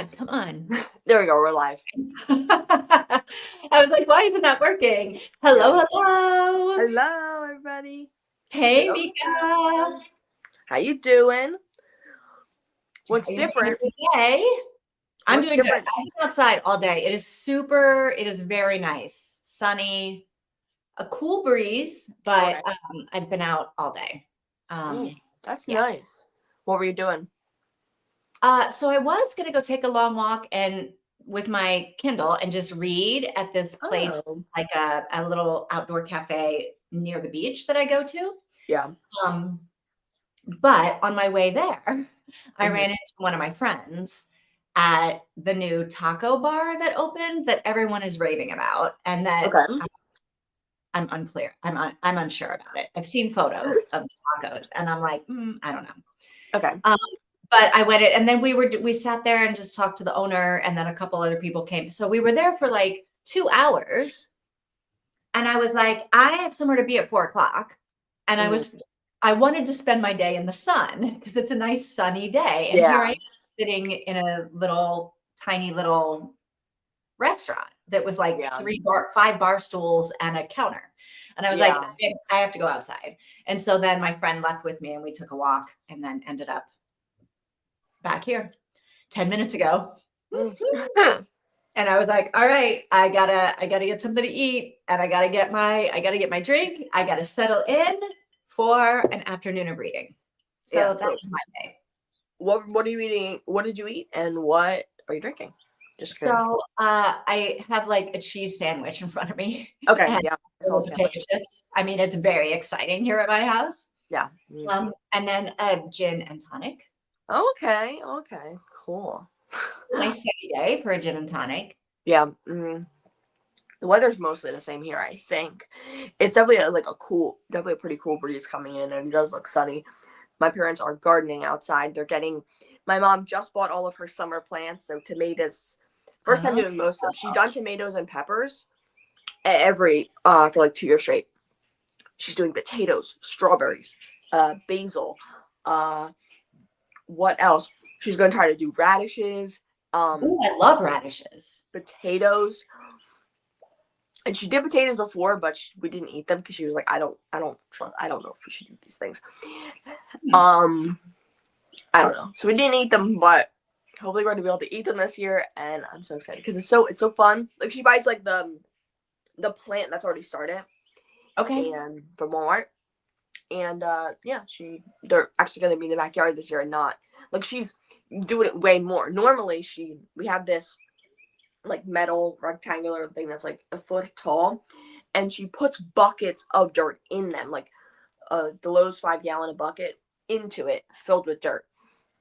God, come on. There we go. We're live. I was like, why is it not working? Hello, Yeah. hello. Hello, everybody. Hey, Hello, Mika. how you doing? What's How you different? doing today? I'm What's doing good. different? I've been outside all day. It is very nice, sunny, a cool breeze, but Okay. I've been out all day. That's Yeah. nice. What were you doing? So I was gonna go take a long walk and with my Kindle and just read at this place, Oh. like a little outdoor cafe near the beach that I go to. Yeah. Um, but on my way there, I ran into one of my friends at the new taco bar that opened that everyone is raving about, and that Okay. I'm unclear. I'm unsure about it. I've seen photos of the tacos, and I'm like, I don't know. Okay. But I went in, and then we sat there and just talked to the owner, and then a couple other people came. So we were there for like 2 hours, and I was like, I have somewhere to be at 4:00, and I wanted to spend my day in the sun because it's a nice sunny day, and here I Yeah. am sitting in a tiny little restaurant that was like Yeah. 5 bar stools and a counter. And I was like, I have to go outside. And so then my friend left with me and we took a walk and then ended up back here 10 minutes ago. And I was like, all right, I gotta get something to eat and I gotta get my drink. I gotta settle in for an afternoon of reading. So that was my day. What are you eating? What did you eat and what are you drinking? Just curious. So I have like a cheese sandwich in front of me. Okay. And Yeah. little potato chips. I mean, it's very exciting here at my house. Yeah. And then a gin and tonic. Okay. Okay. Cool. Nice sunny day for a gin and tonic. Yeah. The weather's mostly the same here, I think. It's definitely definitely a pretty cool breeze coming in, and it does look sunny. My parents are gardening outside. My mom just bought all of her summer plants, so tomatoes. First time doing most of them. She's done tomatoes and peppers for like 2 years straight. She's doing potatoes, strawberries, basil. What else? She's going to try to do radishes. Ooh, I love radishes. Potatoes. And she did potatoes before, but we didn't eat them because she was like, I don't know if we should eat these things. I don't know. So we didn't eat them, but hopefully we're gonna be able to eat them this year, and I'm so excited because it's so fun. Like she buys like the plant that's already started. Okay. And from Walmart. And they're actually gonna be in the backyard this year and not like she's doing it way more. Normally we have this like metal rectangular thing that's like a foot tall, and she puts buckets of dirt in them, like the Lowe's 5-gallon bucket into it filled with dirt,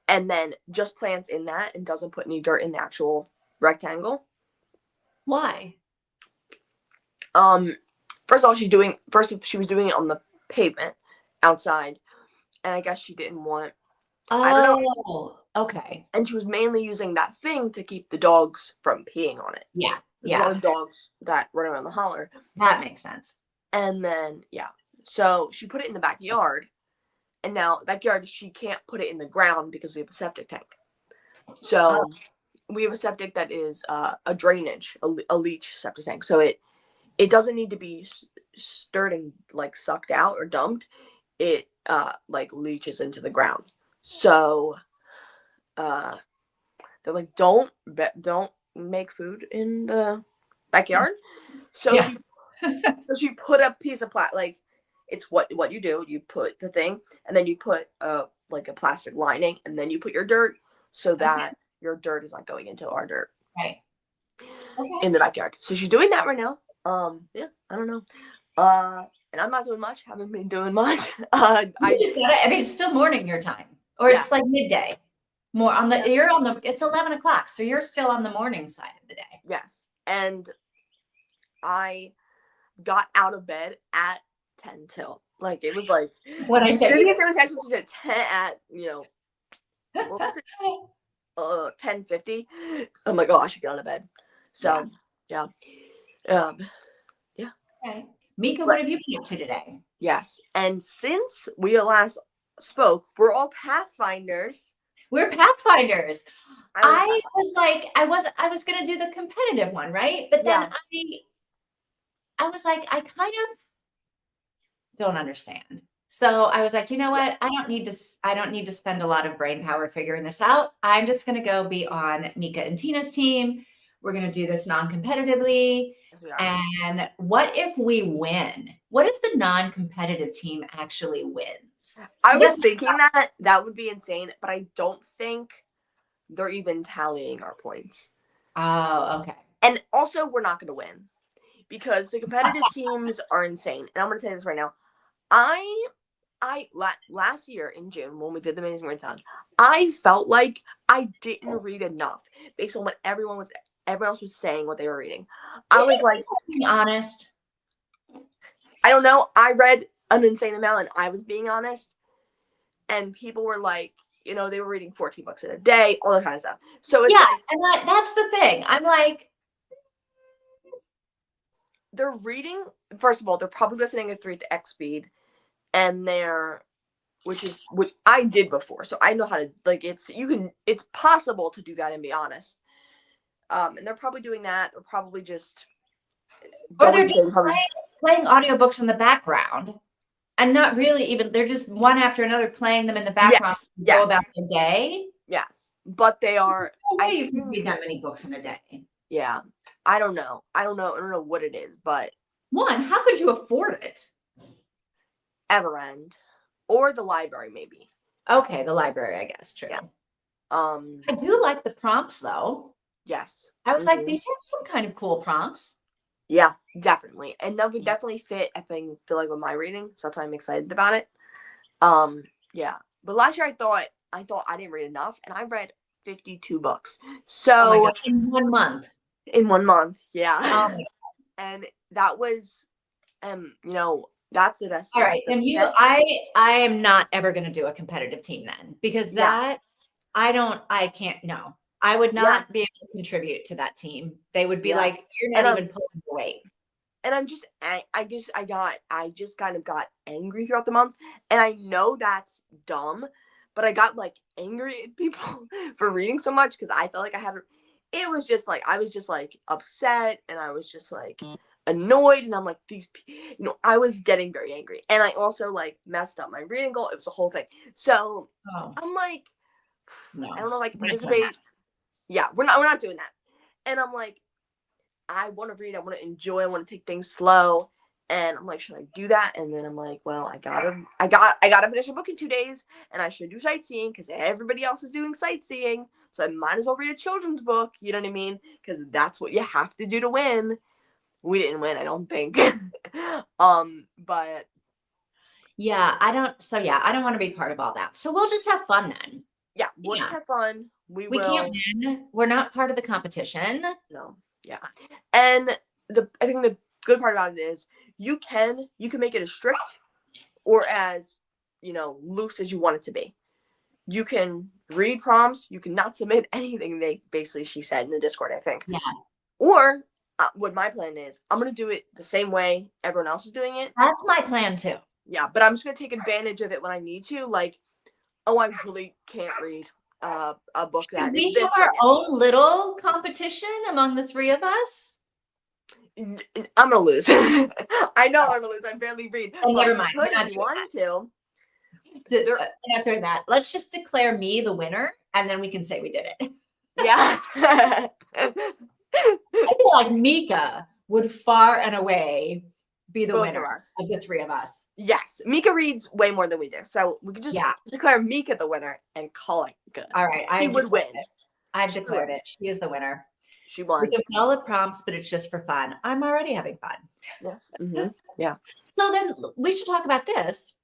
and then just plants in that and doesn't put any dirt in the actual rectangle. Why? First of all, she was doing it on the pavement outside, and I guess she didn't want. I don't know. Okay. And she was mainly using that thing to keep the dogs from peeing on it. Yeah. There's a lot of dogs that run around the holler. That makes sense. And then, so she put it in the backyard. And now, backyard, she can't put it in the ground because we have a septic tank. So, we have a septic that is a drainage, a leach septic tank. So, it doesn't need to be stirred and, like, sucked out or dumped. It, leaches into the ground. So, they're like, don't make food in the backyard. So she put a piece of plastic, it's what you do. You put the thing, and then you put a plastic lining, and then you put your dirt so that your dirt is not going into our dirt. Right. In the backyard. So she's doing that right now. I don't know. And I'm not doing much. Haven't been doing much. It's still morning your time, or it's like midday. It's 11 o'clock, so you're still on the morning side of the day. Yes. And I got out of bed at 10 till. Like, it was like, when I said she said 10 at, what was it? 10:50. I'm like, oh, I should get out of bed. So, yeah. Okay. Mika, what have you been up to today? Yes. And since we last spoke, we're all Pathfinders. We're Pathfinders. I was like, I was going to do the competitive one, right? But then I was like, I kind of don't understand. So I was like, you know what? I don't need to spend a lot of brain power figuring this out. I'm just going to go be on Mika and Tina's team. We're going to do this non-competitively. And what if we win? What if the non-competitive team actually wins? I was thinking that would be insane, but I don't think they're even tallying our points. Oh, okay. And also, we're not going to win because the competitive teams are insane. And I'm going to say this right now. Last year in June when we did the Amazing Marathon, I felt like I didn't read enough based on what everyone else was saying what they were reading. I was like, being honest. I don't know. I read an insane amount and I was being honest. And people were like, they were reading 14 books in a day, all that kind of stuff. So it's and that's the thing. I'm like, they're reading. First of all, they're probably listening at 3x speed, and which I did before, so I know how to it's possible to do that and be honest. And they're probably doing that. They're probably just playing audiobooks in the background. And not really even, they're just one after another playing them in the background to go about the day. Yes. But they are. No way you can read that many books in a day. Yeah. I don't know what it is, but. One, how could you afford it? Everend. Or the library, maybe. Okay, the library, I guess. True. Yeah. I do like the prompts, though. Yes. I was like, these are some kind of cool prompts. Yeah, definitely. And that would definitely feel like with my reading. So that's why I'm excited about it. Yeah. But last year I thought I didn't read enough, and I read 52 books. So in 1 month. In 1 month, yeah. Oh my God. And that was that's the best. All right. And I am not ever gonna do a competitive team then, because I can't no. I would not be able to contribute to that team. They would be like, you're not even pulling the weight. And I just kind of got angry throughout the month. And I know that's dumb, but I got like angry at people for reading so much because I felt like I was just like upset, and I was just like annoyed, and I'm like, I was getting very angry. And I also like messed up my reading goal. It was a whole thing. So I'm like, no, I don't know, like participate. Yeah, we're not doing that. And I'm like, I want to read, I want to enjoy, I want to take things slow. And I'm like, should I do that? And then I'm like, well, I gotta finish a book in 2 days, and I should do sightseeing because everybody else is doing sightseeing. So I might as well read a children's book, you know what I mean? Because that's what you have to do to win. We didn't win, I don't think. But I don't want to be part of all that. So we'll just have fun then. Yeah, we'll just have fun. We can't win. We're not part of the competition. No. Yeah. And I think the good part about it is you can make it as strict or as, loose as you want it to be. You can read prompts. You can not submit anything she said in the Discord, I think. Yeah. Or what my plan is, I'm going to do it the same way everyone else is doing it. That's my plan too. Yeah, but I'm just going to take advantage of it when I need to. Like, I really can't read a book that we have our own little competition among the three of us. I'm gonna lose. I know I'm gonna lose. I barely read. Never mind. If you want to. We're not doing that. Let's just declare me the winner, and then we can say we did it. Yeah. I feel like Mika would far and away be the winner of the three of us. Yes. Mika reads way more than we do. So we could just declare Mika the winner and call it good. All right. She would win. I've declared it. She is the winner. She won. We can follow the prompts, but it's just for fun. I'm already having fun. Yes. Mm-hmm. Yeah. So then we should talk about this.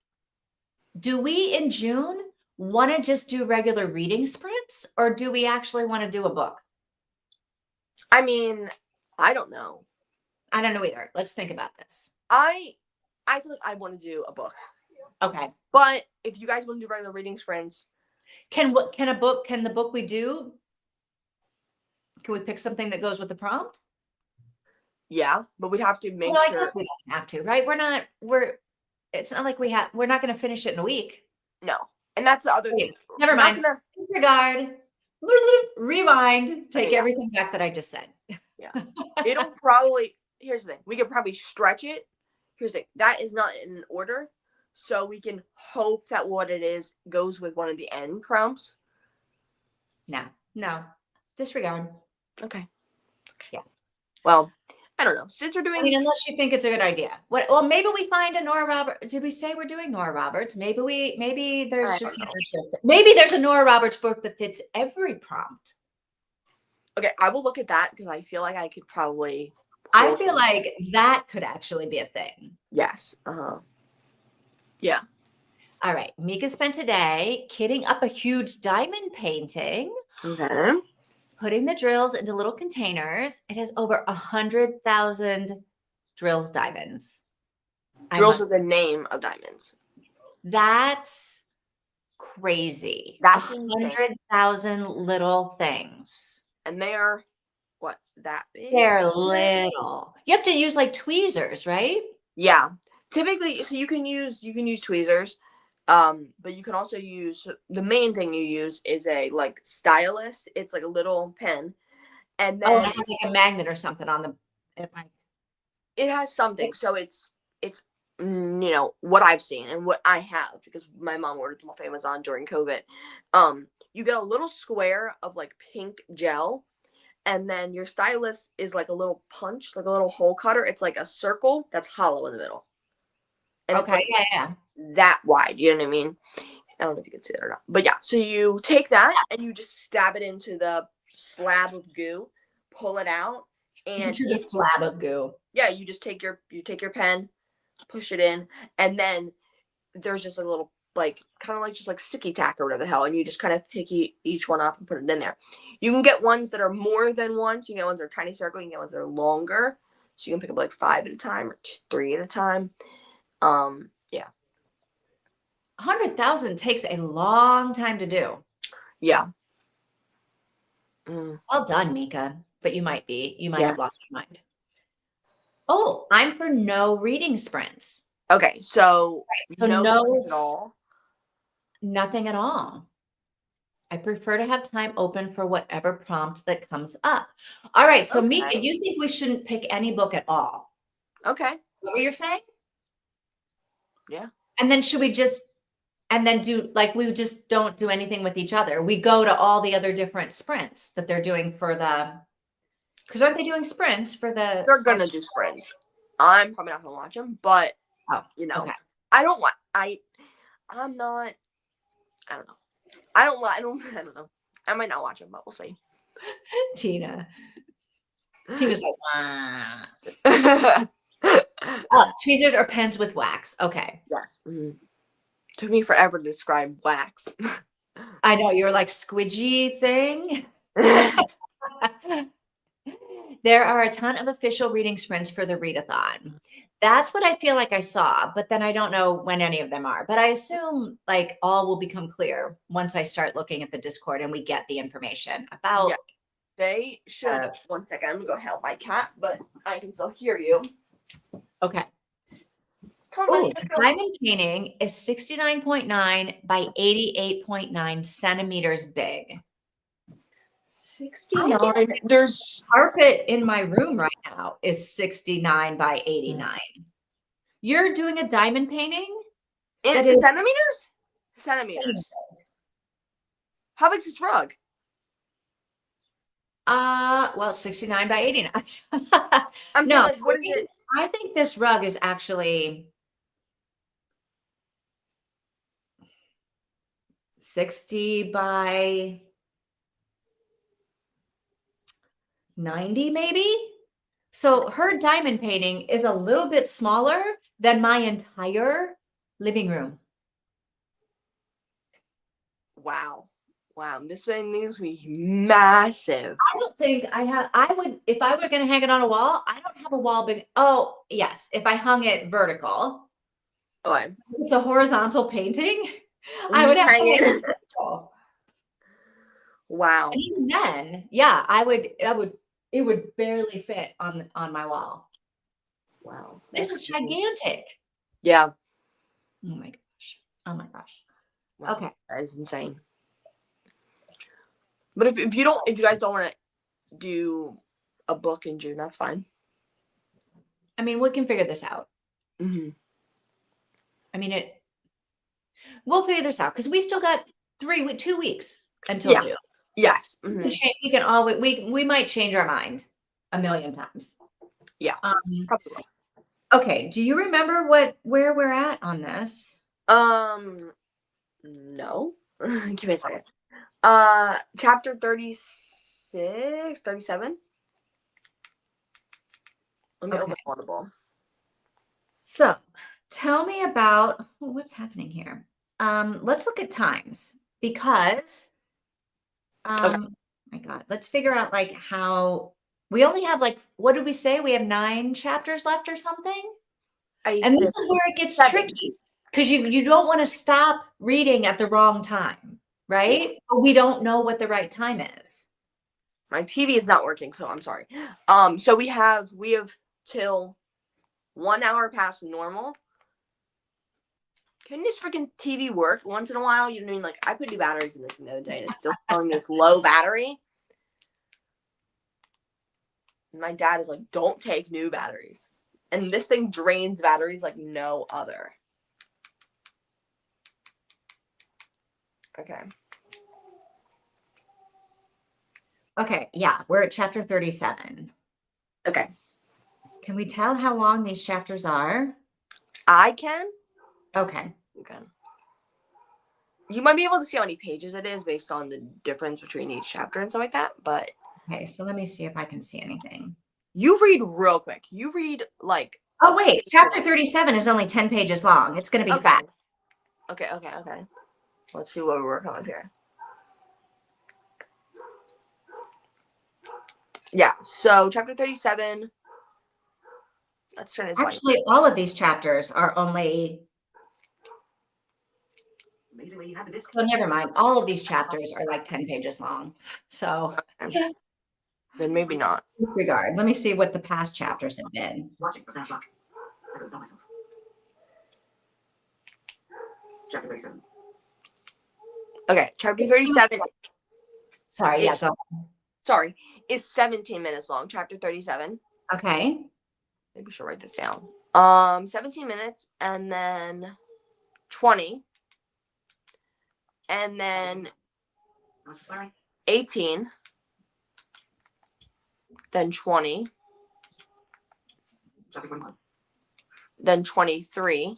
Do we in June want to just do regular reading sprints, or do we actually want to do a book? I mean, I don't know. I don't know either. Let's think about this. I feel like I want to do a book. Okay. But if you guys want to do regular reading sprints, can the book we do, can we pick something that goes with the prompt? Yeah, but we'd have to make sure. I guess we don't have to, right? It's not like we're not going to finish it in a week. No. And that's the other thing. Never mind. Disregard. Rewind, take Okay, yeah. everything back that I just said. Yeah. It'll probably, here's the thing. We could probably stretch it. Here's the thing. That is not in order. So we can hope that what it is goes with one of the end prompts. No. Disregard. Okay. Yeah. Well, I don't know. Since we're doing, I mean, unless you think it's a good idea. Well, maybe we find a Nora Roberts. Did we say we're doing Nora Roberts? Maybe there's I just don't know. maybe there's a Nora Roberts book that fits every prompt. Okay, I will look at that because I feel like I could probably. I feel like that could actually be a thing. Yes. Yeah. All right. Mika spent today kitting up a huge diamond painting. Okay. Putting the drills into little containers. It has over 100,000 drills diamonds. Drills with the name of diamonds. That's crazy. That's 100,000 little things. And they are what, that big? They're little. You have to use like tweezers, right? Yeah. Typically, so you can use tweezers. But you can also use, the main thing you use is a like stylus. It's like a little pen, and then it has like a magnet or something on the. It has something. So it's what I've seen and what I have, because my mom ordered them off Amazon during COVID. You get a little square of like pink gel, and then your stylus is like a little punch, like a little hole cutter. It's like a circle that's hollow in the middle. And okay, it's like yeah. That wide, you know what I mean? I don't know if you can see that or not. But yeah, so you take that and you just stab it into the slab of goo, pull it out, and into the slab of goo. Yeah, you just take your pen, push it in, and then there's just a little like kind of like just like sticky tack or whatever the hell, and you just kind of pick each one up and put it in there. You can get ones that are more than one. So you can get ones that are tiny circle, you can get ones that are longer. So you can pick up like 5 at a time or 3 at a time. Yeah. 100,000 takes a long time to do. Yeah. Well done, Mika. But you might have lost your mind. Oh, I'm for no reading sprints. Okay, so no at all. Nothing at all. I prefer to have time open for whatever prompt that comes up. All right, so Mika, you think we shouldn't pick any book at all? Okay. What you're saying? Yeah. And then should we just do like we just don't do anything with each other? We go to all the other different sprints that they're doing for the, because aren't they doing sprints for the? They're gonna do sprints. I'm probably not gonna watch them, but okay. I don't want. I'm not. I don't know. I don't know. I might not watch them, but we'll see. Tina's like, tweezers or pens with wax. Okay. Yes. Took me forever to describe wax. I know, you're like squidgy thing. There are a ton of official reading sprints for the readathon. That's what I feel like I saw, but then I don't know when any of them are. But I assume like all will become clear once I start looking at the Discord and we get the information about. Yeah. They should. 1 second. I'm gonna go help my cat, but I can still hear you. Okay. The diamond painting is 69.9 by 88.9 centimeters big. 69. There's carpet in my room right now is 69 by 89. You're doing a diamond painting? That is centimeters? Centimeters. How big is this rug? Well, 69 by 89. No, like, what is it? I think this rug is actually 60 by 90 maybe. So her diamond painting is a little bit smaller than my entire living room. Wow. This thing needs to be massive. I don't think I would, if I were going to hang it on a wall, I don't have a wall big. Oh, yes. If I hung it vertical. Okay. It's a horizontal painting. I would hang it vertical. Wow. And even then, yeah, it would barely fit on my wall. Wow. This is gigantic. Yeah. Oh my gosh. Wow. Okay. That is insane. But if you guys don't want to do a book in June, that's fine. I mean, we can figure this out. Mm-hmm. I mean, we'll figure this out because we still got 2 weeks until June. Yes. Mm-hmm. We can always we might change our mind a million times. Yeah. Probably will. Okay. Do you remember where we're at on this? No. Give me a second. Chapter 36, 37. Let me open Audible. So tell me about what's happening here. Let's look at times because my God, let's figure out like how we only have like, what did we say? We have 9 chapters left or something. And this is where it gets 7. Tricky because you don't want to stop reading at the wrong time, right? Yeah. But we don't know what the right time is. My TV is not working, so I'm sorry. So we have till 1 hour past normal. Can this freaking TV work once in a while? You know what I mean? Like, I put new batteries in this the other day, and it's still showing me it's low battery. And my dad is like, don't take new batteries. And this thing drains batteries like no other. Okay. Okay, yeah, we're at chapter 37. Okay. Can we tell how long these chapters are? I can. Okay. You might be able to see how many pages it is based on the difference between each chapter and stuff like that, but... Okay, so let me see if I can see anything. You read real quick. You read, like... Oh, wait. Chapter 37 is only 10 pages long. It's going to be fat. Okay. Let's see what we're working on here. Yeah, so chapter 37... Let's turn this Actually, all of these chapters are only... So never mind. All of these chapters are like 10 pages long. So okay. Then maybe not. Disregard. Let me see what the past chapters have been. Chapter 37. Okay, chapter 37. Sorry, yeah, go on. Sorry, is 17 minutes long. Chapter 37. Okay. Maybe we should write this down. 17 minutes, and then 20. And then 18, then 20, then 23,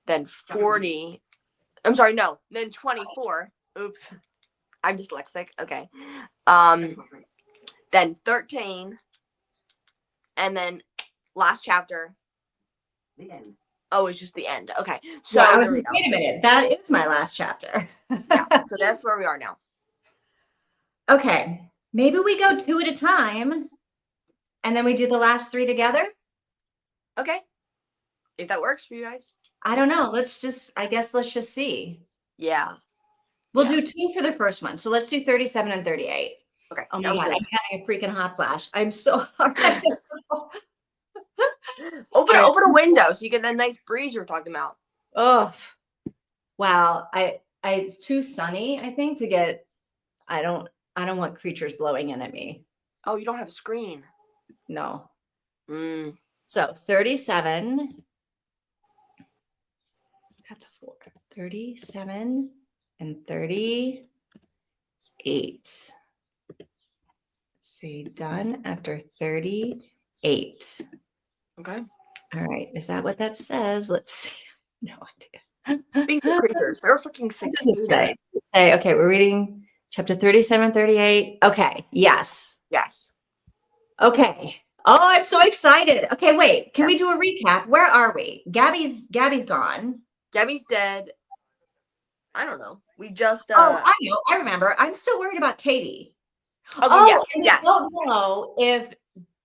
then 40. I'm sorry, no, then 24. Oops, I'm dyslexic. Okay. Then 13, and then last chapter. The end. Oh, it's just the end. Okay. So I was like, wait a minute. That is my last chapter. Yeah. So that's where we are now. Okay. Maybe we go 2 at a time and then we do the last 3 together. Okay. If that works for you guys. I don't know. Let's just see. Yeah. We'll do 2 for the first one. So let's do 37 and 38. Okay. Oh my God. I'm having a freaking hot flash. I'm so hard. Open a window so you get that nice breeze you were talking about. Oh, wow. It's too sunny, I think, to get. I don't want creatures blowing in at me. Oh, you don't have a screen. No. So 37. That's a 4. 37 and 38. Say done after 38. Okay. All right. Is that what that says? Let's see. No idea. These creatures, they're freaking sick. What does it say? Okay, we're reading chapter 37, 38. Okay. Yes. Okay. Oh, I'm so excited. Okay, wait. Can we do a recap? Where are we? Gabby's gone. Gabby's dead. I don't know. We just I know. I remember. I'm still worried about Katie. Yes. And we don't know if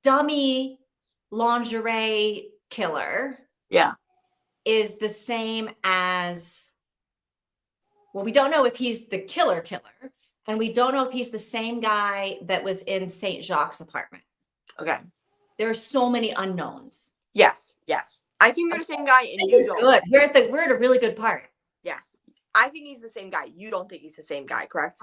dummy lingerie killer is the same as, well, we don't know if he's the killer, and we don't know if he's the same guy that was in St. Jacques' apartment. Okay. There are so many unknowns. Yes. I think they're the same guy. And this is good. We're at a really good part. Yes. I think he's the same guy. You don't think he's the same guy, correct?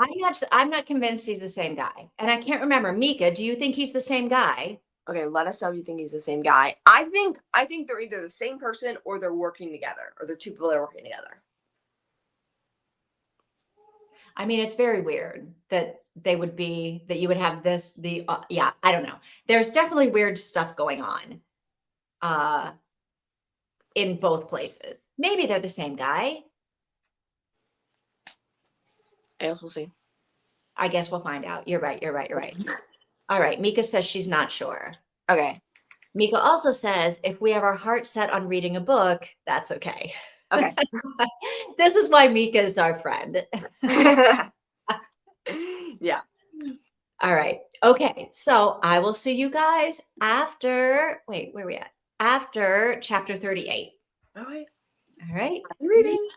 I'm not convinced he's the same guy. And I can't remember. Mika, do you think he's the same guy? Okay, let us know if you think he's the same guy. I think they're either the same person or they're working together, or they're two people that are working together. I mean, it's very weird that you would have this, yeah, I don't know. There's definitely weird stuff going on in both places. Maybe they're the same guy. I guess we'll see. I guess we'll find out. You're right. All right. Mika says she's not sure. Okay. Mika also says if we have our heart set on reading a book, that's okay. Okay. This is why Mika is our friend. Yeah. All right. Okay. So I will see you guys after, wait, where are we at? After chapter 38. All right. All right. Happy reading.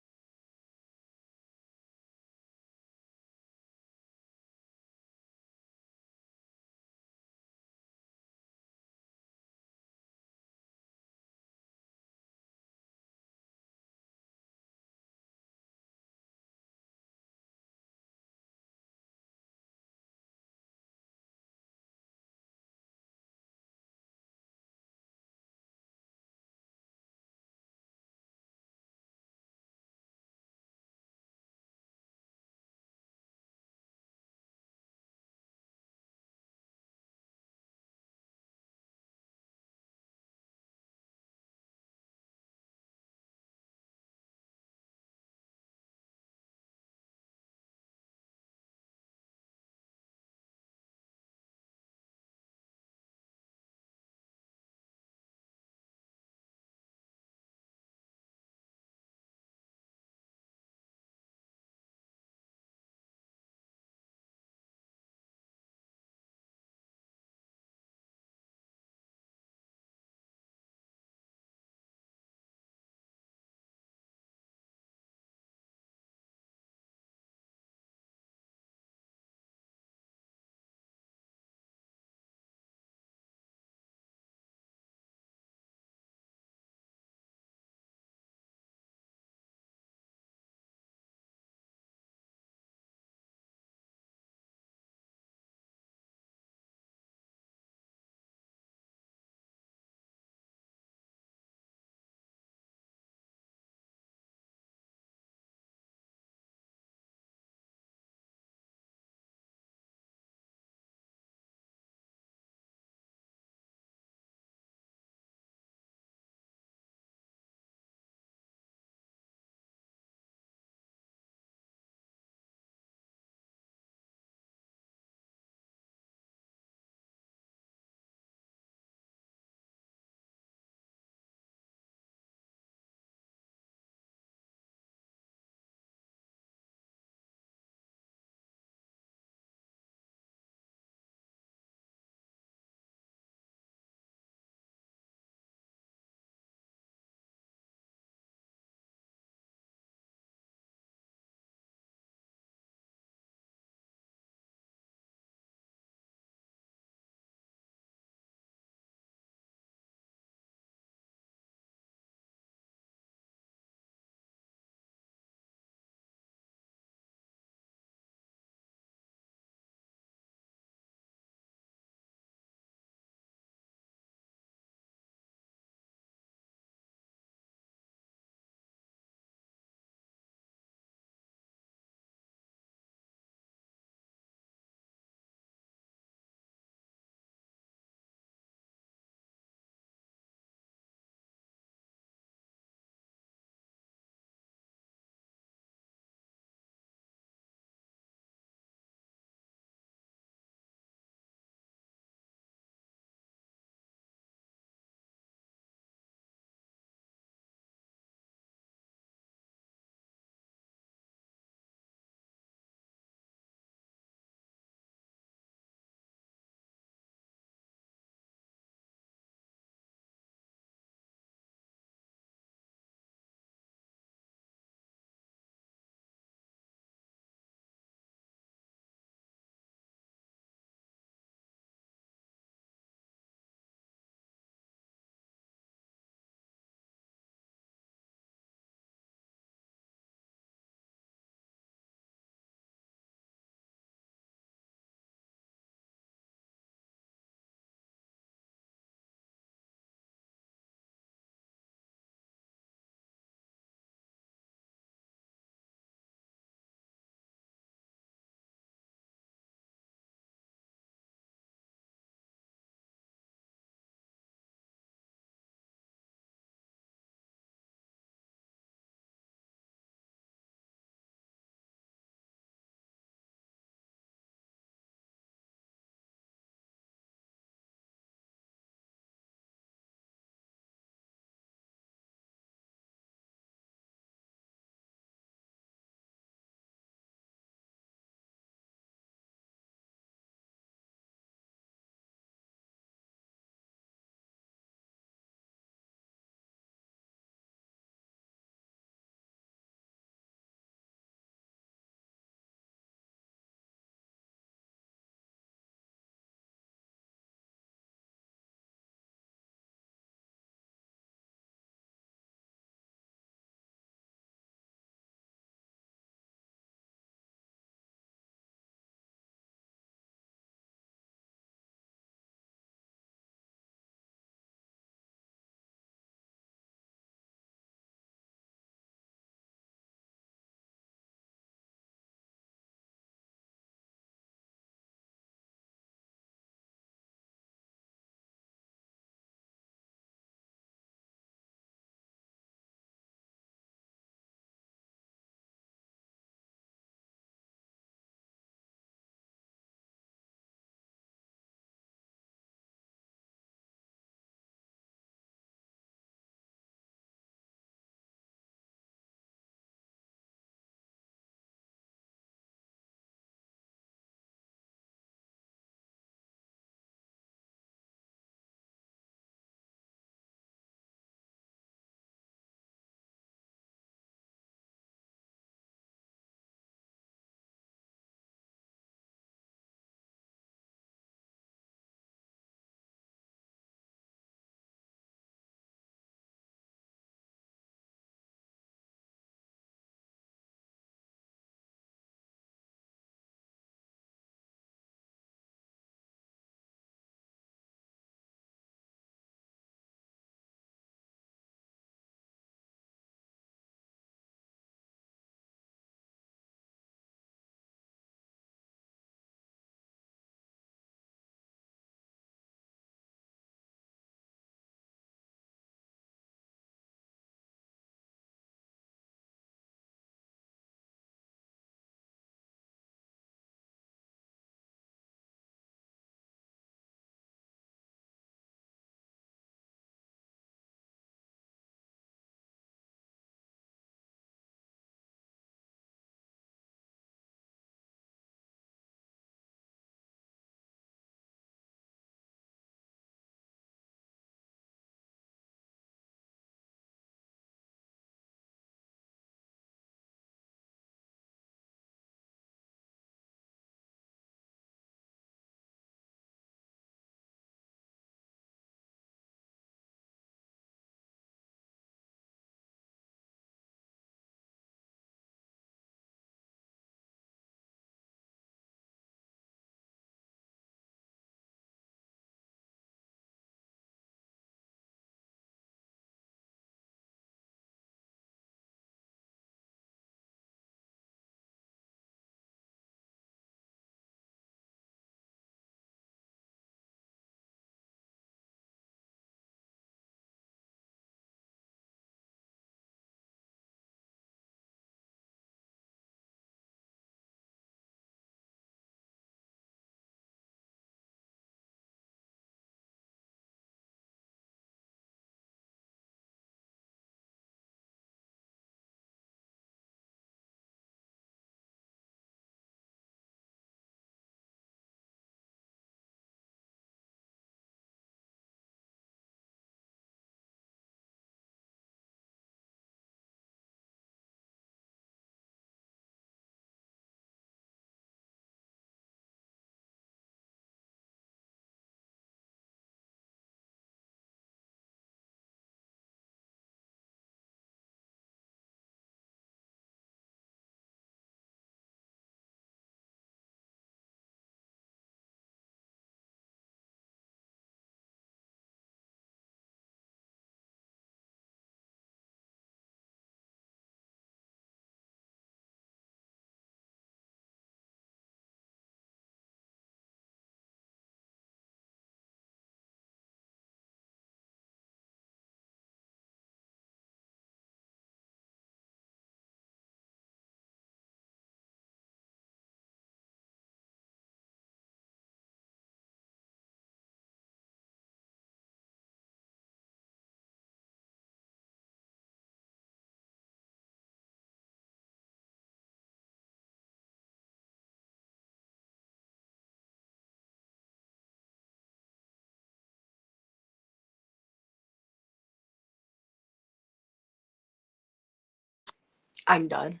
I'm done.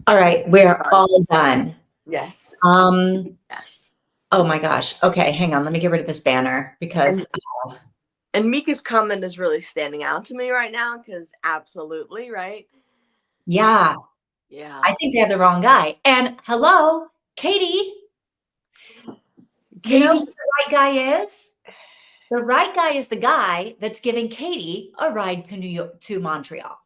All right, we're all done. Yes. Yes. Oh my gosh. Okay, hang on. Let me get rid of this banner because. And Mika's comment is really standing out to me right now because absolutely, right? Yeah. Yeah. I think they have the wrong guy. And hello, Katie. You know who the right guy is? The right guy is the guy that's giving Katie a ride to Montreal.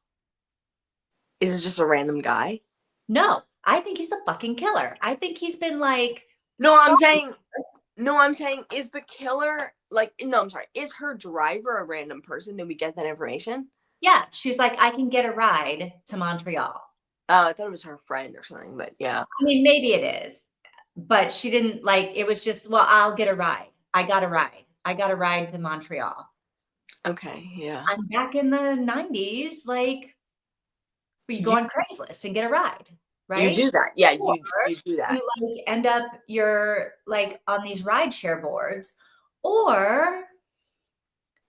Is it just a random guy? No, I think he's the fucking killer. I think he's been like. No, I'm saying, is the killer is her driver a random person? Did we get that information? Yeah, she's like, I can get a ride to Montreal. Oh, I thought it was her friend or something, but yeah. I mean, maybe it is, but she didn't it was just, well, I'll get a ride. I got a ride to Montreal. Okay, yeah. I'm back in the 90s, you go on Craigslist and get a ride, right? You do that. Yeah, you do that. You end up you're on these rideshare boards, or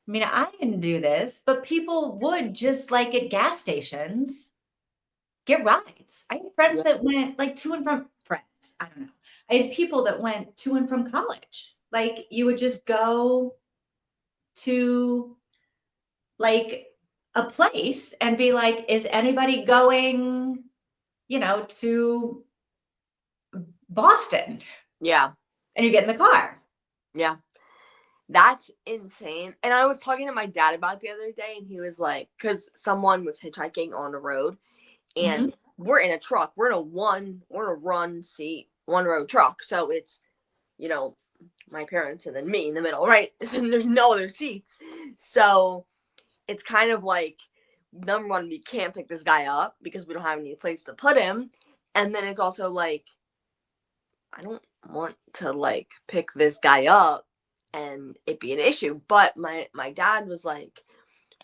I mean, I didn't do this, but people would just at gas stations get rides. I had friends that went to and from friends. I don't know. I had people that went to and from college. You would just go to a place and be like, is anybody going, to Boston? Yeah. And you get in the car. Yeah. That's insane. And I was talking to my dad about it the other day, and he was like, because someone was hitchhiking on the road, and we're in a truck. We're in a one row truck. So it's, my parents and then me in the middle, right? And there's no other seats. So it's kind of like, number one, we can't pick this guy up because we don't have any place to put him. And then it's also like, I don't want to pick this guy up and it be an issue. But my dad was like,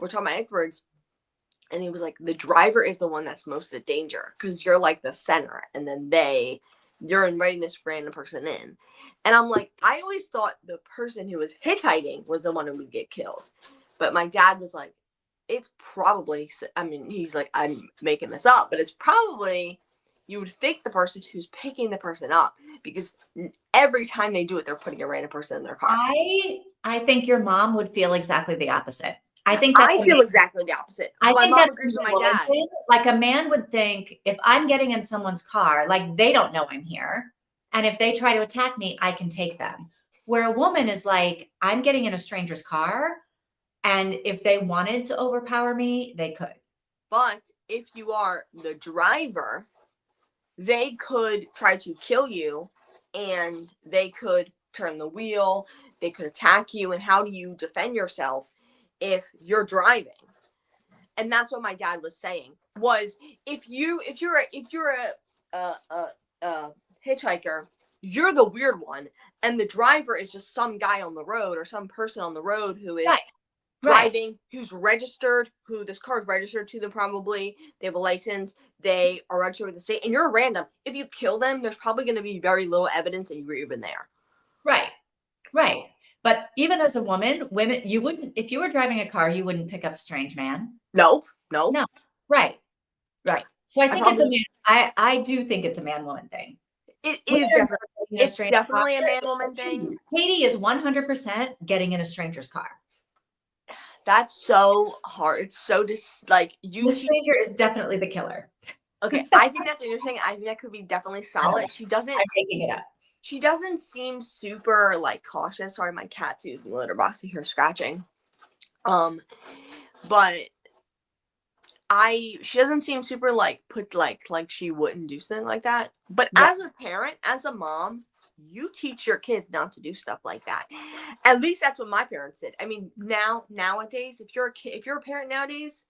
we're talking about Edwards, and he was like, the driver is the one that's most in danger because you're the center, and then you're inviting this random person in. And I'm like, I always thought the person who was hitchhiking was the one who would get killed. But my dad was like, it's probably, I mean, he's like, I'm making this up, but it's probably, you would think the person who's picking the person up, because every time they do it, they're putting a random person in their car. I think your mom would feel exactly the opposite. I feel exactly the opposite. I think mom that's agrees with my dad. A man would think, if I'm getting in someone's car, they don't know I'm here, and if they try to attack me, I can take them. Where a woman is like, I'm getting in a stranger's car, and if they wanted to overpower me, they could. But if you are the driver, they could try to kill you, and they could turn the wheel, they could attack you, and how do you defend yourself if you're driving? And that's what my dad was saying, was if you're a hitchhiker, you're the weird one, and the driver is just some guy on the road or some person on the road who is driving, who's registered, who this car is registered to them, probably they have a license, they are registered with the state, and you're random. If you kill them, there's probably going to be very little evidence that you were even there. Right. But even as a woman, you wouldn't, if you were driving a car, you wouldn't pick up a strange man. No. Right. So I think it's a man. I do think it's a man-woman thing. It is definitely a man-woman thing. Katie is 100% getting in a stranger's car. That's so hard. It's so the stranger is definitely the killer. Okay, I think that's interesting. I think that could be dedefinitely solid. I'm making it up. She doesn't seem super cautious. Sorry, my cat's using the litter box. I hear scratching. But she doesn't seem super put she wouldn't do something like that. But as a parent, as a mom, you teach your kids not to do stuff like that. At least that's what my parents did. I mean, nowadays, if you're a parent nowadays,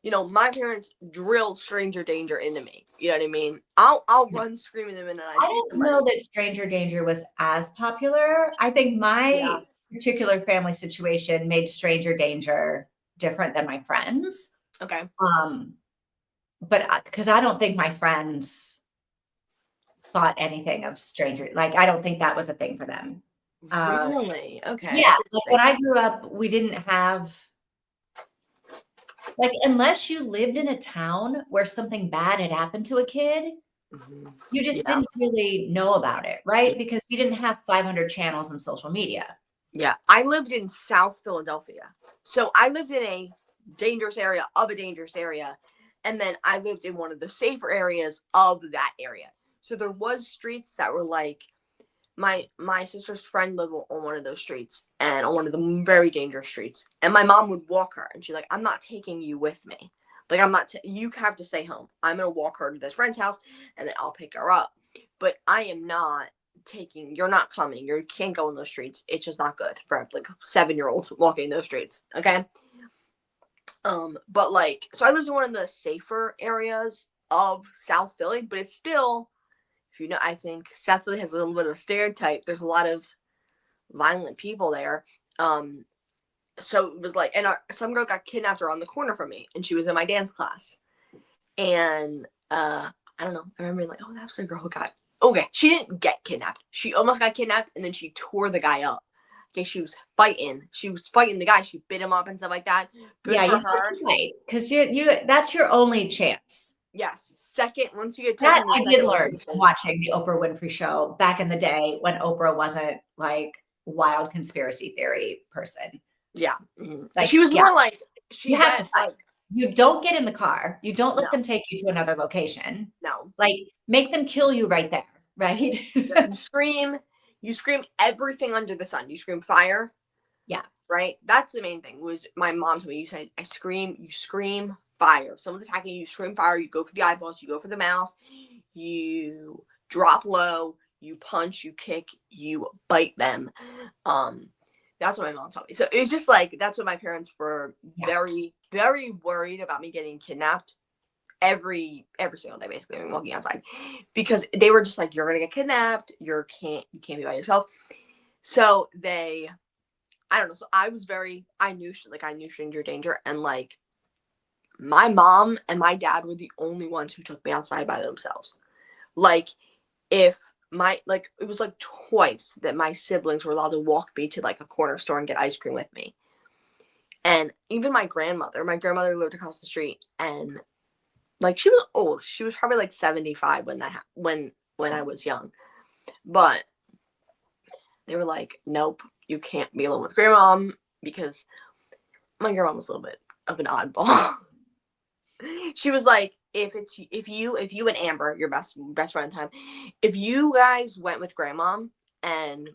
my parents drilled stranger danger into me. You know what I mean? I'll run screaming them in, and I don't know that stranger danger was as popular. I think my particular family situation made stranger danger different than my friends. Okay. But because I don't think my friends thought anything of stranger, I don't think that was a thing for them. Really? Okay. Yeah. When I grew up, we didn't have Like, unless you lived in a town where something bad had happened to a kid, you just didn't really know about it, right? Because we didn't have 500 channels on social media. Yeah. I lived in South Philadelphia. So I lived in a dangerous area of a dangerous area. And then I lived in one of the safer areas of that area. So there was streets that were like, my sister's friend lived on one of those streets, and on one of the very dangerous streets. And my mom would walk her, and she's like, I'm not taking you with me. Like, I'm not, you have to stay home. I'm going to walk her to this friend's house, and then I'll pick her up. But I am not you're not coming. You can't go in those streets. It's just not good for like 7-year-olds walking those streets. Okay. But like, so I lived in one of the safer areas of South Philly, but it's still, if you know, I think South Philly has a little bit of a stereotype. There's a lot of violent people there. So it was like, and some girl got kidnapped around the corner from me, and she was in my dance class. And I don't know. I remember like, oh, that's the girl who got. Okay, she didn't get kidnapped. She almost got kidnapped, and then she tore the guy up. Okay, she was fighting. She was fighting the guy. She bit him up and stuff like that. Good yeah, for you her. have to fight because you that's your only chance. Yes. Second, once you get that I did learn watching the Oprah Winfrey Show back in the day when Oprah wasn't like wild conspiracy theory person. Yeah, like, she was more like you have to fight. You don't get in the car. You don't let them take you to another location. No, like make them kill you right there. Right? You scream everything under the sun. You scream fire. Yeah. Right. That's the main thing. Was my mom told me, you said, I scream. You scream fire. If someone's attacking you, scream fire. You go for the eyeballs. You go for the mouth. You drop low. You punch. You kick. You bite them. That's what my mom told me. So it's just like, that's what my parents were very, very worried about me getting kidnapped every single day, basically, when walking outside, because they were just like, you're gonna get kidnapped. You can't be by yourself. So I don't know. So I knew stranger danger, and like my mom and my dad were the only ones who took me outside by themselves. Like it was like twice that my siblings were allowed to walk me to like a corner store and get ice cream with me. And even my grandmother lived across the street, and like she was old. She was probably like 75 when I was young. But they were like, nope, you can't be alone with grandma, because my grandma was a little bit of an oddball. She was like, if you and Amber, your best friend at the time, if you guys went with grandma and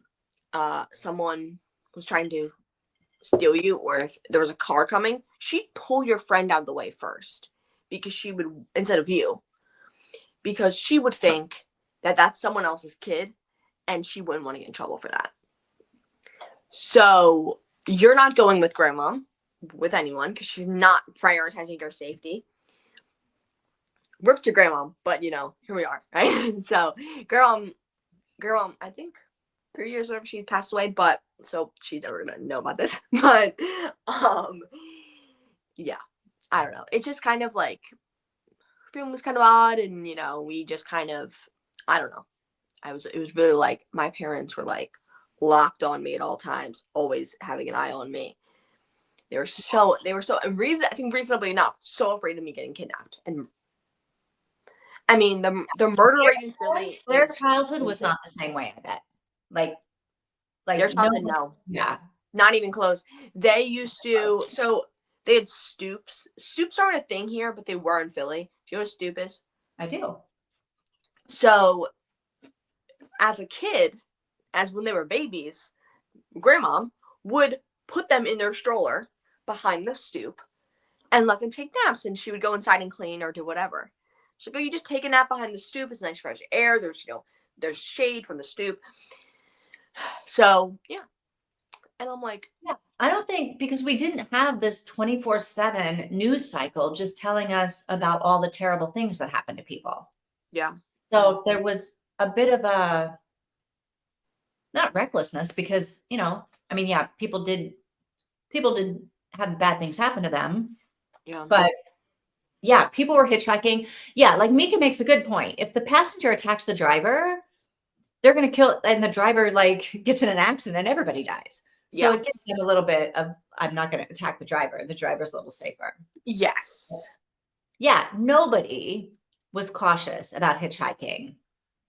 someone was trying to steal you, or if there was a car coming, she'd pull your friend out of the way first, because she would, instead of you, because she would think that that's someone else's kid, and she wouldn't want to get in trouble for that. So you're not going with grandma, with anyone, because she's not prioritizing your safety. Rip to grandma, but here we are, right? So grandma, I think 3 years after she passed away, but so she's never gonna know about this. But yeah, I don't know. It's just kind of like, feeling was kind of odd, and we just kind of, I don't know. It was really like my parents were like locked on me at all times, always having an eye on me. They were so, I think reasonably enough, so afraid of me getting kidnapped. And I mean, the murder rate in Philly, their childhood was not the same way, I bet. Like their childhood, no. Yeah. Not even close. They used to, so they had stoops. Stoops aren't a thing here, but they were in Philly. Do you know what a stoop is? I do. So as a kid, as when they were babies, grandma would put them in their stroller behind the stoop and let them take naps, and she would go inside and clean or do whatever. She'd go, you just take a nap behind the stoop. It's nice fresh air. There's shade from the stoop. So yeah. And I'm like, yeah, I don't think, because we didn't have this 24/7 news cycle just telling us about all the terrible things that happen to people. Yeah. So there was a bit of a, not recklessness, because, I mean, yeah, people did have bad things happen to them. Yeah. But yeah, people were hitchhiking. Yeah, like Mika makes a good point. If the passenger attacks the driver, they're going to kill, and the driver like gets in an accident, everybody dies. So it gives them a little bit of, I'm not going to attack the driver. The driver's a little safer. Yes. Yeah. Nobody was cautious about hitchhiking.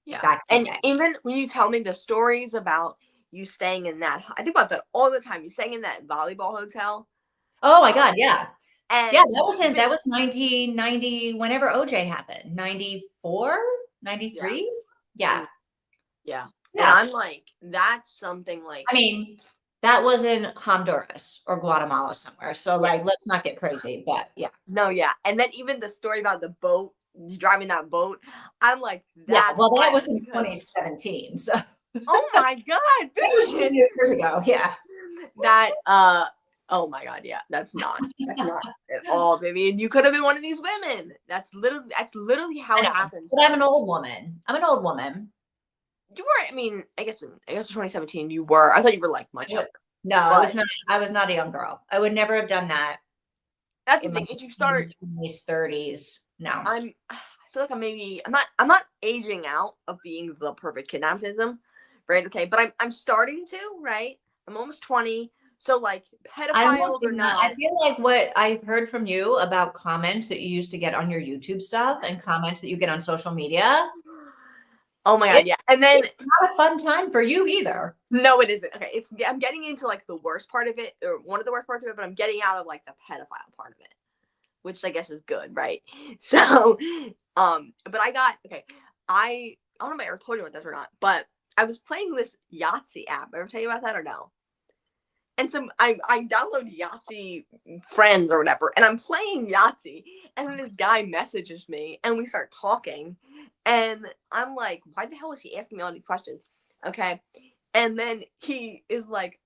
Yeah. Back in And the day. even when you tell me the stories about you staying in that, I think about that all the time. You staying in that volleyball hotel. Oh my God. Yeah. And yeah, that was 1990, whenever OJ happened. 94, 93. Yeah. Yeah. And I'm like, that's something like, I mean, that was in Honduras or Guatemala somewhere. So like, let's not get crazy, but yeah. No, yeah. And then even the story about the boat, you driving that boat, I'm like, yeah, well, that was in because 2017. So oh my God. that was 2 years ago. Yeah. That oh my God, yeah. That's not at all, baby. And you could have been one of these women. That's literally how it happens. But I'm an old woman. You were, I mean, I guess in 2017 you were. I thought you were like much younger. No, I was not. I was not a young girl. I would never have done that. That's the thing. If you start 20s, 30s, no. I feel like I'm not aging out of being the perfect kid nepotism, right? Okay, but I'm starting to, right? I'm almost 20. So like pedophiles or not. I feel like what I've heard from you about comments that you used to get on your YouTube stuff and comments that you get on social media. Oh my God, yeah. And then it's not a fun time for you either. No, it isn't. Okay, I'm getting into like the worst part of it, or one of the worst parts of it, but I'm getting out of like the pedophile part of it, which I guess is good, right? So, but I don't know if I ever told you about this or not, but I was playing this Yahtzee app. Ever tell you about that or no? And so I download Yahtzee Friends or whatever, and I'm playing Yahtzee, and then this guy messages me, and we start talking, and I'm like, why the hell is he asking me all these questions? Okay. And then he is like,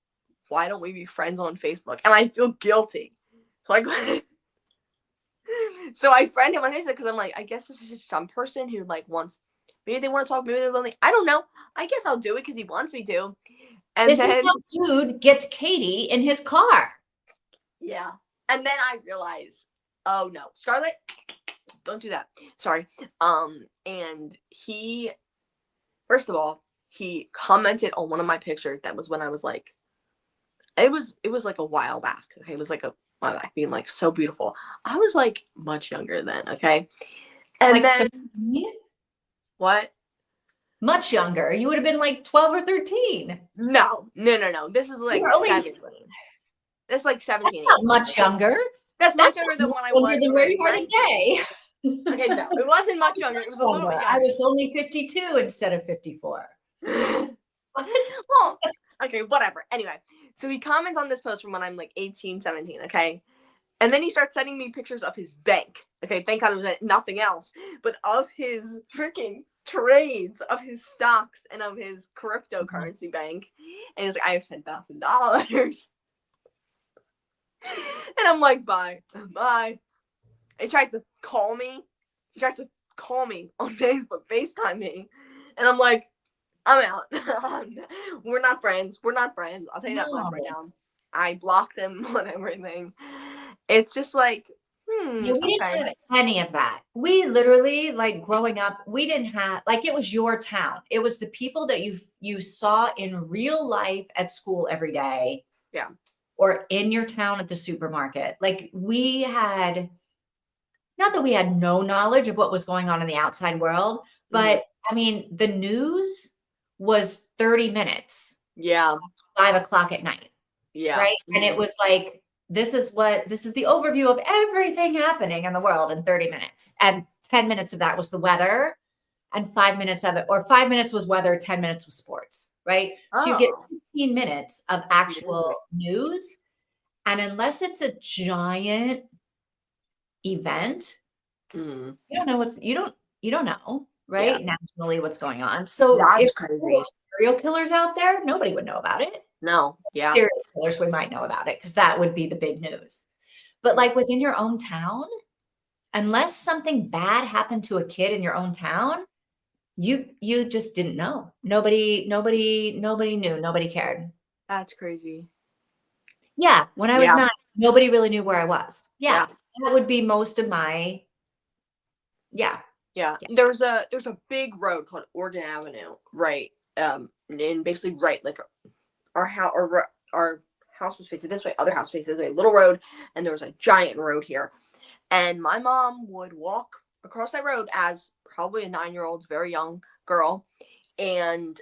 why don't we be friends on Facebook? And I feel guilty. So I go, so I friend him on Facebook because I'm like, I guess this is just some person who like wants, maybe they want to talk, maybe they're lonely. I don't know. I guess I'll do it because he wants me to. And this is how dude gets Katie in his car. Yeah. And then I realize, oh no, Scarlett, don't do that. Sorry. And he, first of all, he commented on one of my pictures. That was when I was like, it was like a while back. Okay. It was like a while back being like so beautiful. I was like much younger then. Okay. And like then 15? What? Much younger. You would have been like 12 or 13. No. This is like 17. That's like 17. That's not much younger. That's much younger than when I was. Than where you are today. Okay, no, it wasn't much younger. It was a little bit younger. I was only 52 instead of 54. Well, okay, whatever. Anyway, so he comments on this post from when I'm like 18, 17, okay? And then he starts sending me pictures of his bank. Okay, thank God it was nothing else, but of his freaking trades, of his stocks, and of his cryptocurrency bank. And he's like, I have $10,000. And I'm like, bye. He tries to call me. On Facebook, FaceTime me. And I'm like, I'm out. We're not friends. I'll tell you that much right now. I blocked him on everything. It's just like, we didn't have any of that. We literally, like growing up, we didn't have, like, it was your town. It was the people that you saw in real life at school every day. Yeah. Or in your town at the supermarket. Like we had, not that we had no knowledge of what was going on in the outside world, but I mean, the news was 30 minutes. Yeah. 5 o'clock at night. Yeah. Right. And it was like, this is the overview of everything happening in the world in 30 minutes. And 10 minutes of that was the weather, and 5 minutes of it, or 5 minutes was weather, 10 minutes was sports. Right. So you get 15 minutes of actual news. And unless it's a giant event, you don't know you don't know, right? Yeah. Nationally what's going on. So if there were serial killers out there, nobody would know about it. No. Yeah. Serial killers, we might know about it because that would be the big news. But like within your own town, unless something bad happened to a kid in your own town, you just didn't know. Nobody knew. Nobody cared. That's crazy. Yeah. When I was 9, nobody really knew where I was. Yeah. That would be most of my. Yeah. There's a big road called Oregon Avenue, right? And basically right, like our house was facing this way, other house facing this way, little road, and there was a giant road here. And my mom would walk across that road as probably a 9-year-old, very young girl, and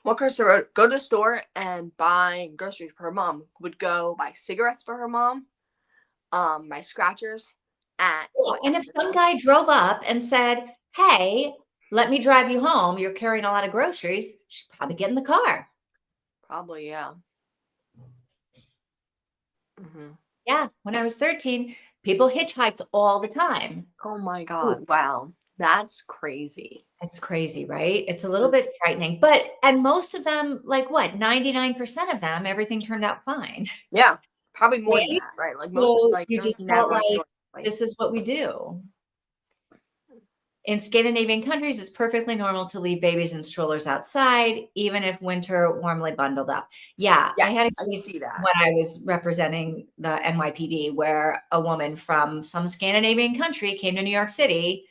walk across the road, go to the store, and buy groceries for her mom. Would go buy cigarettes for her mom, buy scratchers at. And if some guy drove up and said, "Hey, let me drive you home. You're carrying a lot of groceries," she'd probably get in the car. Probably, yeah. Mm-hmm. Yeah. When I was 13, people hitchhiked all the time. Oh my God. Wow. That's crazy. It's crazy, right? It's a little bit frightening, and most of them, like what, 99% of them, everything turned out fine. Yeah. Probably more Right? than that, right? Like So most, like you just felt never like this is what we do. In Scandinavian countries, it's perfectly normal to leave babies in strollers outside, even if winter warmly bundled up. Yeah, Yes, I had I a case see that. when I was representing the NYPD where a woman from some Scandinavian country came to New York City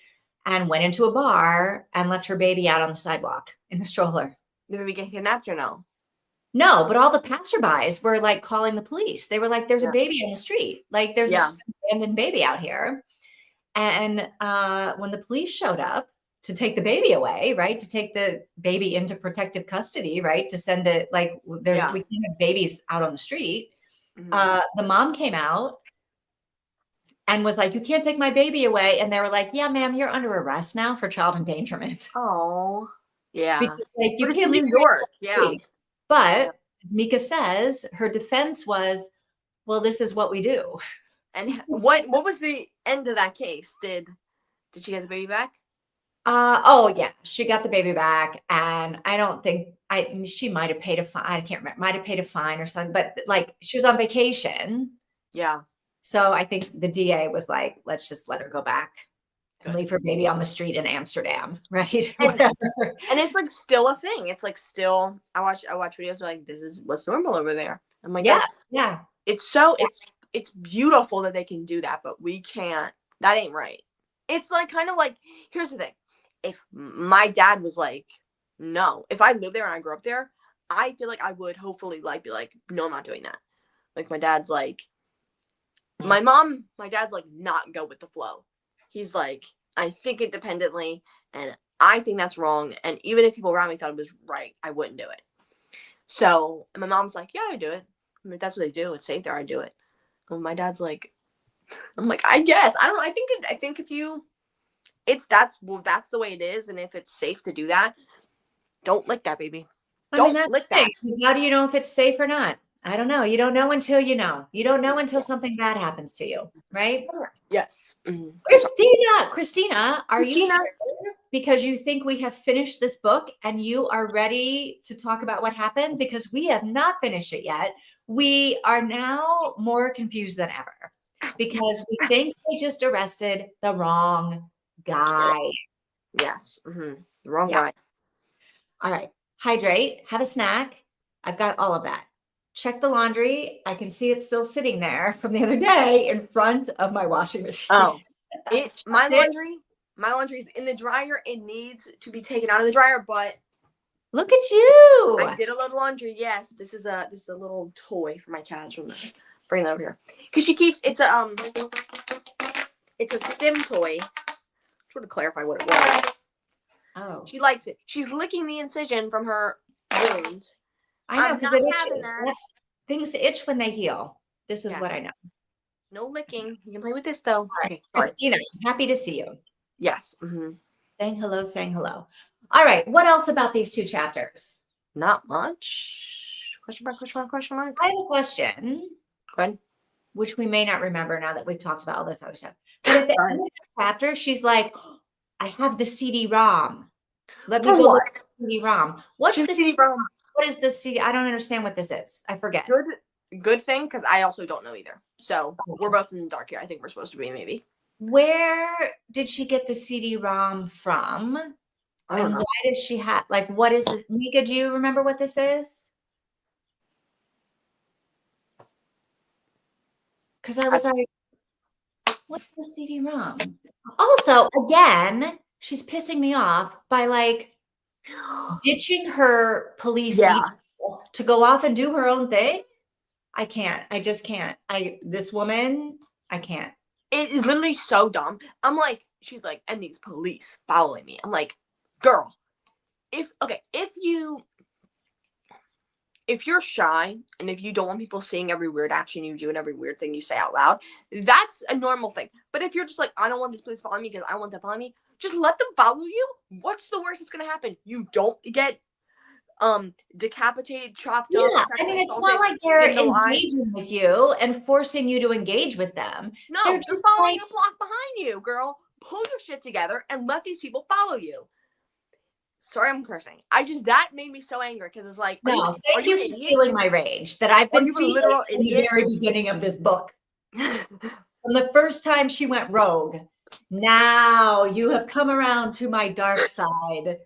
and went into a bar and left her baby out on the sidewalk in a stroller. Did we get kidnapped or no? No, but all the passerbys were like calling the police. They were like, "There's a baby on the street. Like there's an abandoned baby out here." And when the police showed up to take the baby away, right, to take the baby into protective custody, right, to send it, like, we can't have babies out on the street. Mm-hmm. The mom came out and was like, "You can't take my baby away." And they were like, "Yeah, ma'am, you're under arrest now for child endangerment." Oh, yeah. Because like you But can't it's leave New York. Yeah. But Mika says her defense was, "Well, this is what we do." And what was the end of that case? Did she get the baby back? Oh yeah, she got the baby back, and I don't think she might have paid a fine. I can't remember. Might have paid a fine or something, but like she was on vacation. Yeah. So I think the DA was like, "Let's just let her go back and leave her baby on the street in Amsterdam," right? And it's like still a thing. It's like still. I watch videos like this is what's normal over there. I'm like, yeah. It's so it's beautiful that they can do that, but we can't. That ain't right. It's like kind of like, here's the thing. If my dad was like, no, if I lived there and I grew up there, I feel like I would hopefully like be like, no, I'm not doing that. Like my dad's like, my dad's like not go with the flow. He's like, I think independently and I think that's wrong. And even if people around me thought it was right, I wouldn't do it. So, and my mom's like, yeah, I do it. I mean, that's what they do. It's safe there. I do it. And my dad's like, I'm like, I guess. I don't know. I think if you, that's the way it is. And if it's safe to do that, don't lick that baby. Don't lick that. How do you know if it's safe or not? I don't know. You don't know until you know. You don't know until something bad happens to you, right? Yes. Mm-hmm. Christina, are you here because you think we have finished this book and you are ready to talk about what happened? Because we have not finished it yet. We are now more confused than ever because we think they just arrested the wrong guy. Yes. Mm-hmm. The wrong guy. All right. Hydrate. Have a snack. I've got all of that. Check the laundry. I can see it still sitting there from the other day in front of my washing machine. Oh, my laundry is in the dryer. It needs to be taken out of the dryer, but look at you. I did a little laundry. Yes, this is a little toy for my cat. Bring that over here because she keeps it's a stim toy. Just want to clarify what it was. Oh, she likes it. She's licking the incision from her wound. I know, because it itches. Things itch when they heal. This is what I know. No licking. You can play with this though. Okay, Christina, happy to see you. Yes. Mm-hmm. Saying hello. All right. What else about these two chapters? Not much. Question mark. I have a question. Go ahead. Which we may not remember now that we've talked about all this other stuff. But at the end of the chapter, she's like, I have the CD-ROM. Let me go look at the CD-ROM. What's the CD-ROM? What is this CD? I don't understand what this is. I forget. Good thing, because I also don't know either. So we're both in the dark here. I think we're supposed to be, maybe. Where did she get the CD-ROM from? I don't know. Why does she have, like, what is this? Mika, do you remember what this is? Because I was like, what's the CD-ROM? Also, again, she's pissing me off by like ditching her police detail to go off and do her own thing. I can't. I just can't. This woman, I can't. It is literally so dumb. I'm like, she's like, and these police following me. I'm like, girl, if you're shy and if you don't want people seeing every weird action you do and every weird thing you say out loud, that's a normal thing. But if you're just like, I don't want these police following me because I want them following me, just let them follow you. What's the worst that's gonna happen? You don't get decapitated, chopped up. Yeah, I mean, it's not like they're engaging with you and forcing you to engage with them. No, they're just following a block behind you, girl. Pull your shit together and let these people follow you. Sorry, I'm cursing. That made me so angry because it's like, no, thank you for feeling my rage that I've been feeling from the very beginning of this book. From the first time she went rogue, now you have come around to my dark side.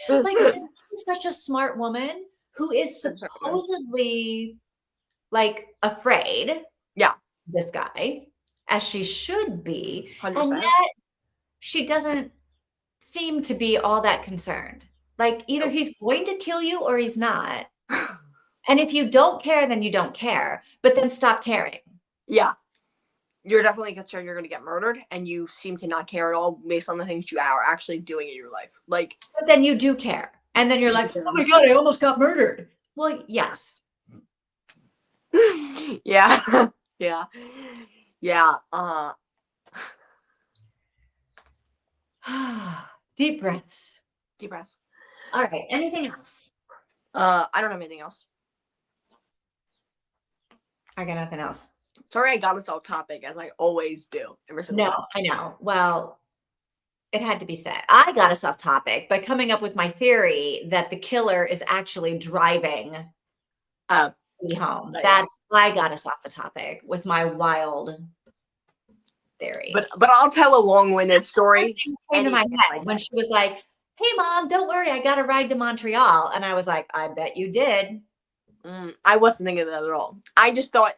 Like, she's such a smart woman who is supposedly like afraid. Yeah. This guy, as she should be. 100%. And yet she doesn't seem to be all that concerned. Like, either he's going to kill you or he's not. And if you don't care, then you don't care. But then stop caring. Yeah. You're definitely concerned you're going to get murdered, and you seem to not care at all based on the things you are actually doing in your life. Like, but then you do care. And then you're like, oh my God, I almost got murdered. Well, yes. Yeah. Yeah. Yeah. Deep breaths. Deep breaths. All right. Anything else? I don't have anything else. I got nothing else. Sorry, I got us off topic as I always do. No, I know. Well, it had to be said. I got us off topic by coming up with my theory that the killer is actually driving me home. I got us off the topic with my wild theory. But I'll tell a long-winded story. Came to my head when she was like, "Hey, Mom, don't worry, I got a ride to Montreal," and I was like, "I bet you did." I wasn't thinking of that at all. I thought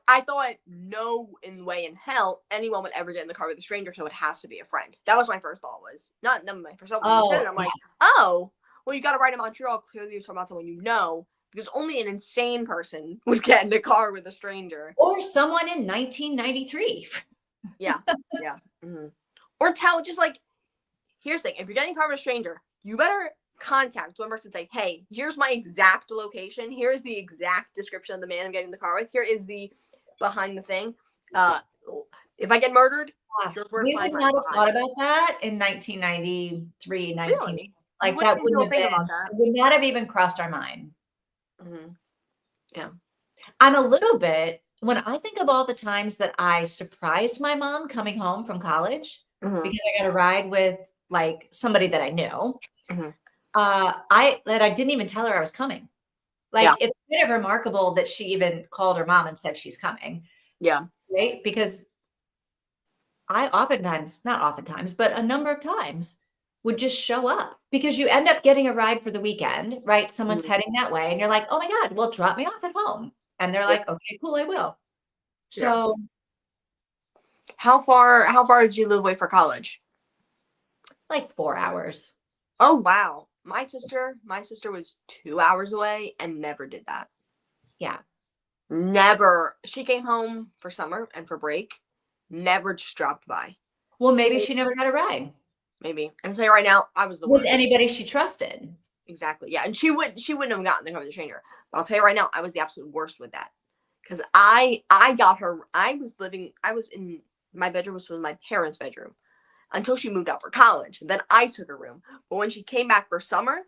no way in hell anyone would ever get in the car with a stranger, so it has to be a friend. That was my first thought. Not my first thought. I'm like, oh, well, you got a ride to Montreal. Clearly, you're talking about someone you know, because only an insane person would get in the car with a stranger. Or someone in 1993. Yeah. Yeah. Mm-hmm. Or just like, here's the thing. If you're getting in a car with a stranger, you better contact one person and say, hey, here's my exact location. Here's the exact description of the man I'm getting in the car with. Here is the behind the thing. If I get murdered, we would not have thought about that in 1993, 19. Really? Like, that wouldn't have would not have even crossed our mind. Mm-hmm. Yeah. I'm a little bit, when I think of all the times that I surprised my mom coming home from college because I got a ride with like somebody that I knew, I didn't even tell her I was coming. Like, it's kind of remarkable that she even called her mom and said she's coming. Yeah. Right? Because I not oftentimes, but a number of times would just show up because you end up getting a ride for the weekend, right? Someone's heading that way and you're like, oh my God, well, drop me off at home. And they're like, okay, cool, I will. So how far did you live away for college? Like 4 hours. Oh, wow. My sister was 2 hours away and never did that. Yeah. Never. She came home for summer and for break. Never just dropped by. Well, maybe she never got a ride. Maybe. And say right now, I was the worst. With anybody she trusted. Exactly. Yeah. And she wouldn't have gotten the car with a stranger. But I'll tell you right now, I was the absolute worst with that. Because I got her. I was in my bedroom was my parents' bedroom until she moved out for college. Then I took her room. But when she came back for summer,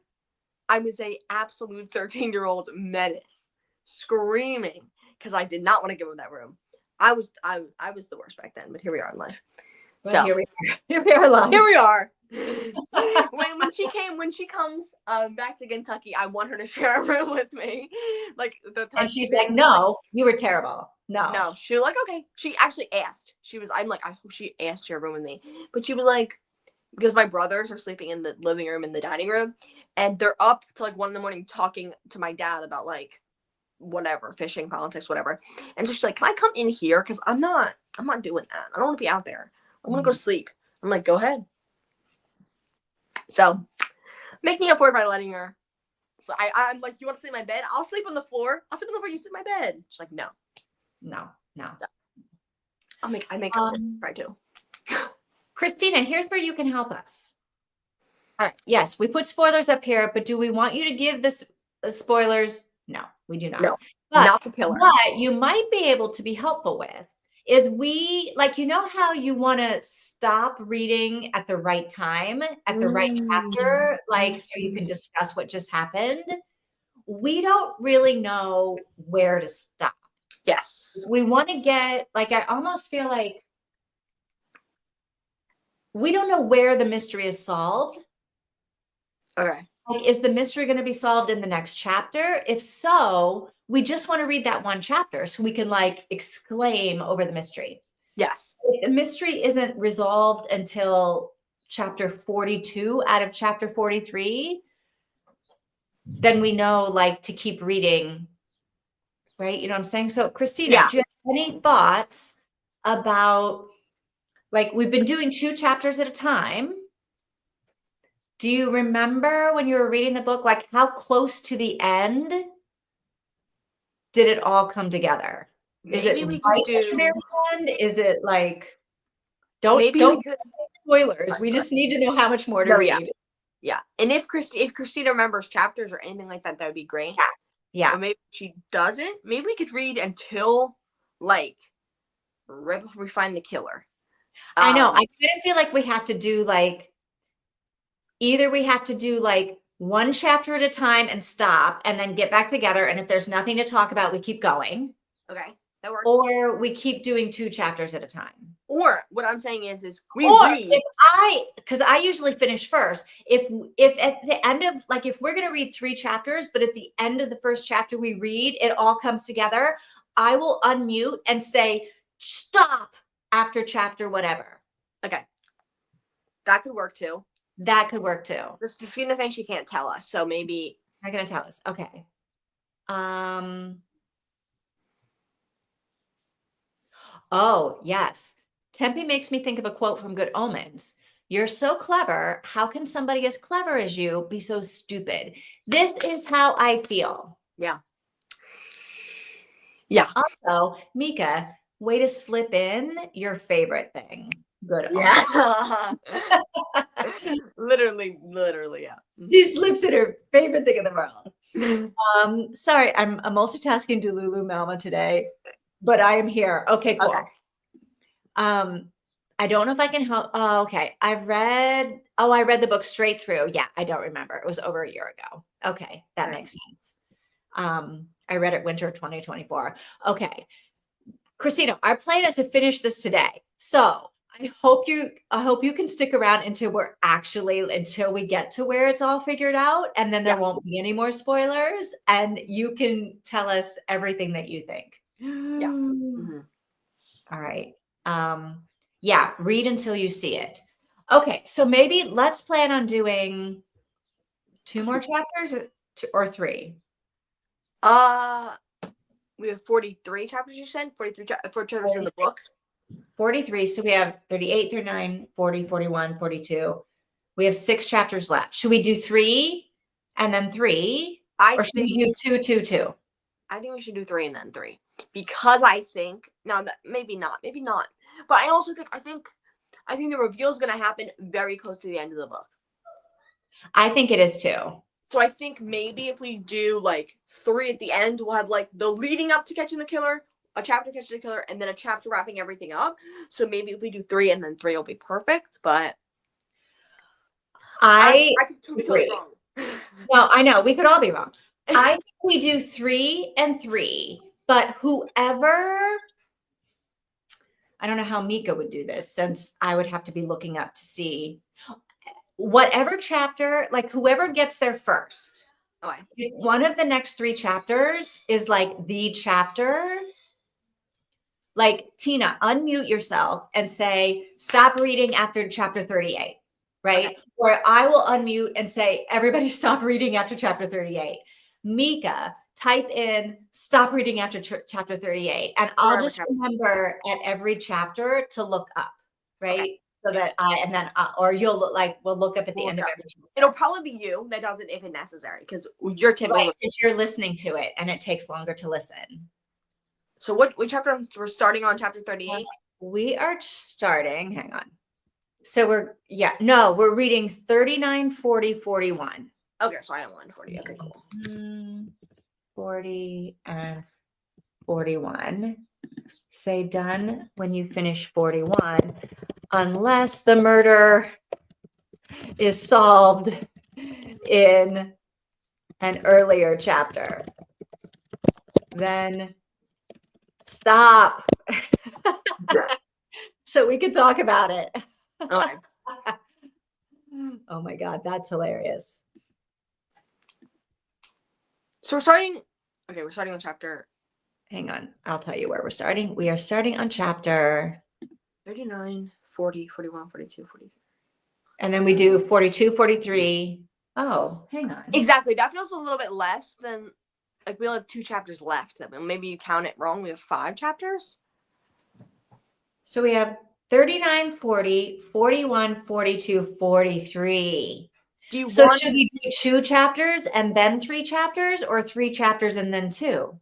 I was a absolute 13-year-old menace, screaming because I did not want to give her that room. I was the worst back then, but here we are in life. Well, so here we are live. Here we are. when she comes back to Kentucky, I want her to share a room with me. Like and she's like, no, you were terrible. No. She was like, okay. She actually asked. I'm like, I hope she asked to share a room with me. But she was like, because my brothers are sleeping in the living room and the dining room, and they're up till like 1 a.m. talking to my dad about like whatever, fishing, politics, whatever. And so she's like, can I come in here? Because I'm not doing that. I don't want to be out there. I want to go to sleep. I'm like, go ahead. So, making up for it by letting her So I'm like, you want to sleep in my bed? I'll sleep on the floor. I'll sleep on the floor. You sleep in my bed. She's like, no. I make her try to. Christina, here's where you can help us. All right. Yes, we put spoilers up here, but do we want you to give the spoilers? No, we do not. No, but not the killer. What you might be able to be helpful with is you know how you want to stop reading at the right time, at the right chapter, so you can discuss what just happened. We don't really know where to stop. Yes. We want to get, I almost feel like we don't know where the mystery is solved. Okay. Is the mystery going to be solved in the next chapter? If so, we just want to read that one chapter so we can exclaim over the mystery. Yes. If the mystery isn't resolved until chapter 42 out of chapter 43, then we know to keep reading, right? You know what I'm saying? So Christina, do you have any thoughts about we've been doing 2 chapters at a time? Do you remember when you were reading the book, how close to the end did it all come together? Maybe we right could do. At the very end? Is it don't spoilers? We just need to know how much more to read. Yeah. And if Christina remembers chapters or anything like that, that would be great. Yeah. Or maybe she doesn't. Maybe we could read until right before we find the killer. I know. I kind of feel like we have to do either we have to do one chapter at a time and stop and then get back together. And if there's nothing to talk about, we keep going. Okay. That works. Or we keep doing 2 chapters at a time. Or what I'm saying is we read. Because I usually finish first. If at the end of if we're going to read 3 chapters, but at the end of the first chapter we read, it all comes together, I will unmute and say, stop after chapter whatever. Okay. That could work too. Christina thinks she can't tell us, so maybe not going to tell us. Okay. Oh, yes. Tempe makes me think of a quote from Good Omens. You're so clever. How can somebody as clever as you be so stupid? This is how I feel. Yeah. Also, Mika, way to slip in your favorite thing. Good. Yeah. literally, yeah. She slips in her favorite thing in the world. Sorry, I'm multitasking Delulu Malma today, but I am here. Okay, cool. Okay. I don't know if I can help. Oh, okay. I read the book straight through. Yeah, I don't remember. It was over a year ago. Okay, that makes sense. I read it winter 2024. Okay. Christina, our plan is to finish this today. So I hope you can stick around until we get to where it's all figured out, and then there won't be any more spoilers, and you can tell us everything that you think. Yeah. Mm-hmm. All right. Yeah, read until you see it. Okay, so maybe let's plan on doing 2 more chapters or 3. We have 43 chapters, you said? 43 chapters in the book? 43. So we have 38 through 9, 40, 41, 42. We have 6 chapters left. Should we do 3 and then 3? Or should we do 2, 2, 2? I think we should do 3 and then 3. Because I think, maybe not. But I also think the reveal is going to happen very close to the end of the book. I think it is too. So I think maybe if we do 3 at the end, we'll have the leading up to catching the killer, a chapter catching the killer, and then a chapter wrapping everything up. So maybe if we do 3 and then 3 will be perfect. But I could totally be wrong. No, I know we could all be wrong. I think we do 3 and 3, but whoever. I don't know how Mika would do this, since I would have to be looking up to see whatever chapter, whoever gets there first. Okay. If one of the next 3 chapters is the chapter, Tina, unmute yourself and say, stop reading after chapter 38, right? Okay. Or I will unmute and say, everybody stop reading after chapter 38. Mika, type in, stop reading after chapter 38. And I'll just remember at every chapter to look up, right? Okay. so that or you'll we'll look up at the end of every chapter. It'll probably be you that does it if it's necessary, because you're typically because you're listening to it and it takes longer to listen. So what chapter? We're starting on chapter 38. We are starting. Hang on. So we're reading 39, 40, 41. Okay, so I am 140. Okay, cool. 40 and 41. Say done when you finish 41, unless the murder is solved in an earlier chapter. Then stop. So we can talk about it. Okay. Oh my God, that's hilarious. So we're starting on chapter. Hang on, I'll tell you where we're starting. We are starting on chapter 39, 40, 41, 42, 43. And then we do 42, 43. Oh, hang on. Exactly. That feels a little bit less than, we only have 2 chapters left. Maybe you count it wrong. We have 5 chapters. So we have 39, 40, 41, 42, 43. Should we do 2 chapters and then 3 chapters, or 3 chapters and then 2?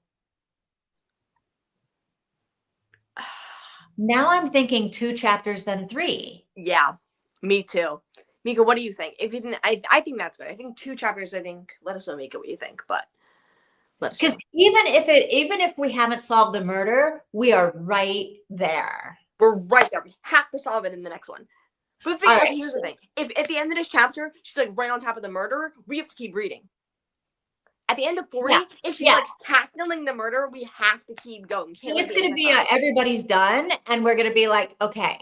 Now I'm thinking 2 chapters, then 3. Yeah, me too. Mika, what do you think? If you didn't, I think that's good. I think 2 chapters. Let us know, Mika, what you think. But let us know. Because even if we haven't solved the murder, we are right there. We're right there. We have to solve it in the next one. But here's the thing. If at the end of this chapter, she's right on top of the murderer, we have to keep reading. At the end of 40, if she's tackling the murder, we have to keep going. So it's going to be everybody's done, and we're going to be like, okay,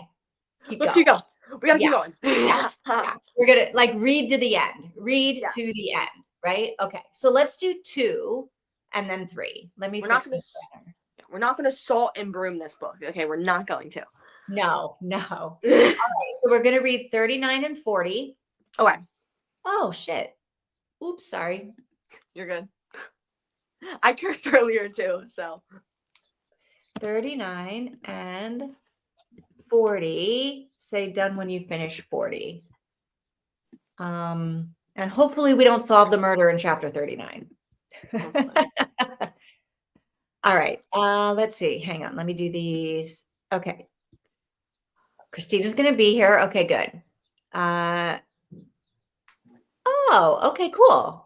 let's keep going. We got to keep going. Yeah. We're going to read to the end. Read to the end, right? Okay. So let's do 2 and then 3. Let me fix this better. We're not going to salt and broom this book. Okay, we're not going to. No. All right, so we're going to read 39 and 40. Okay. Oh, shit. Oops, sorry. You're good. I cursed earlier too, so. 39 and 40. Say done when you finish 40. And hopefully we don't solve the murder in chapter 39. All right. Let's see. Hang on. Let me do these. Okay. Christina's going to be here. Okay, good. Oh, okay, cool.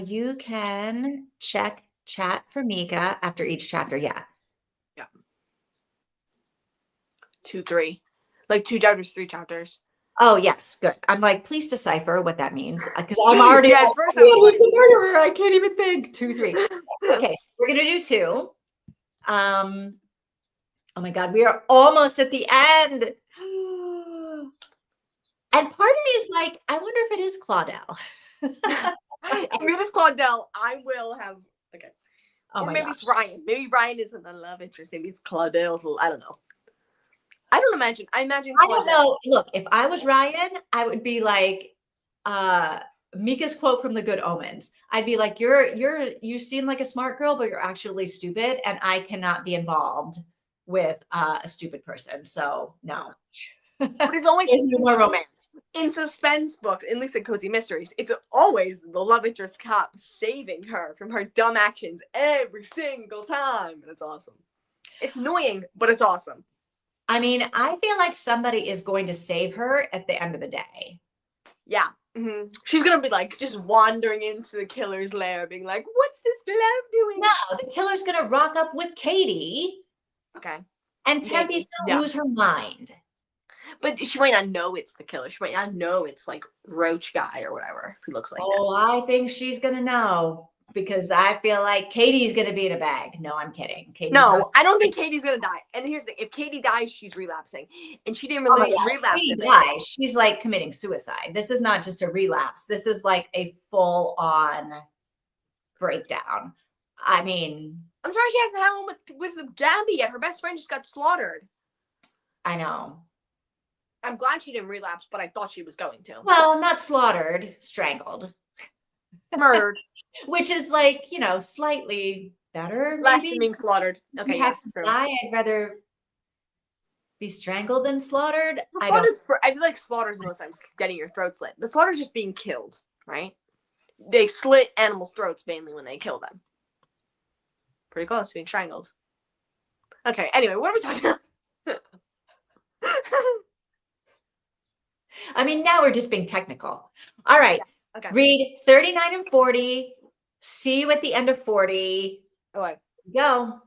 You can check chat for Mika after each chapter. Yeah. 2, 3. 2 chapters, 3 chapters. Oh, yes. Good. I'm please decipher what that means. Because I'm already who's the murderer? I can't even think. 2, 3. Okay, so we're gonna do 2. Oh my God, we are almost at the end. And part of me is I wonder if it is Claudel. If it is Claudel, I will have Oh, or maybe it's Ryan. Maybe Ryan isn't a love interest. Maybe it's Claudel. I don't know. I imagine Claudel. I don't know. Look, if I was Ryan, I would be Mika's quote from The Good Omens. I'd be like, you seem like a smart girl, but you're actually stupid, and I cannot be involved with a stupid person. So no. But it's always there's no more romance in suspense books, at least in cozy mysteries. It's always the love interest cop saving her from her dumb actions every single time, and it's awesome. It's annoying, but it's awesome. I mean, I feel like somebody is going to save her at the end of the day. Yeah. Mm-hmm. She's gonna be just wandering into the killer's lair, being like, "What's this glove doing?" No, the killer's gonna rock up with Katie. Okay. And Tempy's gonna lose her mind. But she might not know it's the killer. She might not know it's Roach guy or whatever who looks like that. Oh, I think she's gonna know, because I feel like Katie's gonna be in a bag. No, I'm kidding. I don't think Katie's gonna die. And here's the thing: if Katie dies, she's relapsing, and she didn't really relapse. If Katie dies, she's committing suicide. This is not just a relapse. This is a full-on breakdown. I mean, I'm sorry she hasn't had one with Gabby yet. Her best friend just got slaughtered. I know. I'm glad she didn't relapse, but I thought she was going to. Well, not slaughtered, strangled. Murdered. Which is slightly better. Less than being slaughtered. Okay, you have to die. I'd rather Be strangled and slaughtered? I feel like slaughter is most times getting your throat slit. But slaughter is just being killed, right? They slit animals' throats mainly when they kill them. Pretty close to being strangled. Okay, anyway, what are we talking about? I mean, now we're just being technical. All right. Yeah, okay. Read 39 and 40. See you at the end of 40. Okay. Go.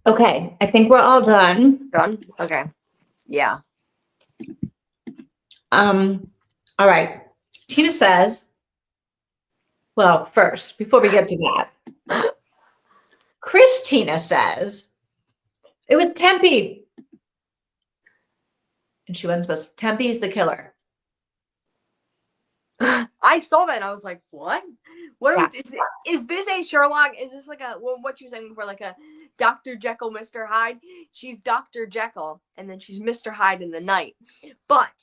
Okay, I think we're all done. Done? Okay. Yeah. All right. Tina says, well, first, before we get to that, Christina says, it was Tempe. And she went with Tempe's the killer. I saw that and I was like, what? What Yeah. is this a Sherlock? Is this like what you were saying before, like a Dr. Jekyll, Mr. Hyde? She's Dr. Jekyll and then she's Mr. Hyde in the night. But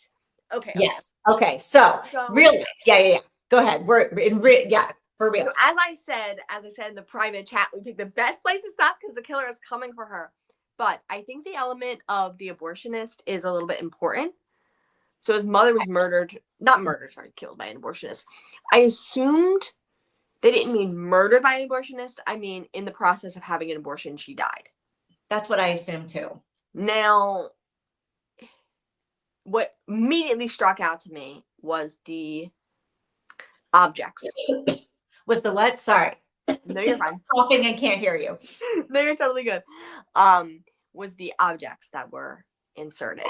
okay. Yes. Okay. So real life. Yeah. Go ahead. We're in yeah, for real. So as I said in the private chat, we picked the best place to stop because the killer is coming for her. But I think the element of the abortionist is a little bit important. So his mother was killed by an abortionist. I assumed they didn't mean murdered by an abortionist. I mean, in the process of having an abortion, she died. That's what I assumed too. Now, what immediately struck out to me was the objects. Was the what? Sorry. No, you're fine. Talking and can't hear you. No, you're totally good. Was the objects that were inserted.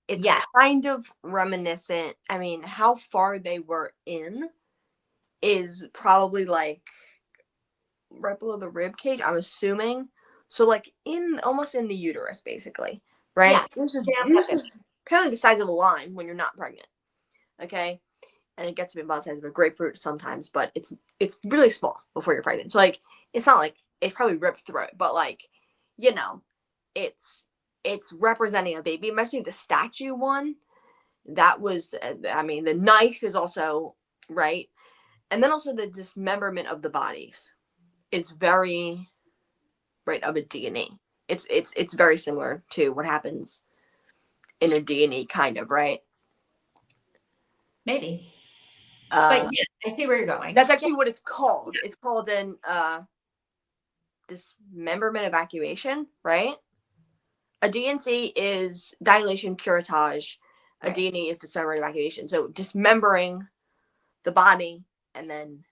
It's kind of reminiscent. I mean, how far they were in is probably like right below the rib cage, I'm assuming. So like almost in the uterus, basically, right? Yeah. This is apparently the size of a lime when you're not pregnant. Okay. And it gets to be about the size of a grapefruit sometimes, but it's really small before you're pregnant. So like it's not like it's probably ripped through it, but like, you know, it's representing a baby. Especially the statue one. That was, I mean, the knife is also right, and then also the dismemberment of the bodies is very right of a D&E. It's very similar to what happens in a D&E, kind of, right? Maybe. But yeah, I see where you're going. That's actually what it's called. It's called an dismemberment evacuation, right? A D&C is dilation curettage. A D&E is dismemberment evacuation. So dismembering the body and then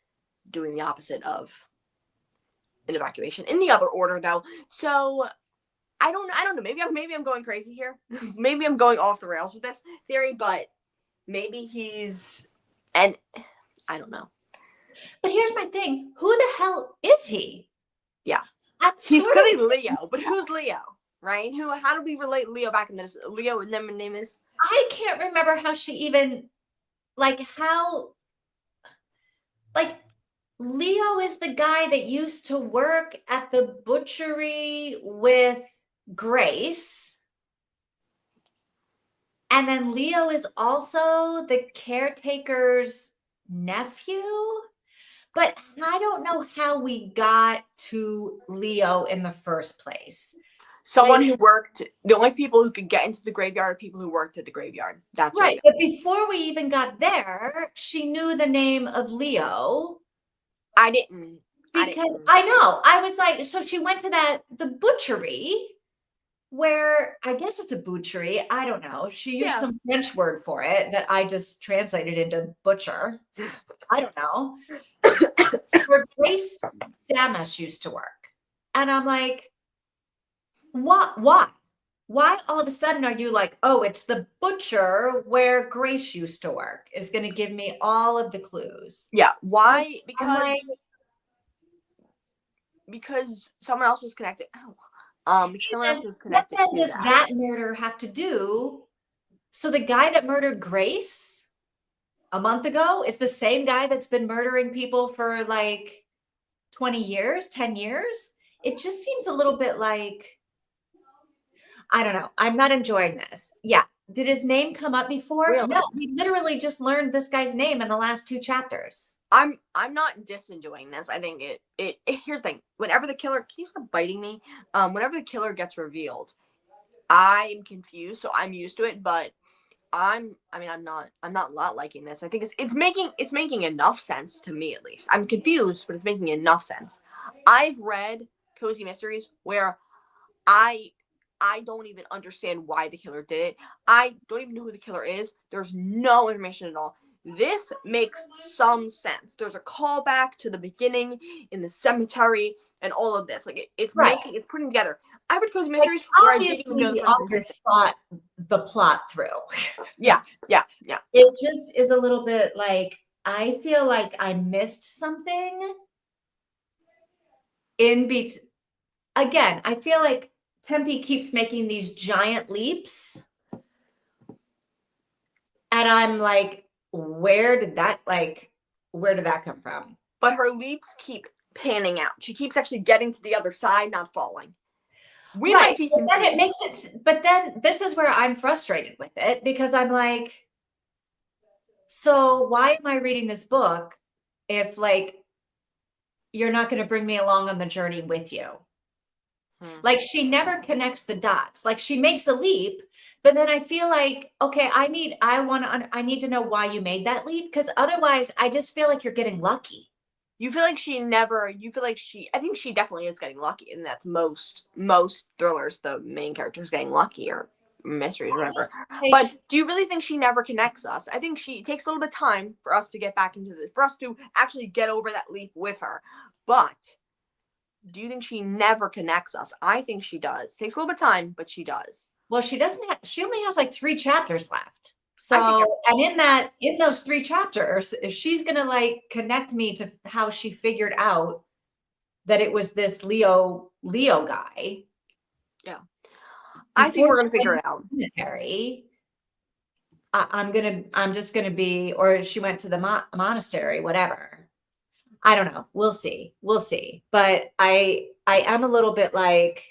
doing the opposite of an evacuation in the other order, though. So I don't know. Maybe I'm going crazy here. Maybe I'm going off the rails with this theory, but maybe he's, and I don't know. But here's my thing: who the hell is he? Yeah, he's pretty Leo, but who's Leo, right? How do we relate Leo back in this? Leo, and then my name is. I can't remember how she even, Leo is the guy that used to work at the butchery with Grace. And then Leo is also the caretaker's nephew. But I don't know how we got to Leo in the first place. Someone who worked, the only people who could get into the graveyard are people who worked at the graveyard. That's right. But before we even got there, she knew the name of Leo. I didn't. Because I know. I was like, so she went to the butchery where I guess it's a butchery. I don't know. She used some French word for it that I just translated into butcher. I don't know. Where Grace Damas used to work. And I'm like, what? Why all of a sudden are you like, oh, it's the butcher where Grace used to work is going to give me all of the clues. Yeah. Why? Because someone else was connected. Someone else was connected. What does that murder have to do? So the guy that murdered Grace a month ago is the same guy that's been murdering people for like 20 years, 10 years. It just seems a little bit like, I don't know. I'm not enjoying this. Yeah. Did his name come up before? Really? No, we literally just learned this guy's name in the last 2 chapters. I'm not disenjoying this. I think it here's the thing. Whenever the killer, can you stop biting me? Whenever the killer gets revealed, I'm confused, so I'm used to it, but I'm not liking this. I think it's making enough sense to me, at least. I'm confused, but it's making enough sense. I've read cozy mysteries where I don't even understand why the killer did it. I don't even know who the killer is. There's no information at all. This makes some sense. There's a callback to the beginning in the cemetery and all of this. Like it's putting together. I've read cozy Like, mysteries where I didn't even obviously know the the person author existed. thought the plot through. Yeah. It just is a little bit like, I feel like I missed something in between. Again, I feel like Tempe keeps making these giant leaps. And I'm like, where did that come from? But her leaps keep panning out. She keeps actually getting to the other side, not falling. We might be but then it makes it, but then this is where I'm frustrated with it, because I'm like, so why am I reading this book if like you're not going to bring me along on the journey with you? Like, she never connects the dots. Like, she makes a leap, but then I feel like, okay, I need to know why you made that leap, because otherwise I just feel like you're getting lucky. I think she definitely is getting lucky, and that's most thrillers, the main character is getting lucky, or mysteries, whatever. But do you really think she never connects us? I think it takes a little bit of time for us to get back into this, for us to actually get over that leap with her. But do you think she never connects us? I think she does. Takes a little bit of time, but she does. Well, she only has like 3 chapters left. So, and in those 3 chapters, if she's going to like connect me to how she figured out that it was this Leo guy. Yeah. I think we're going to figure it out. I'm just going to be, or she went to the monastery, whatever. I don't know. We'll see. But I am a little bit like,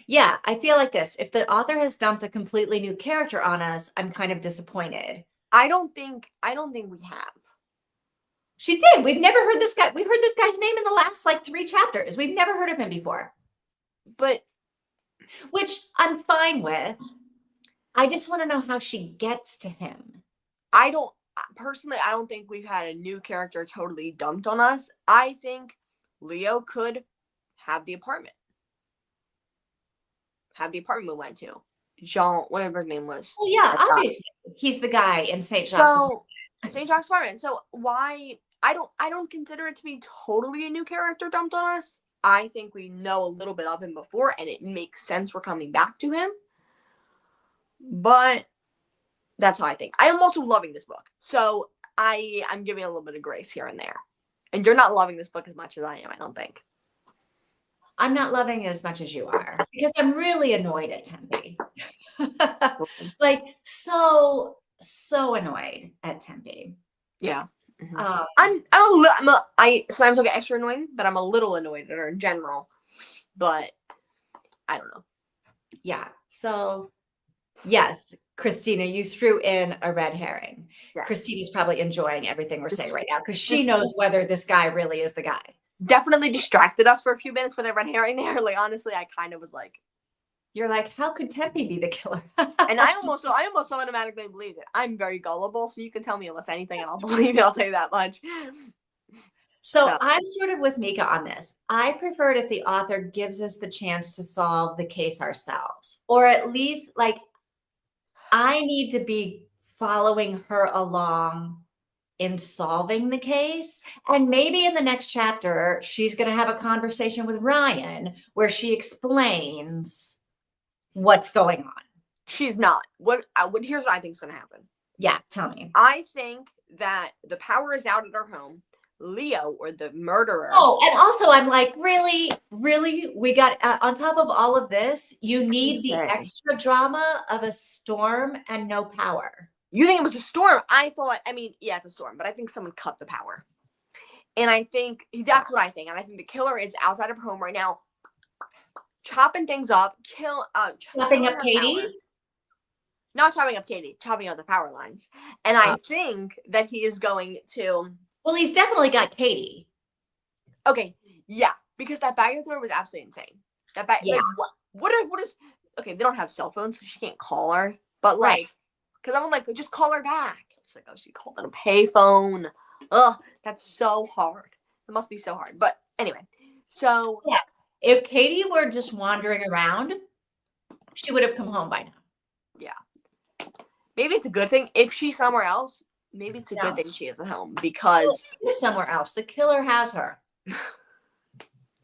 yeah, I feel like this. If the author has dumped a completely new character on us, I'm kind of disappointed. I don't think we have. She did. We've never heard this guy. We heard this guy's name in the last like 3 chapters. We've never heard of him before. Which I'm fine with. I just want to know how she gets to him. Personally, I don't think we've had a new character totally dumped on us. I think Leo could have the apartment. We went to. Jean, whatever his name was. Well, yeah, obviously. He's the guy in St. Jacques' apartment. St. Jacques' apartment. So why I don't consider it to be totally a new character dumped on us. I think we know a little bit of him before, and it makes sense we're coming back to him. But that's how I think. I am also loving this book. So I'm giving a little bit of grace here and there. And you're not loving this book as much as I am, I don't think. I'm not loving it as much as you are, because I'm really annoyed at Tempe. Like, so annoyed at Tempe. Yeah. Mm-hmm. I sometimes I'll get extra annoying, but I'm a little annoyed at her in general. But I don't know. Yeah. So yes, Christina, you threw in a red herring. Yes. Christina's probably enjoying everything we're saying right now, because she knows whether this guy really is the guy. Definitely distracted us for a few minutes with a red herring there. Like, honestly, I kind of was like, you're like, how could Tempe be the killer? And I almost automatically believed it. I'm very gullible, so you can tell me almost anything and I'll believe it. I'll tell you that much. So I'm sort of with Mika on this. I prefer it if the author gives us the chance to solve the case ourselves, or at least like I need to be following her along in solving the case. And maybe in the next chapter, she's going to have a conversation with Ryan where she explains what's going on. She's not. Here's what I think is going to happen. Yeah, tell me. I think that the power is out at her home. Leo, or the murderer. Oh, and also I'm like, really? We got, on top of all of this, you need the extra drama of a storm and no power. You think it was a storm? Yeah, it's a storm, but I think someone cut the power. And I think that's what I think. And I think the killer is outside of her home right now, chopping things up, chopping up Katie? Power. Not chopping up Katie, chopping up the power lines. And I think that he is going to... Well, he's definitely got Katie. Okay, yeah, because that bag thrower was absolutely insane. That bag, yeah. Like, what is? Okay, they don't have cell phones, so she can't call her. But like, because I'm like, just call her back. She's like, oh, she called on a payphone. Ugh, that's so hard. It must be so hard. But anyway, so yeah, if Katie were just wandering around, she would have come home by now. Yeah, maybe it's a good thing if she's somewhere else. Maybe it's a good thing she is at home, because she's somewhere else. The killer has her.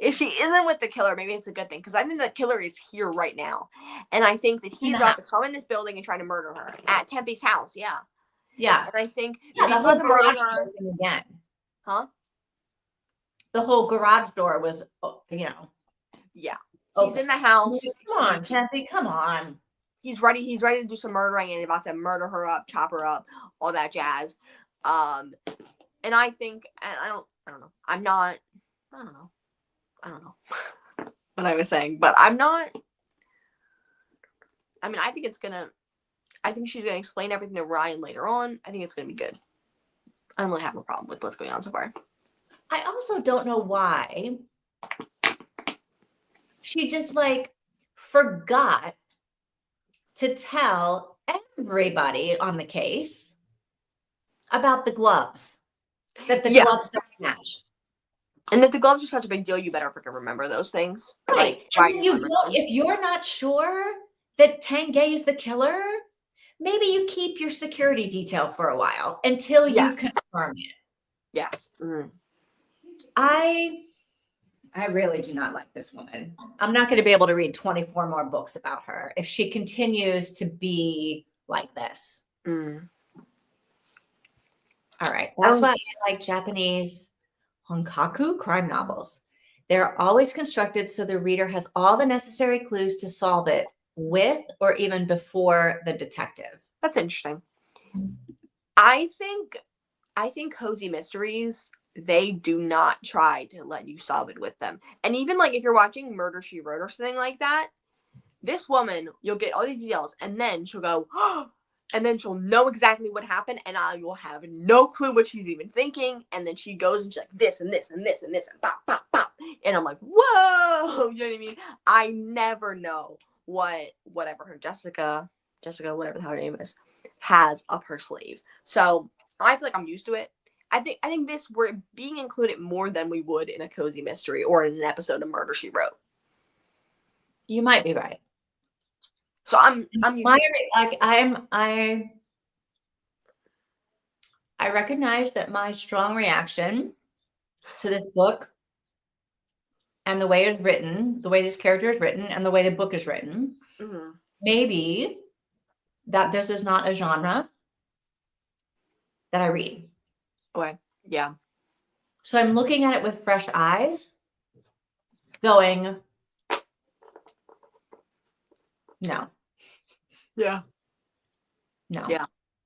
if she isn't with the killer, maybe it's a good thing, because I think the killer is here right now, and I think that he's about to come in this building and try to murder her at Tempe's house. Yeah. Yeah. And I think Yeah, that the he's whole about to murder garage her. door thing again. Huh? The whole garage door was, you know. Yeah. Open. He's in the house. Come on, Tempe, come on. He's ready to do some murdering, and he's about to murder her up, chop her up, all that jazz. And I think, and I don't know. I don't know what I was saying, but I'm not. I mean, I think she's gonna explain everything to Ryan later on. I think it's gonna be good. I don't really have a problem with what's going on so far. I also don't know why she just like forgot to tell everybody on the case about the gloves, that the gloves don't match. And if the gloves are such a big deal, you better freaking remember those things. Right. Like, and if you're not sure that Tanguay is the killer, maybe you keep your security detail for a while until you confirm it. Yes. Mm. I really do not like this woman. I'm not going to be able to read 24 more books about her if she continues to be like this. Mm. All right. That's why I like Japanese honkaku crime novels. They're always constructed so the reader has all the necessary clues to solve it with or even before the detective. That's interesting. I think cozy mysteries, they do not try to let you solve it with them. And even like if you're watching Murder, She Wrote or something like that, this woman, you'll get all these details and then she'll go, oh, and then she'll know exactly what happened and I will have no clue what she's even thinking. And then she goes and she's like this and this and this and this and pop, pop, pop. And I'm like, whoa, you know what I mean? I never know whatever her Jessica, whatever the hell her name is, has up her sleeve. So I feel like I'm used to it. I think this, we're being included more than we would in a cozy mystery or in an episode of Murder, She Wrote. You might be right. So I'm I recognize that my strong reaction to this book and the way it's written, the way this character is written, and the way the book is written, maybe that this is not a genre that I read. Okay. Yeah. So I'm looking at it with fresh eyes, going, no. Yeah. No. Yeah.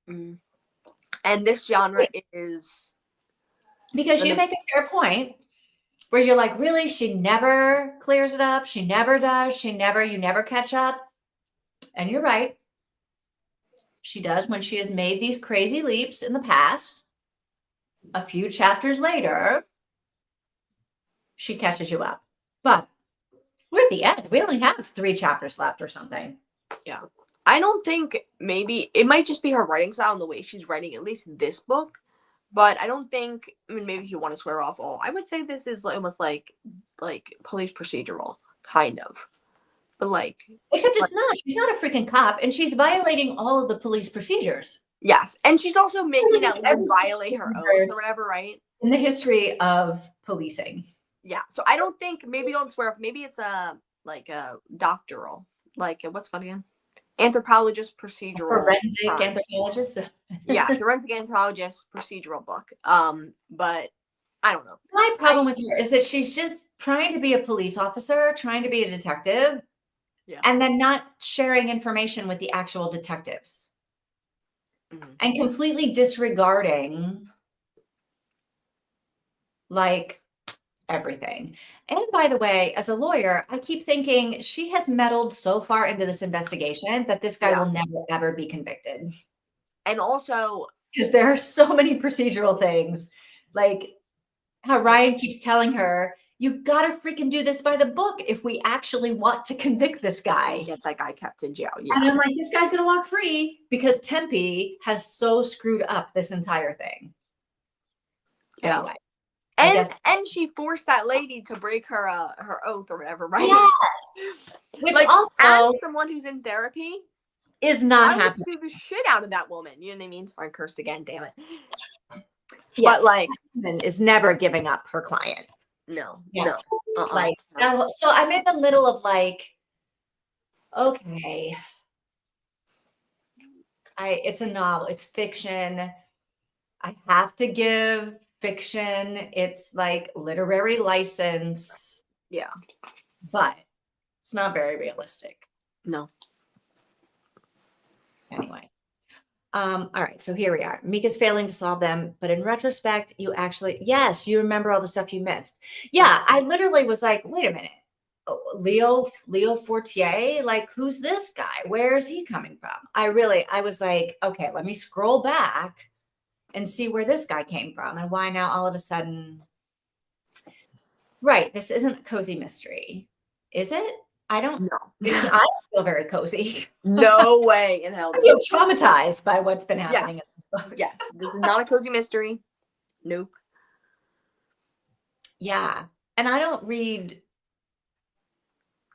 Mm. And this genre is... Because you make a fair point where you're like, really? She never clears it up. She never does. You never catch up. And you're right. She does when she has made these crazy leaps in the past. A few chapters later, she catches you up. But we're at the end. We only have 3 chapters left or something. Yeah. I don't think, maybe it might just be her writing style and the way she's writing at least this book. But I don't think, I mean, maybe if you want to swear off all, I would say this is almost like police procedural, kind of. But like... Except it's not. She's not a freaking cop, and she's violating all of the police procedures. Yes. And she's also making that woman violate her oath or whatever, right? In the history of policing. Yeah. So I don't think, maybe don't swear off, maybe it's a doctoral, what's fun again? Anthropologist procedural. Forensic anthropologist. Yeah, forensic anthropologist procedural book. But I don't know. My problem with her is that she's just trying to be a police officer, trying to be a detective, and then not sharing information with the actual detectives. And completely disregarding everything. And by the way, as a lawyer, I keep thinking she has meddled so far into this investigation that this guy will never, ever be convicted. And also, because there are so many procedural things, like how Ryan keeps telling her, you got to freaking do this by the book if we actually want to convict this guy. Get that guy kept in jail. Yeah. And I'm like, this guy's going to walk free because Tempe has so screwed up this entire thing. Yeah. Anyway. And she forced that lady to break her oath or whatever, right? Yes. Which also, as someone who's in therapy, is not happy. I would sue the shit out of that woman. You know what I mean? Sorry, I cursed again. Damn it. Yeah, but is never giving up her client. No. Yeah. No. Like, so I'm in the middle of like, okay, it's a novel, it's fiction. I have to give fiction its like literary license. Yeah. But it's not very realistic. No. Anyway. All right, so here we are. Mika's failing to solve them, but in retrospect, yes, you remember all the stuff you missed. Yeah, I literally was like, wait a minute. Leo Fortier, like, who's this guy? Where is he coming from? I was like, okay, let me scroll back and see where this guy came from and why now all of a sudden, right, this isn't a cozy mystery. Is it? I don't feel very cozy. No way in hell. I feel traumatized by what's been happening in this book. Yes, this is not a cozy mystery. Nope. Yeah, and I don't read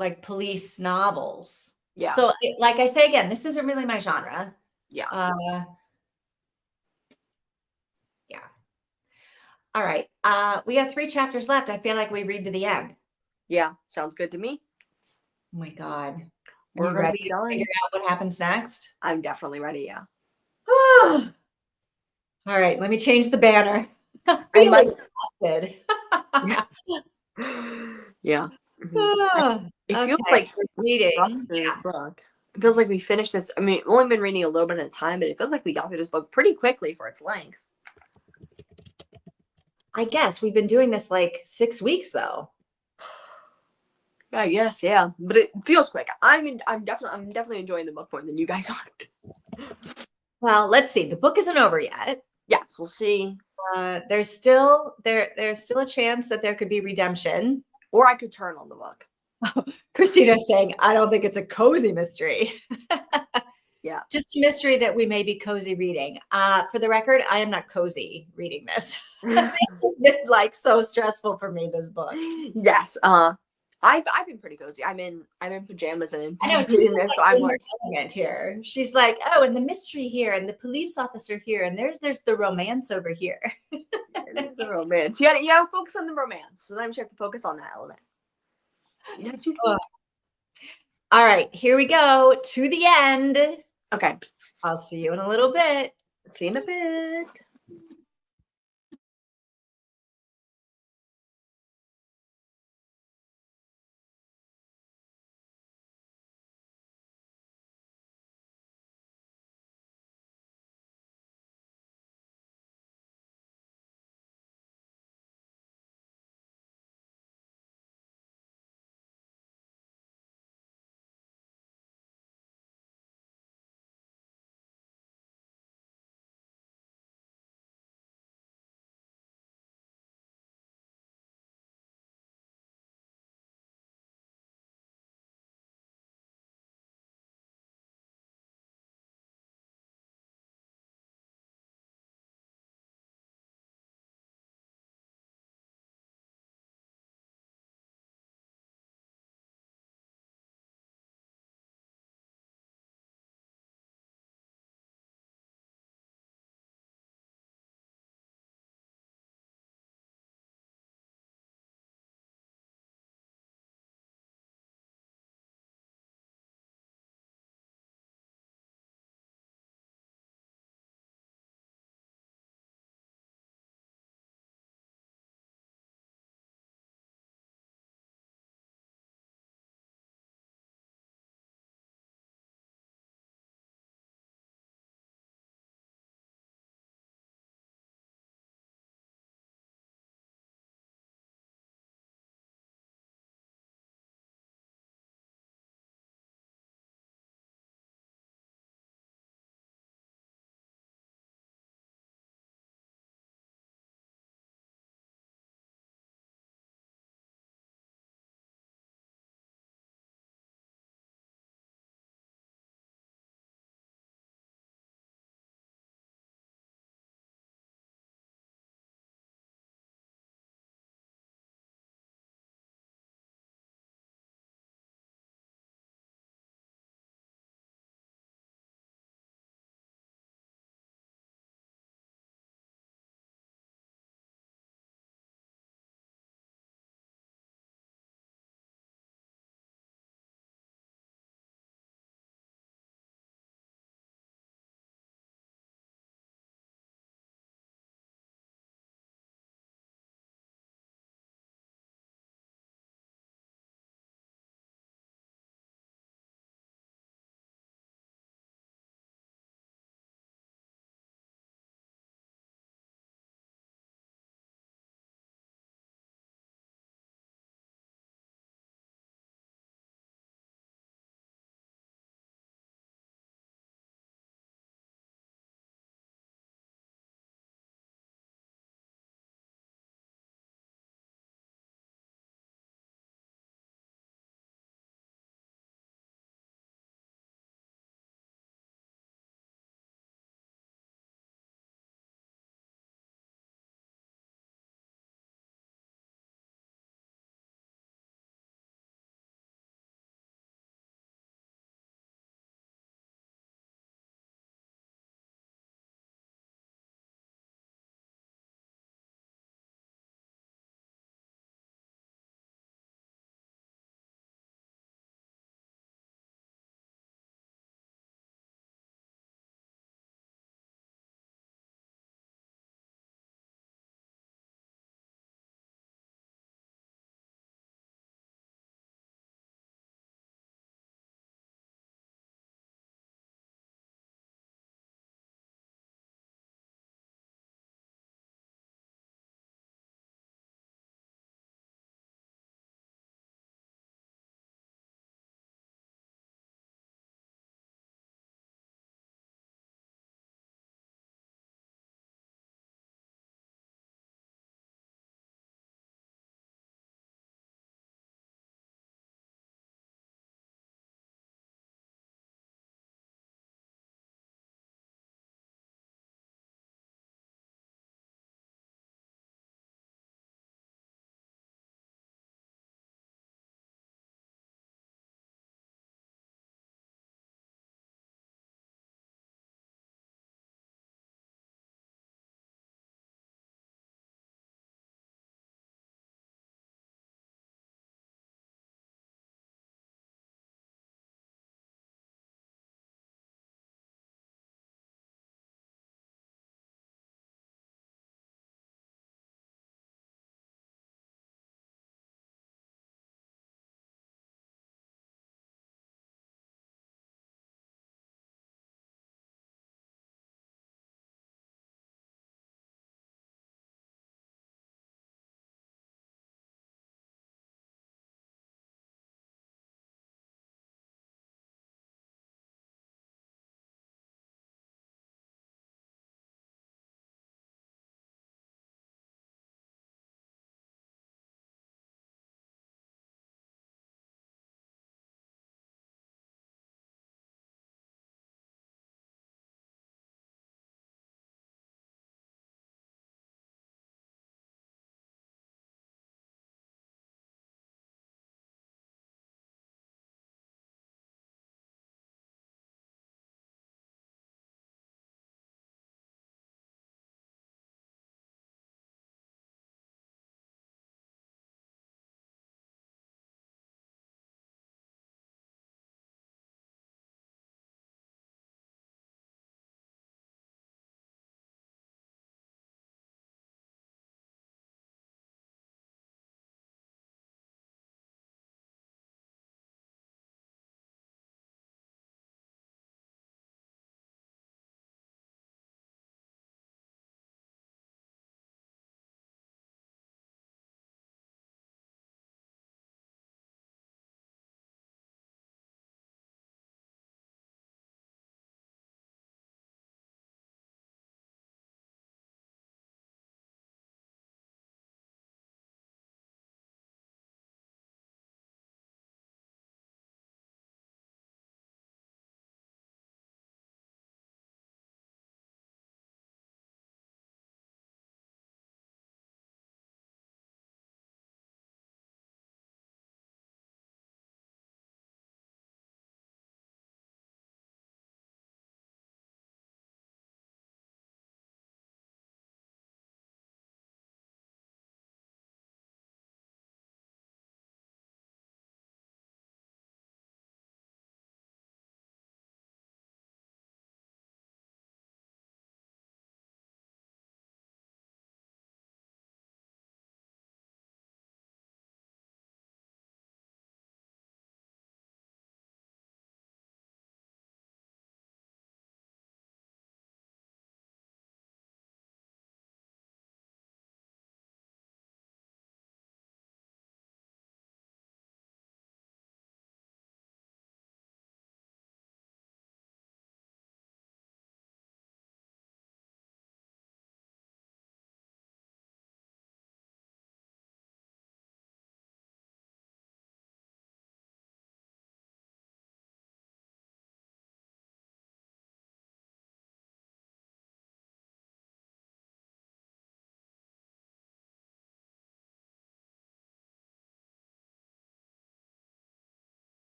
like police novels. Yeah. So, like I say again, this isn't really my genre. Yeah. Yeah. All right. We got 3 chapters left. I feel like we read to the end. Yeah, sounds good to me. Oh my God. We're Are you ready be to figure out what happens next? I'm definitely ready, yeah. All right, let me change the banner. I might exhausted. Yeah. It feels Okay, like reading. this book. It feels like we finished this. I mean, we've only been reading a little bit at a time, but it feels like we got through this book pretty quickly for its length. I guess we've been doing this like 6 weeks though. Yeah, yes, yeah. But it feels quick. I'm definitely enjoying the book more than you guys are. Well, let's see. The book isn't over yet. Yes, we'll see. There's still a chance that there could be redemption. Or I could turn on the book. Christina's saying, I don't think it's a cozy mystery. Yeah. Just a mystery that we may be cozy reading. For the record, I am not cozy reading this. This has been like so stressful for me, this book. Yes. I've been pretty cozy. I'm in pajamas and in I know reading this, so I'm like element here. She's like, oh, and the mystery here, and the police officer here, and there's the romance over here. There's the romance. You gotta focus on the romance. Sometimes you have to focus on that element. Yes, you do. All right, here we go to the end. Okay. I'll see you in a little bit. See you in a bit.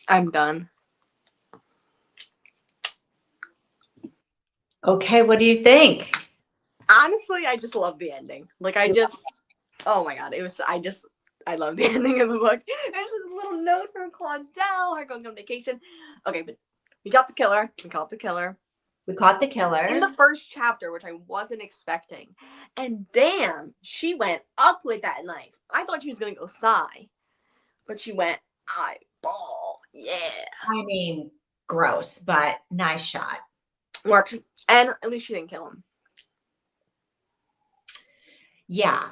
I'm done. Okay, what do you think? Honestly, I just love the ending. Like, oh my god, I love the ending of the book. There's a little note from Claudel, her going on vacation. Okay, but we got the killer. We caught the killer. We caught the killer. In the first chapter, which I wasn't expecting. And damn, she went up with that knife. I thought she was going to go thigh. But she went eyeball. Yeah. I mean, gross, but nice shot. Works. And at least she didn't kill him. Yeah.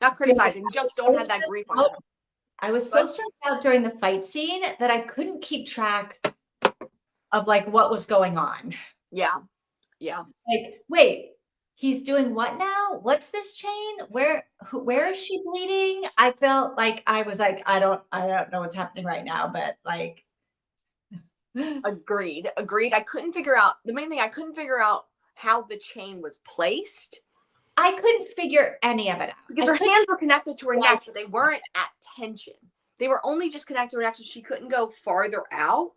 Not criticizing, just don't have that grief on him. I was so stressed out during the fight scene that I couldn't keep track of like what was going on. Yeah. Yeah. Like, wait, he's doing what now? What's this chain? Where is she bleeding? I felt like I was like, I don't know what's happening right now, but like Agreed. I couldn't figure out how the chain was placed. I couldn't figure any of it out. Because her hands were connected to her neck, but they weren't at tension. They were only just connected to her neck, so she couldn't go farther out,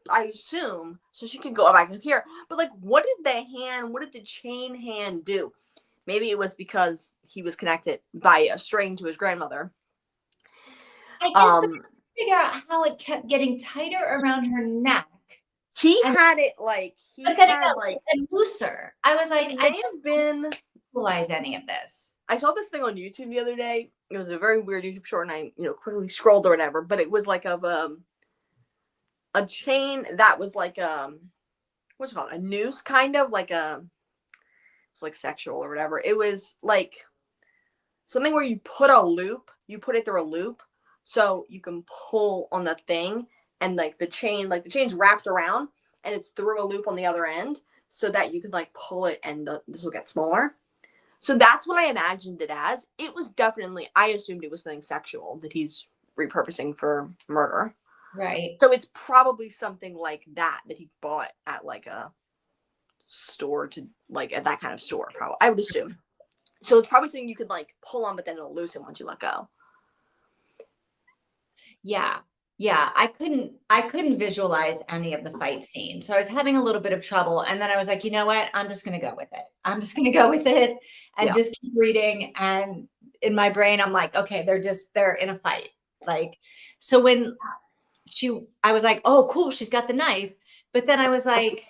I assume, so she could go back here. But like, what did the chain hand do? Maybe it was because he was connected by a string to his grandmother. I guess I couldn't figure out how it kept getting tighter around her neck. He had it like looser. I was like, I have been realize any of this. I saw this thing on YouTube the other day. It was a very weird YouTube short, and I quickly scrolled or whatever. But it was like of a chain that was like what's it called? A noose, kind of like it's like sexual or whatever. It was like something where you put it through a loop, so you can pull on the thing, and like the chain's wrapped around, and it's through a loop on the other end, so that you can like pull it, and this will get smaller. So that's what I imagined it as. It was definitely, I assumed it was something sexual that he's repurposing for murder. Right. So it's probably something like that he bought at like a store at that kind of store, probably. I would assume. So it's probably something you could like pull on, but then it'll loosen once you let go. Yeah. Yeah, I couldn't visualize any of the fight scene. So I was having a little bit of trouble. And then I was like, you know what? I'm just going to go with it. And just keep reading. And in my brain, I'm like, okay, they're in a fight. Like, so when I was like, oh, cool. She's got the knife. But then I was like,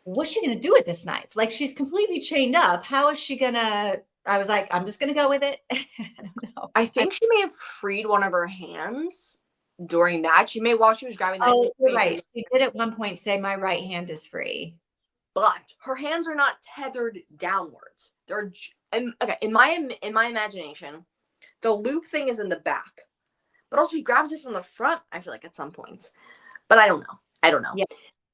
what's she going to do with this knife? Like, she's completely chained up. How is she going to, I was like, I'm just going to go with it. I don't know. I think she may have freed one of her hands during that. While she was grabbing that. Oh, you're right. She did at one point say, my right hand is free. But her hands are not tethered downwards. They're okay. In my imagination, the loop thing is in the back, but also he grabs it from the front, I feel like, at some points. But I don't know. Yeah.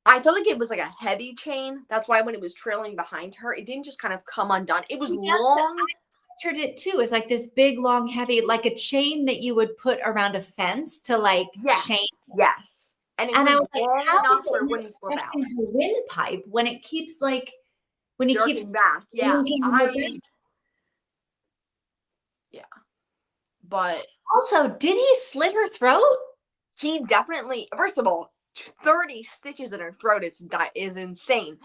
I felt like it was like a heavy chain. That's why when it was trailing behind her, it didn't just kind of come undone. It was long. I pictured it too. It's like this big, long, heavy, like a chain that you would put around a fence to like chain. Yes. And I was like, how is it wouldn't slip out? The windpipe when it keeps like when he keeps back. Yeah. But also, did he slit her throat? He definitely, first of all, 30 stitches in her throat is insane.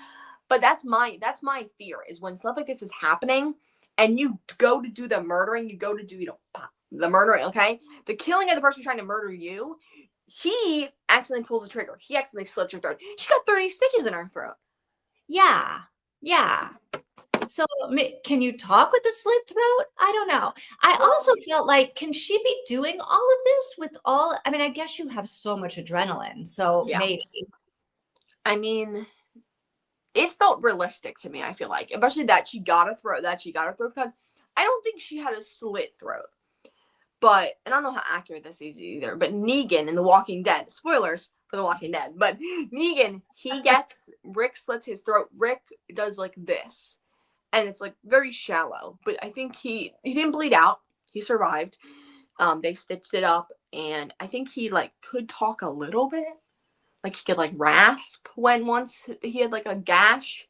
But that's my fear, is when stuff like this is happening and you go to do the murdering, the murdering, okay? The killing of the person trying to murder you, he accidentally pulls the trigger. He accidentally slits her throat. She got 30 stitches in her throat. Yeah. Yeah. So can you talk with a slit throat? I don't know. I also felt like, can she be doing all of this with all, I mean, I guess you have so much adrenaline. So maybe. I mean, it felt realistic to me, I feel like. Especially that she got her throat cut. I don't think she had a slit throat. But, and I don't know how accurate this is either, but Negan in The Walking Dead, spoilers for The Walking Dead, but Negan, Rick slits his throat. Rick does like this. And it's like very shallow, but I think he didn't bleed out. He survived. They stitched it up, and I think he like could talk a little bit. Like he could like rasp when once he had like a gash.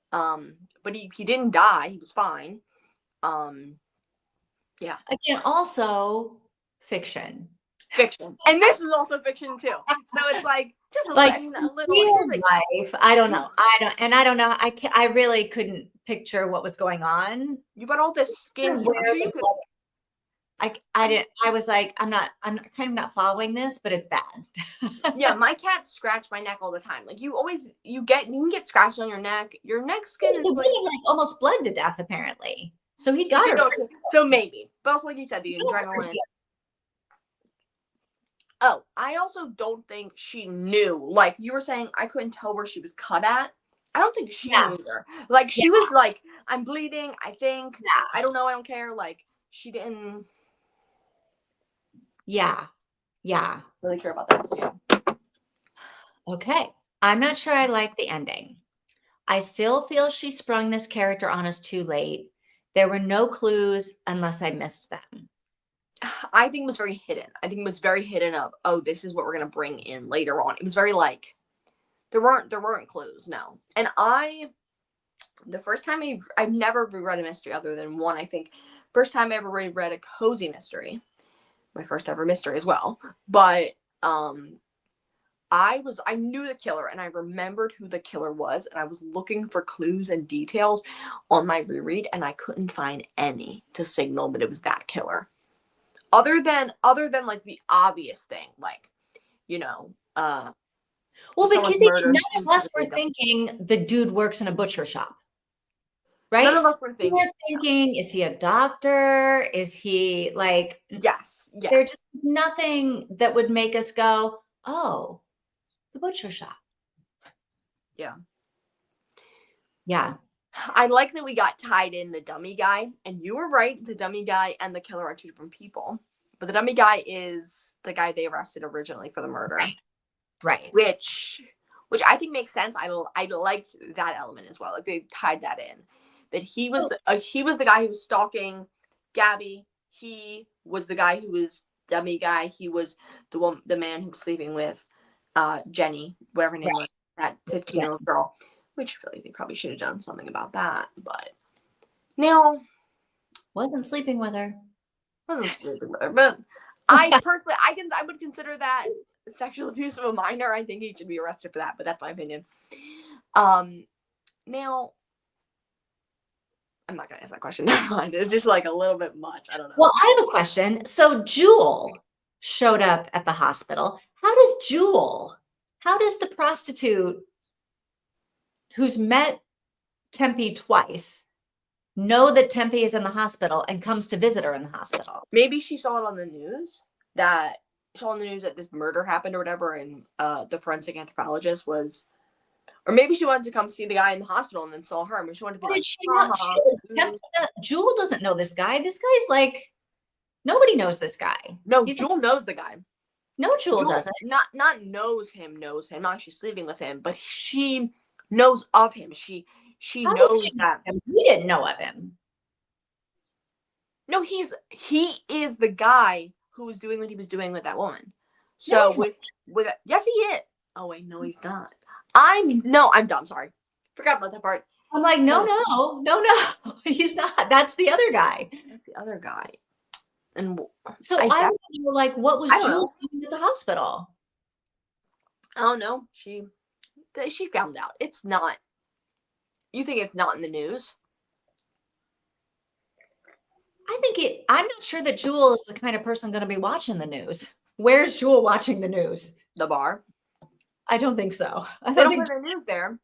But he didn't die. He was fine. Yeah. Again, also fiction. fiction. And this is also fiction too. So it's like just a like little, a little real life. I don't know. I don't know. I really couldn't picture what was going on. You got all this skin. I was like, I'm kind of not following this, but it's bad. Yeah, my cats scratch my neck all the time. Like you can get scratched on your neck. Your neck skin is like almost bled to death, apparently. So he got her. So maybe. But also, like you said, the adrenaline. Oh, I also don't think she knew. Like you were saying, I couldn't tell where she was cut at. I don't think she knew either. Like she was like, I'm bleeding, I think. Yeah. I don't know, I don't care. Like she didn't really care about that. So yeah. Okay. I'm not sure I like the ending. I still feel she sprung this character on us too late. There were no clues unless I missed them. I think it was very hidden. I think it was very hidden of, oh, this is what we're gonna bring in later on. It was very like there weren't clues, no. And the first time I've never read a mystery other than one, I think. First time I ever read a cozy mystery. My first ever mystery as well. But I knew the killer and I remembered who the killer was, and I was looking for clues and details on my reread, and I couldn't find any to signal that it was that killer. Other than like the obvious thing, like, well, because none of us were thinking the dude works in a butcher shop. Right? None of us were thinking. We were thinking, is he a doctor? Is he like Yes. There's just nothing that would make us go, oh, the butcher shop. Yeah. Yeah. I like that we got tied in the dummy guy, and you were right. The dummy guy and the killer are two different people, but the dummy guy is the guy they arrested originally for the murder, right? Which I think makes sense. I liked that element as well. Like they tied that in, that he was the guy who was stalking Gabby. He was the guy who was dummy guy. He was the man who was sleeping with Jenny, whatever her name was, that 15-year-old girl. Which I feel like they probably should have done something about that, but now wasn't sleeping with her. But I personally, I would consider that sexual abuse of a minor. I think he should be arrested for that, but that's my opinion. Now I'm not gonna answer that question. Never mind. It's just like a little bit much. I don't know. Well, I have a question. So Jewel showed up at the hospital. How does the prostitute who's met Tempe twice know that Tempe is in the hospital and comes to visit her in the hospital? Maybe she saw it on the news that this murder happened or whatever, and the forensic anthropologist was, or maybe she wanted to come see the guy in the hospital and then saw her. I mean, she wanted to be Jewel doesn't know this guy. This guy's like, nobody knows this guy. No, Jewel knows the guy. No, Jewel doesn't. Not knows him. Not she's sleeping with him, but she knows of him. She knows that. We didn't know of him. No, he is the guy who was doing what he was doing with that woman. So with yes, he is. Oh wait, no, he's not. I'm dumb. Sorry, forgot about that part. I'm like, no, he's not. That's the other guy. That's the other guy. And so I was like, what was Jewel doing at the hospital? Oh no, she found out. It's not. You think it's not in the news? I'm not sure that Jewel is the kind of person going to be watching the news. Where's Jewel watching the news? The bar. I don't think so. I don't think the news there.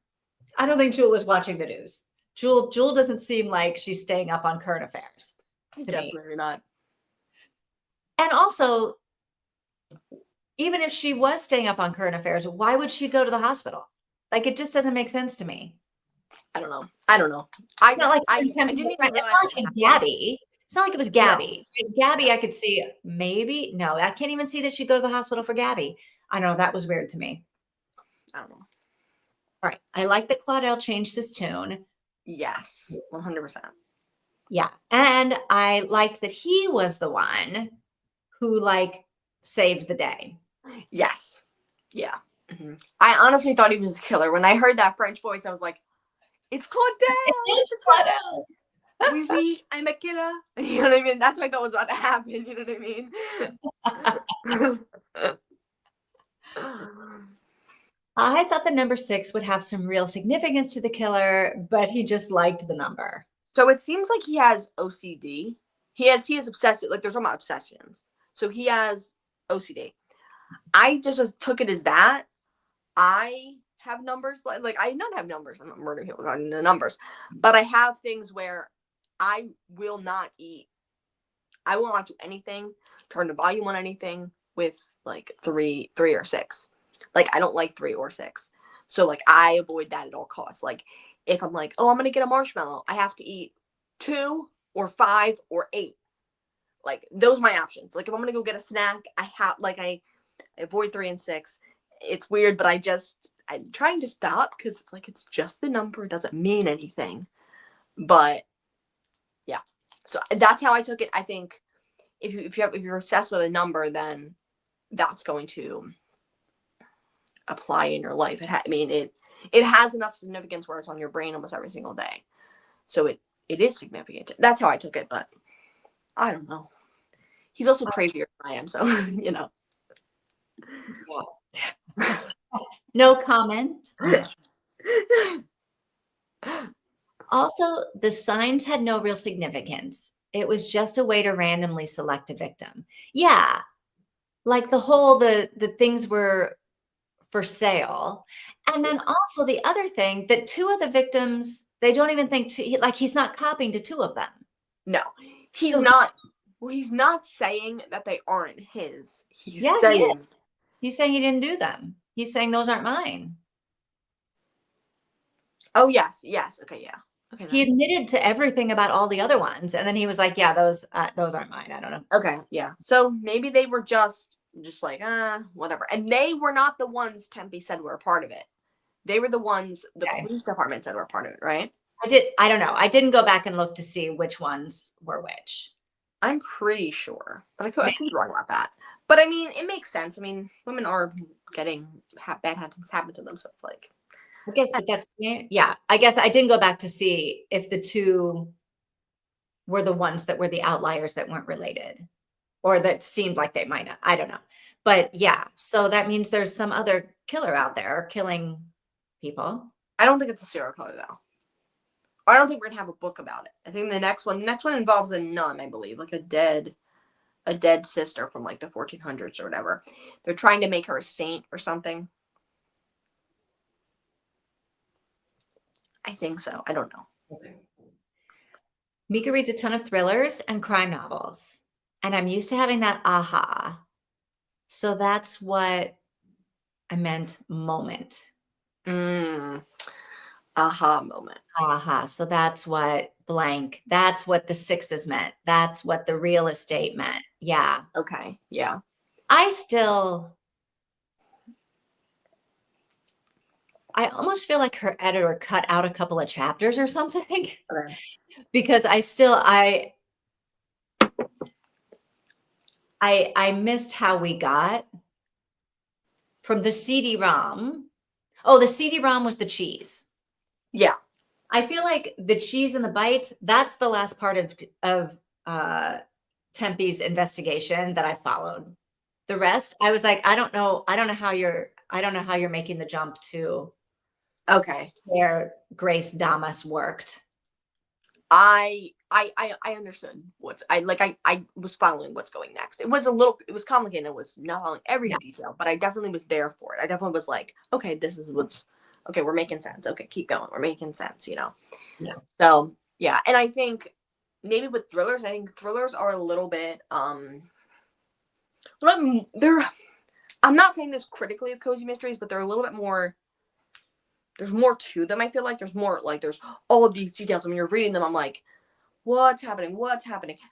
I don't think Jewel is watching the news. Jewel doesn't seem like she's staying up on current affairs. Definitely not. And also, even if she was staying up on current affairs, why would she go to the hospital? Like, it just doesn't make sense to me. I don't know. It's not like it was Gabby. It's not like it was Gabby. No. Gabby, I could see maybe. No, I can't even see that she'd go to the hospital for Gabby. I don't know. That was weird to me. I don't know. All right. I like that Claudel changed his tune. Yes, 100%. Yeah. And I liked that he was the one who saved the day. Yes. Yeah. Mm-hmm. I honestly thought he was the killer. When I heard that French voice, I was like, it's Claudel. It's Claudel. Oui, I'm a killer. You know what I mean? That's what I thought was about to happen. You know what I mean? I thought the number 6 would have some real significance to the killer, but he just liked the number. So it seems like he has OCD. He has obsessive, like there's talking about obsessions. So he has OCD. I just took it as that. I have numbers, like I don't have numbers. I'm not murdering people regarding the numbers, but I have things where I will not eat. I will not do anything, turn the volume on anything with like three or 6. Like I don't like 3 or 6. So like I avoid that at all costs. Like if I'm like, oh, I'm gonna get a marshmallow, I have to eat 2 or 5 or 8. Like those are my options. Like if I'm gonna go get a snack, I avoid 3 and 6. It's weird, but I'm trying to stop because it's like it's just the number. It doesn't mean anything. But yeah. So that's how I took it. I think if you're obsessed with a number, then that's going to apply in your life. It has enough significance where it's on your brain almost every single day. So it is significant. That's how I took it, but I don't know. He's also crazier than I am, so you know. No comment. Also, the signs had no real significance. It was just a way to randomly select a victim. Yeah, like the things were for sale. And then also the other thing that 2 of the victims, they don't even think he's not copying to 2 of them. No, he's not. Well, he's not saying that they aren't his. He's saying he is. He's saying he didn't do them. He's saying those aren't mine. Oh, yes. Okay, yeah. Okay. He admitted to everything about all the other ones, and then he was like, "Yeah, those aren't mine. I don't know." Okay, yeah. So maybe they were just like, whatever. And they were not the ones Tempe said were a part of it. They were the ones the police department said were a part of it, right? I don't know. I didn't go back and look to see which ones were which. I'm pretty sure, but I could be wrong about that. But I mean, it makes sense. I mean, women are getting bad things happen to them, so it's like. I guess, but I guess I didn't go back to see if the 2 were the ones that were the outliers that weren't related, or that seemed like they might not. I don't know. But yeah, so that means there's some other killer out there killing people. I don't think it's a serial killer though. I don't think we're gonna have a book about it. I think the next one involves a nun, I believe, like a dead sister from like the 1400s or whatever. They're trying to make her a saint or something. I think so. I don't know. Okay. Mika reads a ton of thrillers and crime novels, and I'm used to having that aha. So that's what I meant moment. Aha moment. Aha. So that's what blank. That's what the 6s meant. That's what the real estate meant. Yeah. Okay. Yeah. I almost feel like her editor cut out a couple of chapters or something. Okay. Because I missed how we got from the CD-ROM. Oh, the CD-ROM was the cheese. Yeah. I feel like the cheese and the bites, that's the last part of Tempe's investigation that I followed. The rest, I was like, I don't know how you're making the jump to where Grace Damas worked. I understood I was following what's going next. It was complicated. It was not following every detail, but I definitely was there for it. I definitely was like, okay, this is we're making sense. Okay, keep going. We're making sense, you know? Yeah. So yeah. And I think maybe with thrillers, thrillers are a little bit, I'm not saying this critically of cozy mysteries, but they're a little bit more, there's more to them. I feel like there's more, like there's all of these details. And when you're reading them, I'm like, what's happening?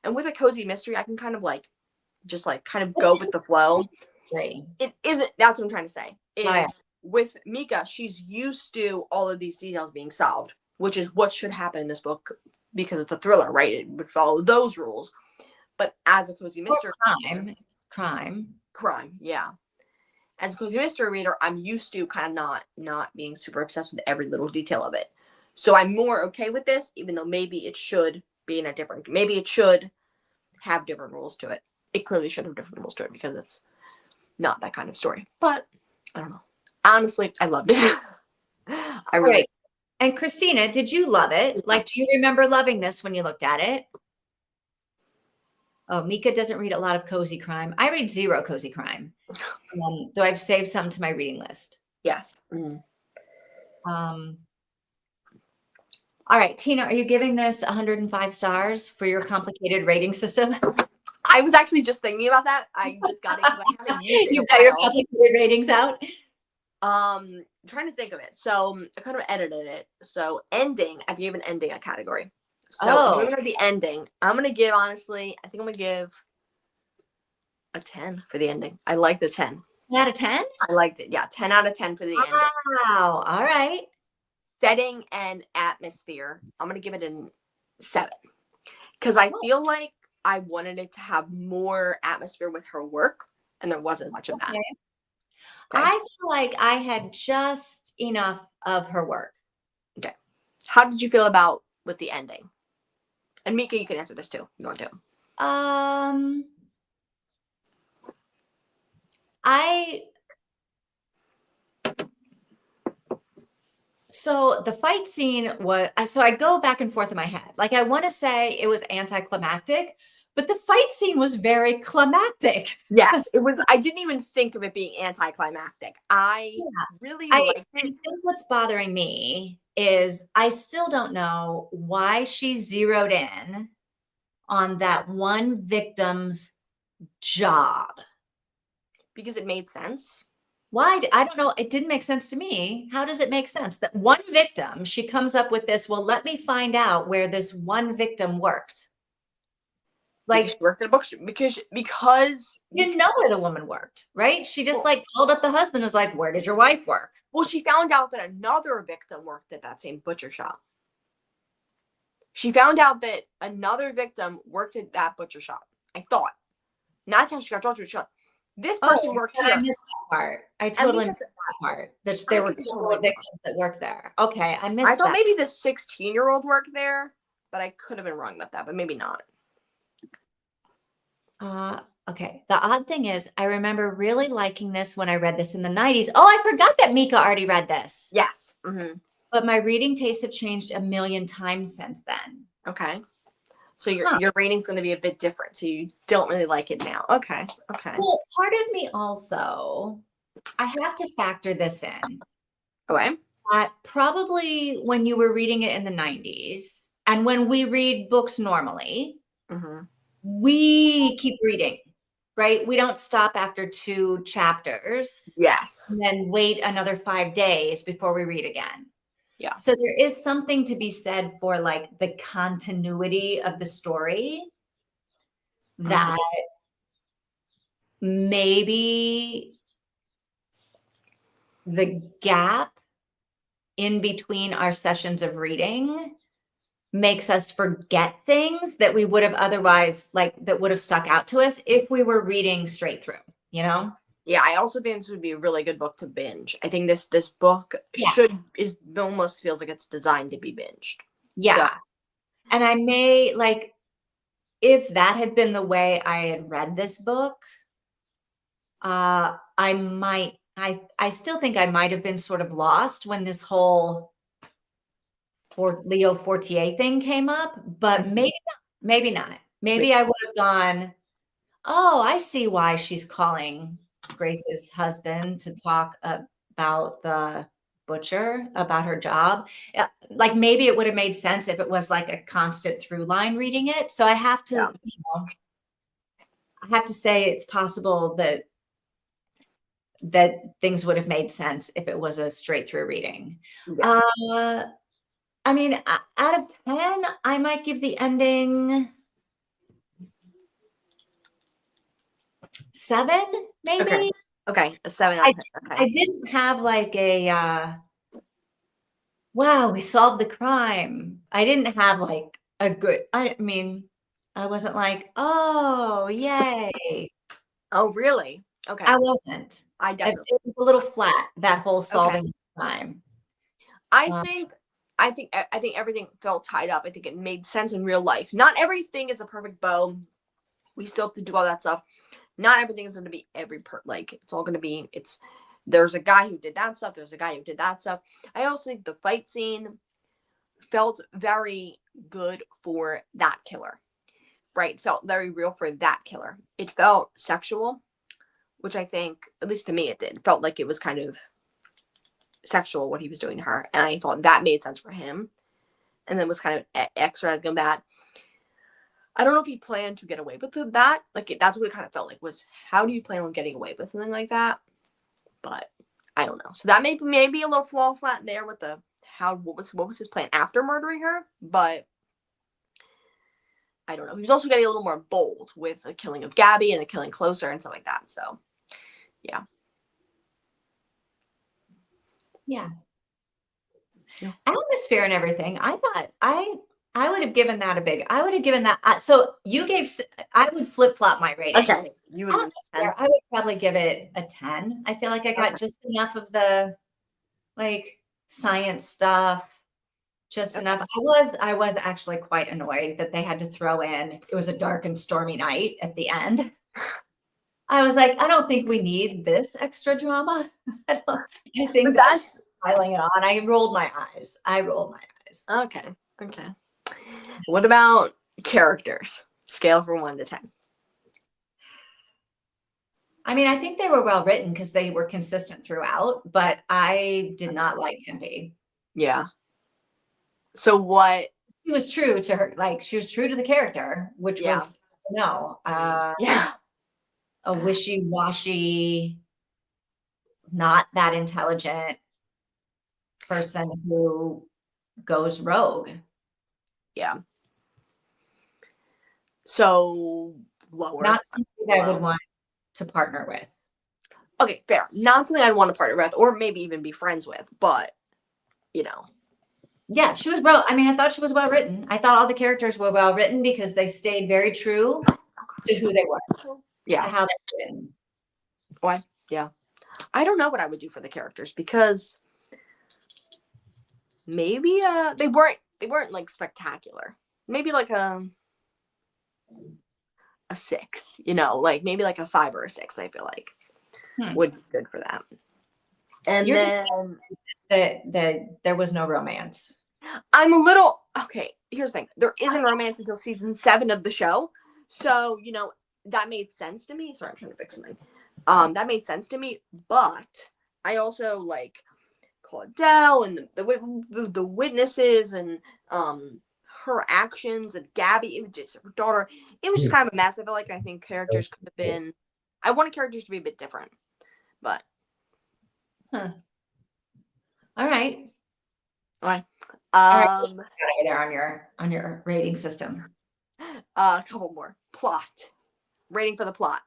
And with a cozy mystery, I can kind of like, just like kind of go with the flow. It isn't, that's what I'm trying to say. With Mika, she's used to all of these details being solved, which is what should happen in this book because it's a thriller, right? It would follow those rules. But as a cozy mystery, crime, yeah. As a cozy mystery reader, I'm used to kind of not being super obsessed with every little detail of it. So I'm more okay with this, even though maybe it should being a different. Maybe it should have different rules to it. It clearly should have different rules to it because it's not that kind of story. But I don't know. Honestly, I loved it. I really. Right. And Christina, did you love it? Like, do you remember loving this when you looked at it? Oh, Mika doesn't read a lot of cozy crime. I read zero cozy crime, though I've saved some to my reading list. Yes. All right, Tina, are you giving this 105 stars for your complicated rating system? I was actually just thinking about that. I just got it. I haven't used it. You got your complicated ratings out? I'm trying to think of it. So I kind of edited it. So ending, I gave an ending a category. So in terms of the ending, I'm gonna give, honestly, I think I'm gonna give a 10 for the ending. I like the 10. 10 out of 10? I liked it. Yeah, 10 out of 10 for the ending. Wow. All right. Setting and atmosphere, I'm gonna give it a 7. Because I feel like I wanted it to have more atmosphere with her work, and there wasn't much of that. Okay. I feel like I had just enough of her work. Okay. How did you feel about with the ending? And Mika, you can answer this too if you want to. So the fight scene was, so I go back and forth in my head. Like, I want to say it was anticlimactic, but the fight scene was very climactic. Yes, it was. I didn't even think of it being anticlimactic. I really liked it. I think what's bothering me is I still don't know why she zeroed in on that one victim's job. Because it made sense. Why? I don't know. It didn't make sense to me. How does it make sense that one victim, she comes up with this, well, let me find out where this one victim worked. Like, she worked at a bookstore because she didn't know where the woman worked, right? She just called up the husband and was like, where did your wife work? Well, she found out that another victim worked at that same butcher shop. She found out that another victim worked at that butcher shop. I thought. Not how she got drugged to the shop. This person worked here. I missed that part. I totally missed that part. There were totally victims that worked there. Okay, I missed that. I thought maybe the 16-year-old worked there, but I could have been wrong about that, but maybe not. Okay. The odd thing is, I remember really liking this when I read this in the 90s. Oh, I forgot that Mika already read this. Yes. But my reading tastes have changed a million times since then. Okay. So your rating's going to be a bit different. So you don't really like it now. Okay. Well, part of me also, I have to factor this in. Okay. Probably when you were reading it in the 90s, and when we read books normally, we keep reading, right? We don't stop after 2 chapters. Yes. And then wait another 5 days before we read again. Yeah. So there is something to be said for like the continuity of the story that maybe the gap in between our sessions of reading makes us forget things that we would have otherwise, that would have stuck out to us if we were reading straight through, you know? Yeah, I also think this would be a really good book to binge. I think this book almost feels like it's designed to be binged. Yeah. So. And I may, if that had been the way I had read this book, I still think I might have been sort of lost when this whole Leo Fortier thing came up, but maybe not. Maybe I would have gone, oh, I see why she's calling Grace's husband to talk about the butcher, about her job. Maybe it would have made sense if it was like a constant through line reading it. So I have to, I have to say it's possible that things would have made sense if it was a straight through reading. Yeah. I mean, out of 10, I might give the ending 7, maybe. Okay. A 7 out of 10. Okay. I didn't have wow, we solved the crime. I didn't have a good, I wasn't like, oh, yay. Oh, really? Okay. I wasn't. I definitely. It was a little flat, that whole solving the crime. I think I think everything felt tied up. I think it made sense in real life. Not everything is a perfect bow. We still have to do all that stuff. Not everything is going to be it's all going to be, there's a guy who did that stuff. There's a guy who did that stuff. I also think the fight scene felt very good for that killer, right? It felt very real for that killer. It felt sexual, which I think, at least to me, it did. It felt like it was kind of sexual what he was doing to her, and I thought that made sense for him, and then was kind of extra than that. I don't know if he planned to get away with that. Like, that's what it kind of felt like, was how do you plan on getting away with something like that? But I don't know. So that may be a little flat there with what was his plan after murdering her, but I don't know. He was also getting a little more bold with the killing of Gabby and the killing Closer and stuff like that. So yeah. Yeah. Atmosphere and everything. I thought I would have given that I would have given that. So you gave, I would flip flop my rating. Okay. You would I would probably give it a 10. I feel like I got just enough of the like science stuff, just enough. I was actually quite annoyed that they had to throw in, it was a dark and stormy night at the end. I was like, I don't think we need this extra drama. I think that's piling it on. I rolled my eyes. Okay. What about characters? Scale from 1 to 10. I mean, I think they were well written because they were consistent throughout, but I did not like Tempe. Yeah. So what? She was true to her, like she was true to the character, which was a wishy-washy, not that intelligent person who goes rogue. Yeah. So lower. Not something that I would want to partner with. Okay, fair. Not something I'd want to partner with, or maybe even be friends with, but Yeah, she was well. I mean, I thought she was well written. I thought all the characters were well written because they stayed very true to who they were. Yeah. To how they were written. Why? Yeah. I don't know what I would do for the characters because maybe they weren't like spectacular. Maybe like a 6, like maybe like a 5 or a 6, I feel like would be good for that. And You're then that there was no romance. I'm a little okay. Here's the thing: there isn't romance until season 7 of the show, so that made sense to me. Sorry, I'm trying to fix something. That made sense to me, but I also like Claudel and the witnesses and her actions and Gabby, it was just her daughter. It was just kind of a mess. I think characters could have been. I wanted characters to be a bit different, but. All right. All right. There on your rating system. A couple more. Plot. Rating for the plot.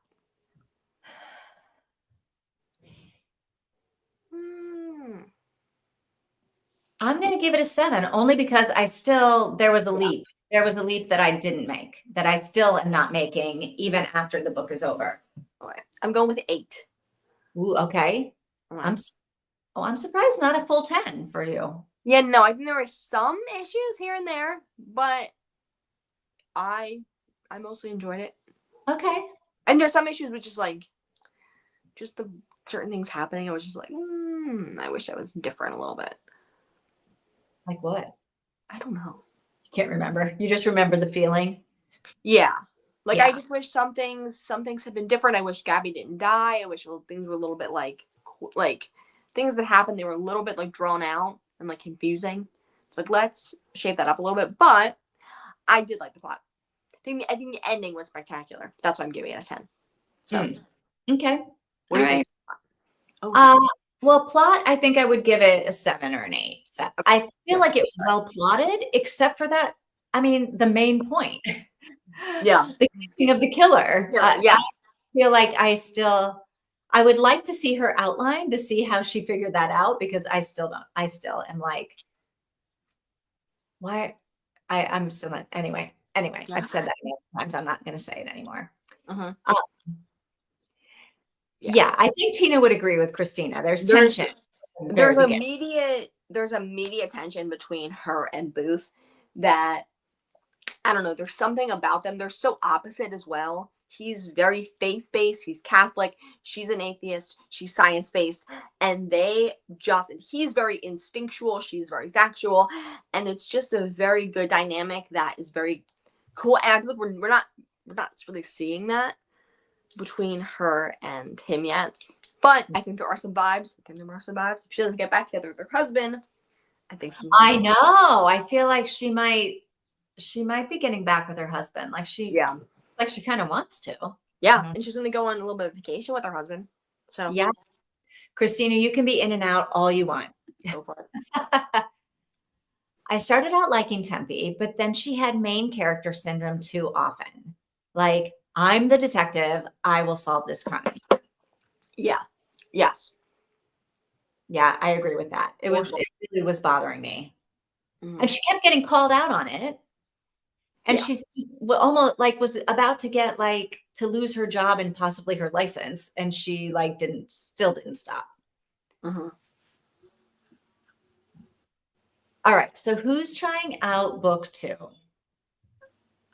I'm going to give it a 7 only because there was a leap. There was a leap that I didn't make, that I still am not making even after the book is over. Okay. I'm going with 8. Ooh, okay. I'm surprised not a full 10 for you. Yeah, no, I think there were some issues here and there, but I mostly enjoyed it. Okay. And there's some issues with just the certain things happening. I was just like, I wish I was different a little bit. Like what? I don't know. You can't remember. You just remember the feeling. Yeah. I just wish some things had been different. I wish Gabby didn't die. I wish things were a little bit like things that happened, they were a little bit drawn out and confusing. It's let's shape that up a little bit. But I did like the plot. I think the ending was spectacular. That's why I'm giving it a 10. So okay. All right. Well, plot, I think I would give it a 7 or an 8. So okay. I feel like it was well plotted, except for that. I mean, the main point. Yeah. The killing of the killer. Yeah. I feel like I would like to see her outline to see how she figured that out, because I still don't. I still am like, why? I'm still not. Anyway, I've said that many times. I'm not going to say it anymore. Yeah, I think Tina would agree with Christina. There's tension. There's immediate there's a media tension between her and Booth that, I don't know, there's something about them. They're so opposite as well. He's very faith-based. He's Catholic. She's an atheist. She's science-based. And he's very instinctual. She's very factual. And it's just a very good dynamic that is very cool. And I feel like we're not really seeing that between her and him yet. But I think there are some vibes. If she doesn't get back together with her husband, I think I know. I feel like she might be getting back with her husband. Like she kind of wants to. Yeah. And she's going to go on a little bit of vacation with her husband. So yeah. Christina, you can be in and out all you want. Go for it. I started out liking Tempe, but then she had main character syndrome too often. Like, I'm the detective. I will solve this crime. Yeah. Yes. Yeah, I agree with that. It really was bothering me. And she kept getting called out on it. And she's almost like was about to get like to lose her job and possibly her license. And she like still didn't stop. Mm-hmm. All right. So who's trying out book 2?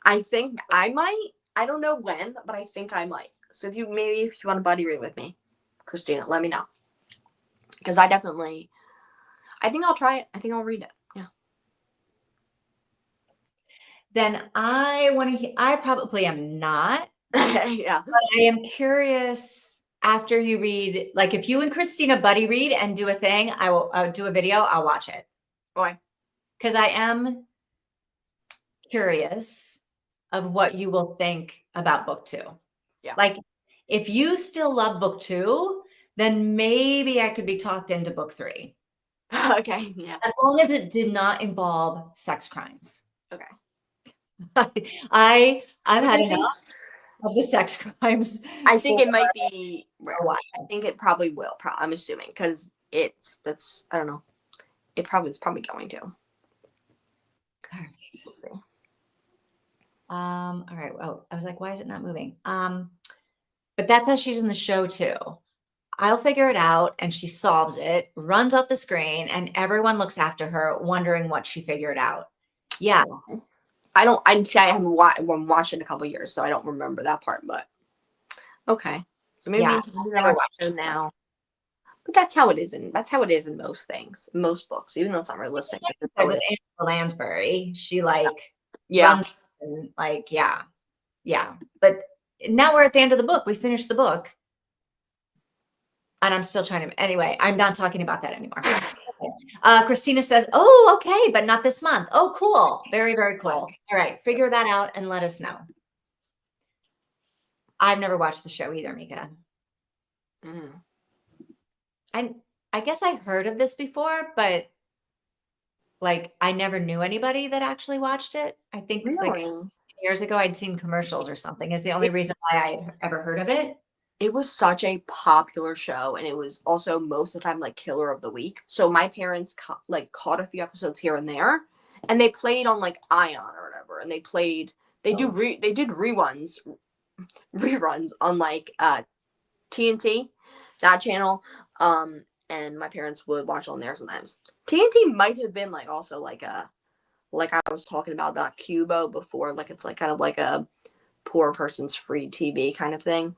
I think I might. I don't know when, but I think I might. So if you want to buddy read with me, Christina, let me know. Because I think I'll try it. I think I'll read it. Yeah. Then I probably am not. Yeah. But I am curious after you read, like if you and Christina buddy read and do a thing, I'll do a video. I'll watch it. Why? Because I am curious of what you will think about book 2. Yeah. Like if you still love book 2, then maybe I could be talked into book 3. Okay. Yeah. As long as it did not involve sex crimes. Okay. I've had enough of the sex crimes. I think it might be rare. I think it probably will. I'm assuming because I don't know. It's probably going to. All right. We'll see. All right. Oh, I was like, why is it not moving? But that's how she's in the show too. I'll figure it out, and she solves it, runs off the screen, and everyone looks after her, wondering what she figured out. Yeah. I haven't watched it in a couple years, so I don't remember that part. But okay, so maybe I'm gonna watch it now. But that's how it is in most things, most books, even though it's not realistic. With Angela Lansbury, she runs and But now we're at the end of the book. We finished the book. And I'm still trying to, anyway, I'm not talking about that anymore. Christina says, oh, okay, but not this month. Oh, cool. Very, very cool. All right. Figure that out and let us know. I've never watched the show either, Mika. I guess I heard of this before, but like I never knew anybody that actually watched it. I think like years ago I'd seen commercials or something is the only reason why I'd ever heard of it. It was such a popular show, and it was also most of the time like killer of the week. So my parents caught a few episodes here and there, and they played on like Ion or whatever, and they did reruns on like TNT, that channel, and my parents would watch on there sometimes. TNT might have been like also like I was talking about Cubo before, like it's like kind of like a poor person's free TV kind of thing.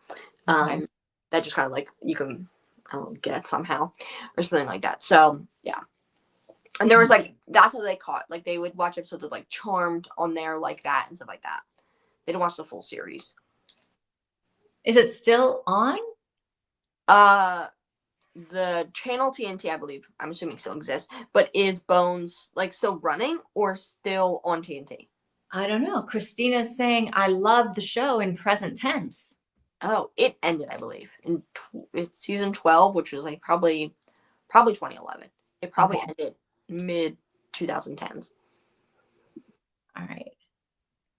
That just kind of like you can, I don't know, get somehow or something like that. So yeah. And there was like, that's how they caught, like they would watch episodes of like Charmed on there like that and stuff like that. They didn't watch the full series. Is it still on? The channel TNT, I believe, I'm assuming still exists, but is Bones like still running or still on TNT? I don't know. Christina's saying, I love the show in present tense. Oh, it ended, I believe, in season 12, which was like probably 2011. It probably ended mid 2010s. All right.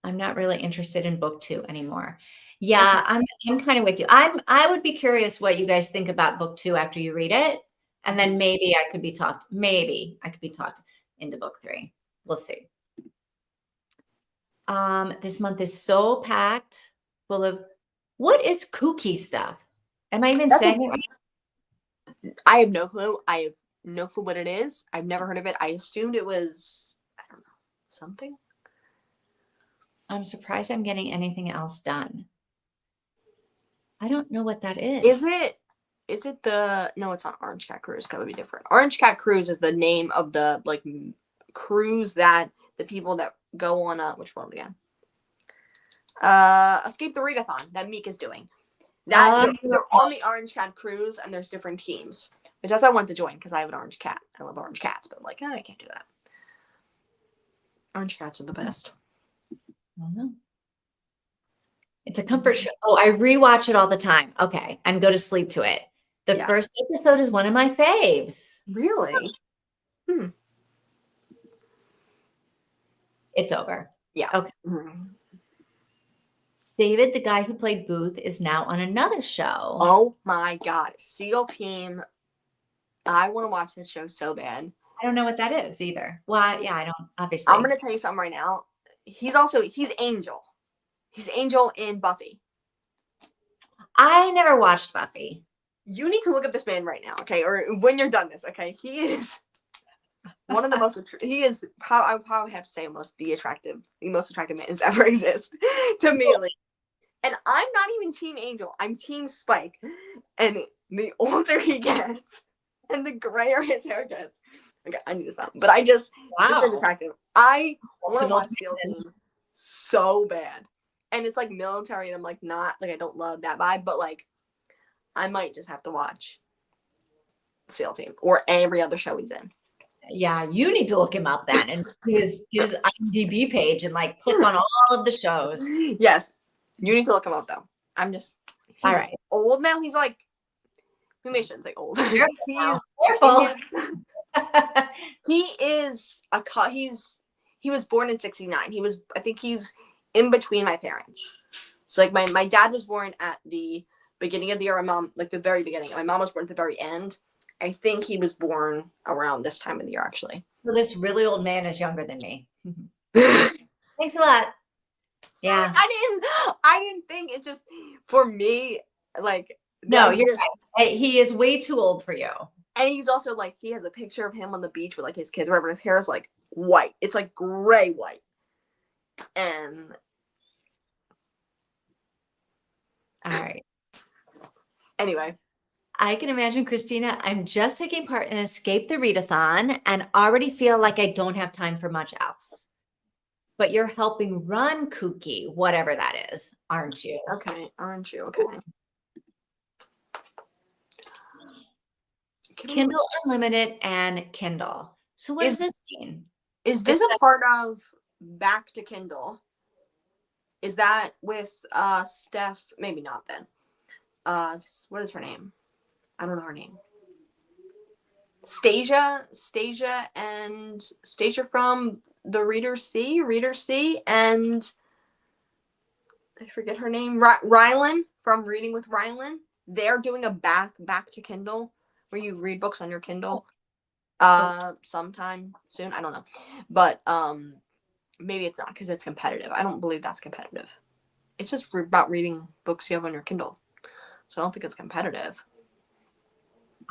I'm not really interested in book 2 anymore. Yeah, I'm kind of with you. I would be curious what you guys think about book 2 after you read it, and then maybe I could be talked into book 3. We'll see. This month is so packed full of what is kooky stuff? Am I even saying it right? I have no clue. I have No clue what it is. I've never heard of it. I assumed it was, I don't know, something. I'm surprised I'm getting anything else done. I don't know what that is. Is it the, no, it's not Orange Cat Cruise. That would be different. Orange Cat Cruise is the name of the, like, cruise that the people that go on, which one again? Escape the Readathon that Meek is doing. They're on the Orange Cat Cruise, and there's different teams. Which that's why I wanted to join, because I have an orange cat. I love orange cats, but I'm like, I can't do that. Orange cats are the best. I don't know. It's a comfort show. Oh, I rewatch it all the time. Okay, and go to sleep to it. The first episode is one of my faves. Really? It's over. Yeah. Okay. David, the guy who played Booth, is now on another show. Oh my God. SEAL Team. I want to watch that show so bad. I don't know what that is either. Well, yeah, I don't, obviously. I'm going to tell you something right now. He's Angel. He's Angel in Buffy. I never watched Buffy. You need to look up this man right now, okay? Or when you're done this, okay? He is one of the most, he is, I would probably have to say, the most attractive man who's ever exist to me. Like, and I'm not even Team Angel. I'm Team Spike. And the older he gets, and the grayer his hair gets. Okay, I need to stop. But I just, this is attractive. I want to watch SEAL Team so bad. And it's like military, and I'm like, not, like, I don't love that vibe, but like, I might just have to watch SEAL Team or every other show he's in. Yeah, you need to look him up then and his IMDb page and like click on all of the shows. Yes, you need to look him up though. He's all right. Old now. He's like, maybe I shouldn't say old. Careful. He was born in 1969. I think he's in between my parents. So like my dad was born at the beginning of the year. My mom, like the very beginning. My mom was born at the very end. I think he was born around this time of the year, actually. So this really old man is younger than me. Thanks a lot. Yeah. I didn't think, it's just for me, like, no, you're right. He is way too old for you. And he's also like, he has a picture of him on the beach with like his kids, wherever his hair is like white. It's like gray white. And all right. Anyway. I can imagine, Christina, I'm just taking part in Escape the Readathon and already feel like I don't have time for much else. But you're helping run Kooky, whatever that is, aren't you? Okay, aren't you? Okay. Kindle Unlimited and Kindle. So what does this mean? Is this a part of Back to Kindle? Is that with Steph? Maybe not then. What is her name? I don't know her name. Stasia from the Reader C, and I forget her name. Rylan from Reading with Rylan. They're doing a back to Kindle where you read books on your Kindle. Sometime soon. I don't know, but maybe it's not because it's competitive. I don't believe that's competitive. It's just about reading books you have on your Kindle, so I don't think it's competitive.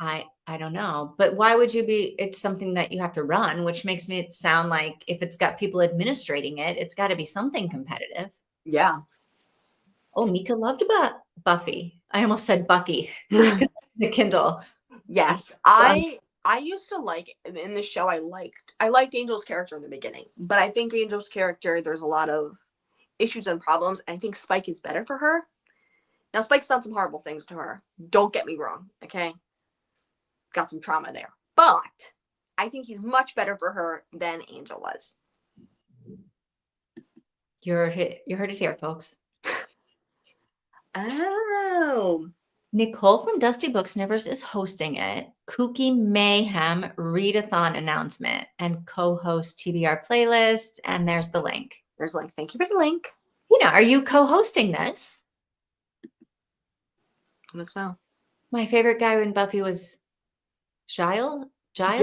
I don't know, but why would you be? It's something that you have to run, which makes me sound like if it's got people administrating it, it's got to be something competitive. Yeah. Oh, Mika loved about Buffy. I almost said Bucky. The Kindle. Yes, I used to like in the show. I liked Angel's character in the beginning, but I think Angel's character, there's a lot of issues and problems. And I think Spike is better for her. Now, Spike's done some horrible things to her. Don't get me wrong, okay? Got some trauma there. But I think he's much better for her than Angel was. You heard it here, folks. Oh. Nicole from Dusty Books Nevers is hosting it. Kooky Mayhem Readathon announcement and co-host TBR playlist. And there's the link. There's a link. Thank you for the link. Tina, are you co-hosting this? Let's know. My favorite guy in Buffy was Giles. Not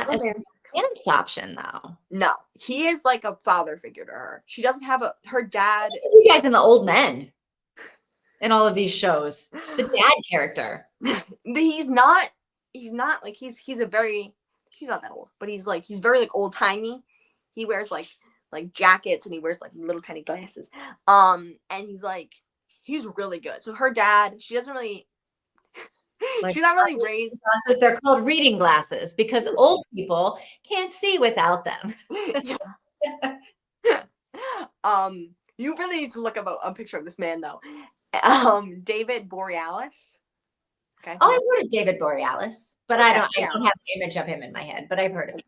a dance option though. No, he is like a father figure to her. She doesn't have her dad. You guys and the old men. in all of these shows. The dad character. He's not like he's not that old, but he's very like old timey. He wears like jackets and he wears like little tiny glasses. And he's really good. So her dad, she doesn't really she's not really raised. Glasses, they're called reading glasses because old people can't see without them. You really need to look up a picture of this man though. David Borealis. Okay. Oh, I've heard of David Borealis, but I don't have an image of him in my head, but I've heard of him.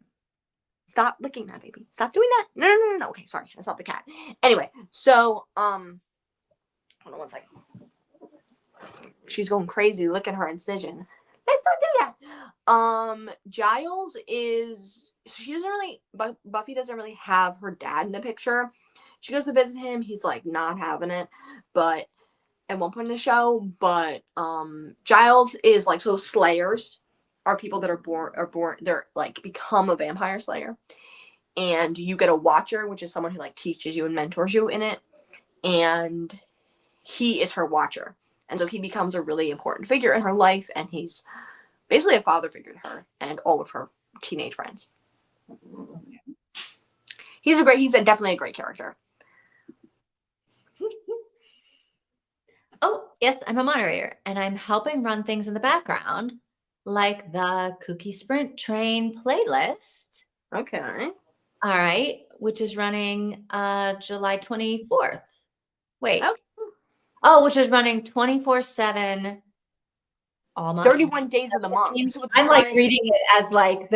Stop licking that, baby. Stop doing that. No. Okay, sorry. I saw the cat. Anyway, so hold on one second. She's going crazy. Look at her incision. Let's not do that. Giles is, Buffy doesn't really have her dad in the picture. She goes to visit him. He's like not having it, but at one point in the show, but Giles is like, so slayers are people that are born, they're like become a vampire slayer, and you get a watcher, which is someone who like teaches you and mentors you in it, and he is her watcher. And so he becomes a really important figure in her life, and he's basically a father figure to her and all of her teenage friends. He's definitely a great character. Oh, yes, I'm a moderator, and I'm helping run things in the background, like the Cookie Sprint Train playlist. Okay. All right, which is running July 24th. Wait. Okay. Oh, which is running 24/7 all month. 31 days of the month. So I'm like reading it as like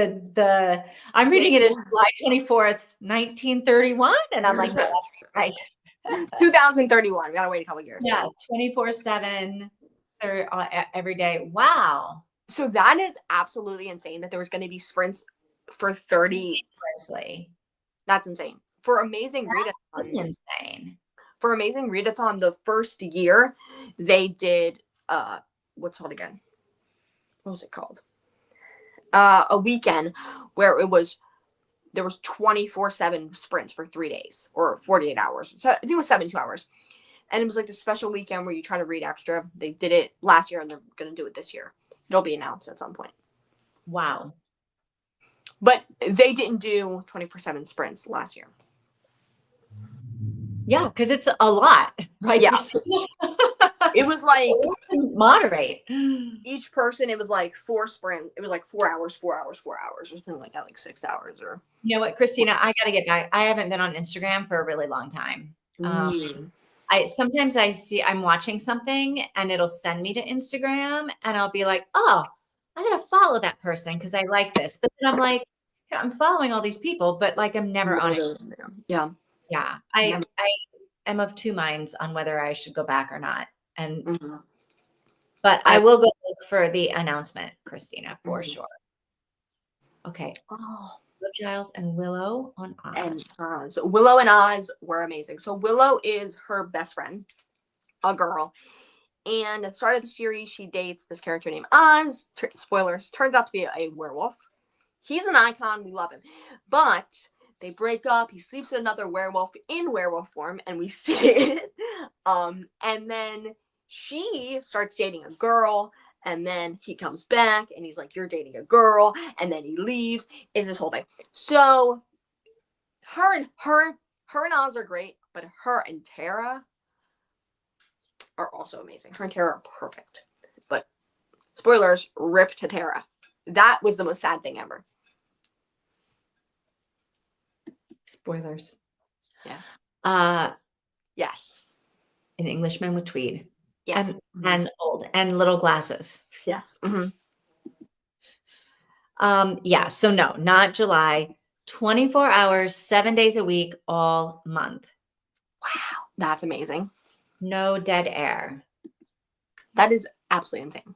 I'm reading it as July 24th, 1931, and I'm like, no, that's right. 2031. We gotta wait a couple years. Yeah, 24/7 every day. Wow. So that is absolutely insane that there was going to be sprints for 30. Seriously. That's insane. For Amazing Readathon. That's insane. For Amazing Readathon, the first year, they did, what's it called again? What was it called? A weekend where there was 24/7 sprints for 3 days or 48 hours. So I think it was 72 hours. And it was like a special weekend where you try to read extra. They did it last year and they're going to do it this year. It'll be announced at some point. Wow. But they didn't do 24/7 sprints last year. Yeah, because it's a lot. Right? Yeah. It was like moderate. Each person, it was like 4 sprints. It was like 4 hours, 4 hours, 4 hours, or something like that, like 6 hours. Or you know what, Christina, I got to get back. I haven't been on Instagram for a really long time. Sometimes I'm watching something and it'll send me to Instagram and I'll be like, oh, I gotta follow that person because I like this. But then I'm like, yeah, I'm following all these people, but like I'm never on it. Yeah. Yeah. I am of two minds on whether I should go back or not. And but I will go look for the announcement, Christina, for sure. Okay. Oh, Giles and Willow on Oz. And so Willow and Oz were amazing. So Willow is her best friend, a girl. And at the start of the series, she dates this character named Oz. Spoilers, turns out to be a werewolf. He's an icon. We love him. But they break up. He sleeps with another werewolf in werewolf form, and we see it. And then she starts dating a girl, and then he comes back, and he's like, you're dating a girl, and then he leaves. It's this whole thing. So her and Oz are great, but her and Tara are also amazing. Her and Tara are perfect. But spoilers, rip to Tara. That was the most sad thing ever. Spoilers. Yes. Yes. An Englishman with tweed. Yes. And old and little glasses. Yes. Yeah. So no, not July. 24 hours, 7 days a week, all month. Wow. That's amazing. No dead air. That is absolutely insane.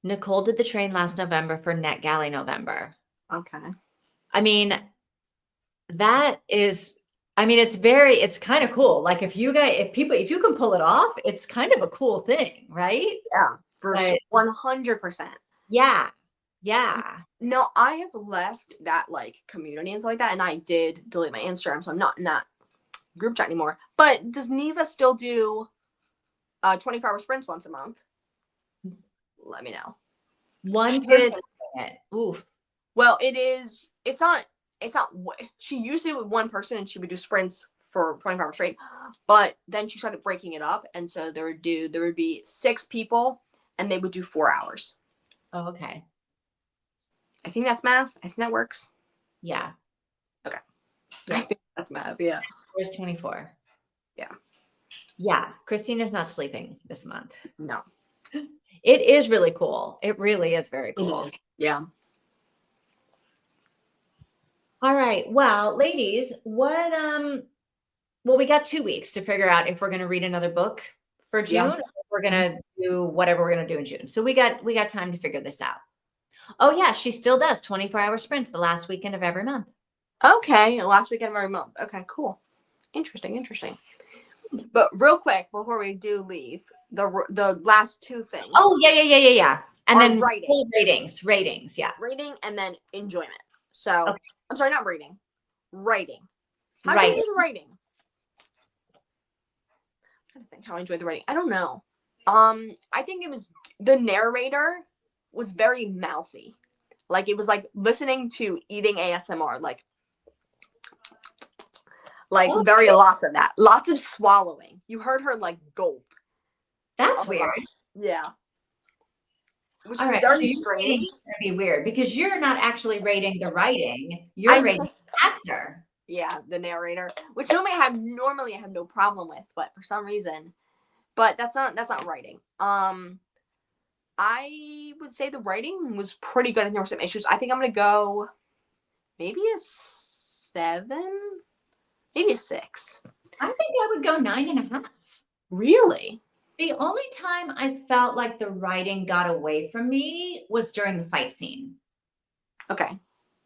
Nicole did the train last November for NetGalley November. Okay. I mean, it's kind of cool. Like if you can pull it off, it's kind of a cool thing, right? Yeah, for 100%. Yeah. Yeah. No, I have left that like community and stuff like that, and I did delete my Instagram, so I'm not in that group chat anymore. But does Neva still do 24-hour sprints once a month. Let me know. One person doing it. Oof. Well, it's not, she used to do it with one person and she would do sprints for 24 hours straight, but then she started breaking it up. And so there would be 6 people and they would do 4 hours. Oh, okay. I think that's math. I think that works. Yeah. Okay. Yeah. I think that's math. Yeah. There's 24. Yeah. Yeah. Christina's not sleeping this month. No. It is really cool. It really is very cool. Yeah. All right. Well, ladies, well, we got 2 weeks to figure out if we're going to read another book for June. Yeah. Or if we're going to do whatever we're going to do in June. So we got time to figure this out. Oh yeah, she still does 24-hour sprints the last weekend of every month. Okay, last weekend of every month. Okay, cool. Interesting. But real quick before we do leave, the last 2 things. Oh yeah. And then writing. Ratings, yeah. Rating and then enjoyment. So okay. I'm sorry, not reading. Writing. How do you do the writing? I'm trying to think how I enjoyed the writing. I don't know. I think it was the narrator was very mouthy. Like it was like listening to eating ASMR, like okay. Very lots of that. Lots of swallowing. You heard her like gulp. That's weird. Yeah. Which is very strange. It's going to be weird because you're not actually rating the writing. You're rating the actor. Yeah, the narrator, which normally I have no problem with, but for some reason, but that's not writing. I would say the writing was pretty good and there were some issues. I think I'm gonna go maybe a 7, maybe a 6. I think I would go 9.5. Really? The only time I felt like the writing got away from me was during the fight scene. Okay.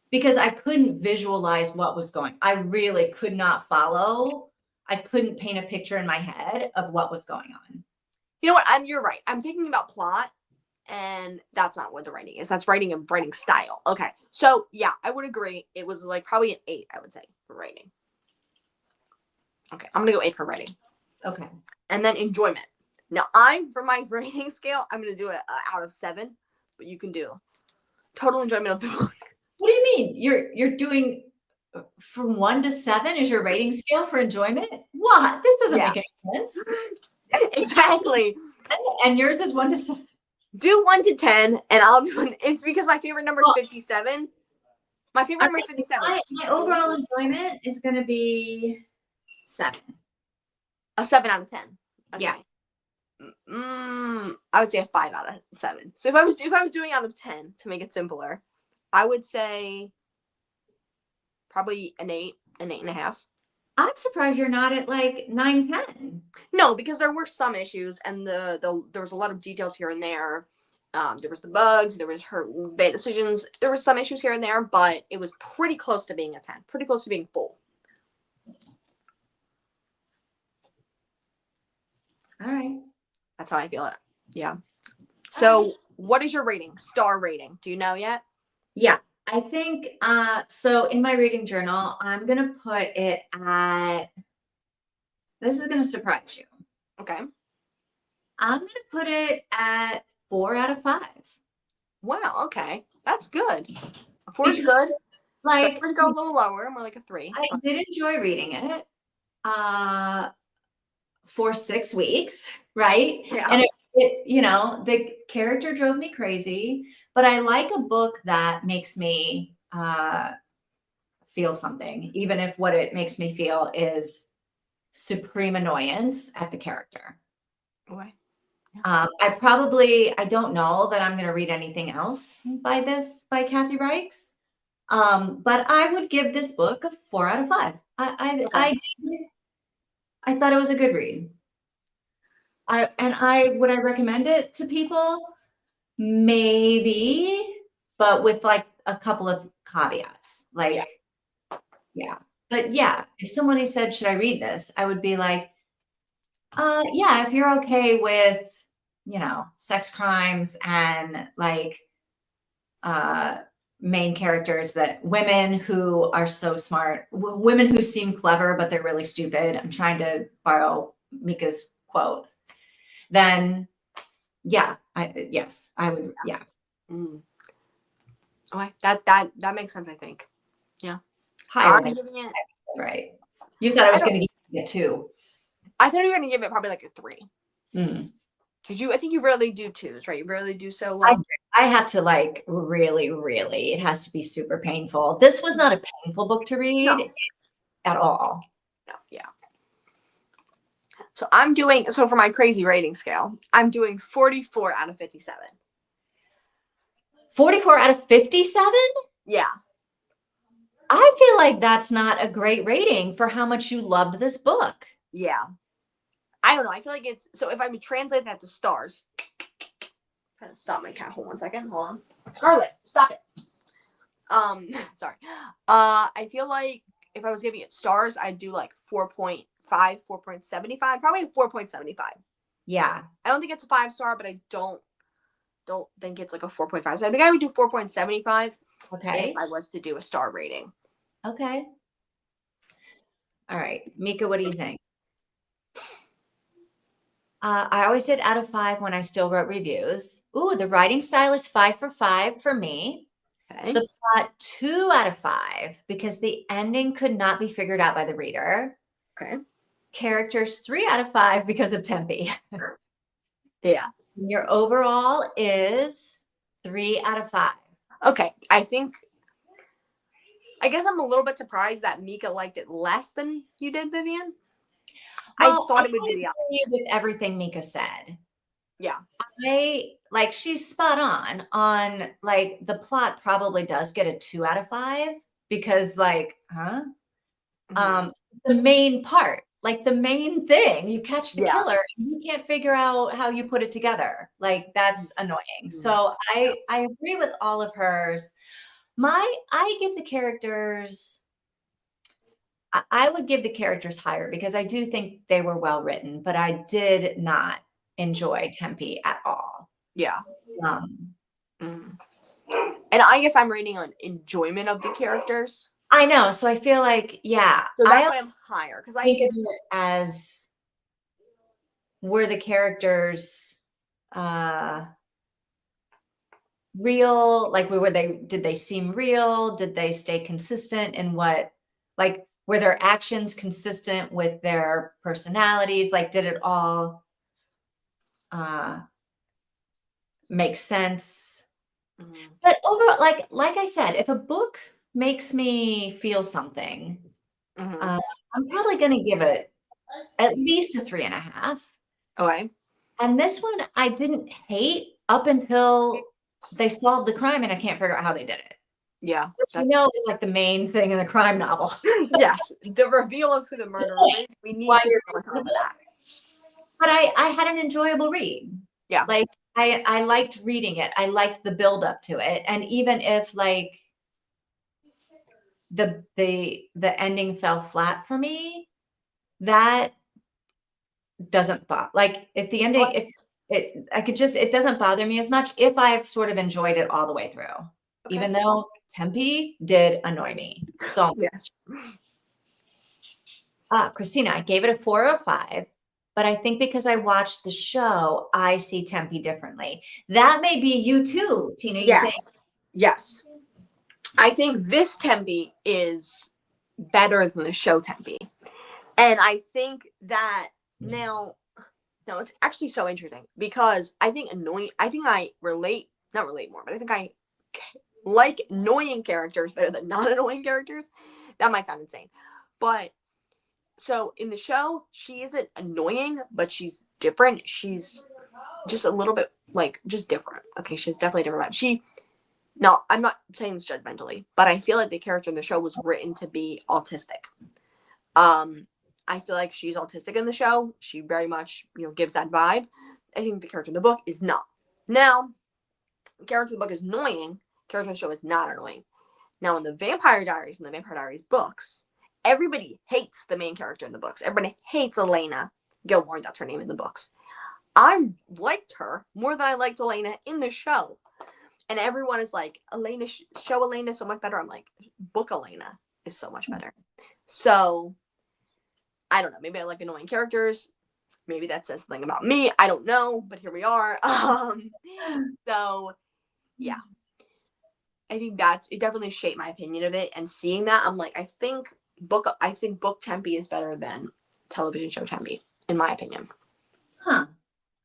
Because I couldn't visualize what was going. I really could not follow. I couldn't paint a picture in my head of what was going on. You know what? You're right. I'm thinking about plot, and that's not what the writing is. That's writing and writing style. Okay. So yeah, I would agree. It was like probably an 8, I would say, for writing. Okay, I'm gonna go 8 for writing. Okay. And then enjoyment. Now, for my rating scale, I'm gonna do it out of 7, but you can do total enjoyment of the book. What do you mean? You're doing from 1 to 7 is your rating scale for enjoyment? What? This doesn't make any sense. Exactly. And yours is 1 to 7. Do 1 to 10, and I'll do. It's because my favorite number is 57. My favorite number is 57. My overall enjoyment is going to be 7. A 7 out of 10. Okay. Yeah. I would say a 5 out of 7. So if I was doing out of 10 to make it simpler, I would say probably an 8, an 8.5. I'm surprised you're not at like 9, 10. No, because there were some issues, and there was a lot of details here and there. There was the bugs, there was her bad decisions. There was some issues here and there, but it was pretty close to being a 10, pretty close to being full. All right. That's how I feel it. Yeah. So what is your rating? Star rating. Do you know yet? Yeah. I think, so in my reading journal, I'm going to put it at, this is going to surprise you. Okay. I'm going to put it at 4 out of 5. Wow. Okay. That's good. 4 is good. Like, we're going to go a little lower, more like a 3. I did enjoy reading it for 6 weeks, right? Yeah. And it, the character drove me crazy, but I like a book that makes me feel something, even if what it makes me feel is supreme annoyance at the character. Okay. Yeah. I don't know that I'm going to read anything else by Kathy Reichs. But I would give this book a 4 out of 5. I thought it was a good read. Would I recommend it to people? Maybe, but with like a couple of caveats. Like, yeah. But yeah, if somebody said, should I read this? I would be like, yeah, if you're okay with, sex crimes and like main characters, that women who are so smart, women who seem clever, but they're really stupid. I'm trying to borrow Mika's quote. then yeah, I would, yeah. Okay, that makes sense, I think. Yeah. Higher I'm than giving it, right. You thought I was going to give it a 2. I thought you were going to give it probably like a 3. Mm. Because I think you rarely do 2s, right? You rarely do solo. I have to like really, really, it has to be super painful. This was not a painful book to read at all. No, yeah. So for my crazy rating scale, I'm doing 44 out of 57. 44 out of 57? Yeah. I feel like that's not a great rating for how much you loved this book. Yeah. I don't know. I feel like it's, so if I would translate that to stars, I'm trying to stop my cat. Hold on 1 second. Hold on. Scarlet, stop it. Sorry. I feel like if I was giving it stars, I'd do like 4.5, 4.75, probably 4.75. Yeah. I don't think it's a 5-star, but I don't think it's like a 4.5. So I think I would do 4.75 if I was to do a star rating. Okay. All right. Mika, what do you think? I always did out of 5 when I still wrote reviews. Ooh, the writing style is 5 for 5 for me. Okay. The plot 2 out of 5 because the ending could not be figured out by the reader. Okay. Characters 3 out of 5 because of Tempe. Yeah. Your overall is 3 out of 5. Okay. I guess I'm a little bit surprised that Mika liked it less than you did, Vivian. Well, I thought it would be the opposite. With everything Mika said. Yeah. She's spot on like the plot probably does get a 2 out of 5 because like, the main part, like the main thing, you catch the killer and you can't figure out how you put it together. Like that's annoying. So I agree with all of hers. I give the characters, I would give the characters higher because I do think they were well written, but I did not enjoy Tempe at all. Yeah. And I guess I'm rating on enjoyment of the characters. I know. So I feel like, yeah. So that's why I'm higher. Because I think of it as, were the characters real? Like, did they seem real? Did they stay consistent in what, like, were their actions consistent with their personalities? Like, did it all make sense? But overall, like I said, if a book makes me feel something, I'm probably going to give it at least a 3.5. Okay. And this one I didn't hate up until they solved the crime and I can't figure out how they did it. Yeah. Which is like the main thing in a crime novel. Yes. The reveal of who the murderer is. We need to go on top of that. But I had an enjoyable read. Yeah. Like I liked reading it. I liked the build up to it. And even if like the ending fell flat for me, that doesn't bother. Like if the ending, it doesn't bother me as much if I've sort of enjoyed it all the way through. Okay. Even though Tempe did annoy me so much. Yes. Christina, I gave it a 4 out of 5, but I think because I watched the show, I see Tempe differently. That may be you too, Tina. You think? Yes. I think this Tempe is better than the show Tempe. And I think that now, it's actually so interesting because I think I not relate more, but I think I like annoying characters better than not annoying characters. That might sound insane. But so in the show, she isn't annoying, but she's different. She's just a little bit like just different. Okay, she's definitely different. No, I'm not saying this judgmentally, but I feel like the character in the show was written to be autistic. I feel like she's autistic in the show. She very much, gives that vibe. I think the character in the book is not. Now, the character in the book is annoying. The character in the show is not annoying. Now, in the Vampire Diaries and the Vampire Diaries books, everybody hates the main character in the books. Everybody hates Elena Gilmore. That's her name in the books. I liked her more than I liked Elena in the show. And everyone is like, Elena, show Elena is so much better. I'm like, book Elena is so much better. So, I don't know. Maybe I like annoying characters. Maybe that says something about me. I don't know, but here we are. So yeah, I think it definitely shaped my opinion of it. And seeing that, I'm like, I think book Tempe is better than television show Tempe, in my opinion. Huh.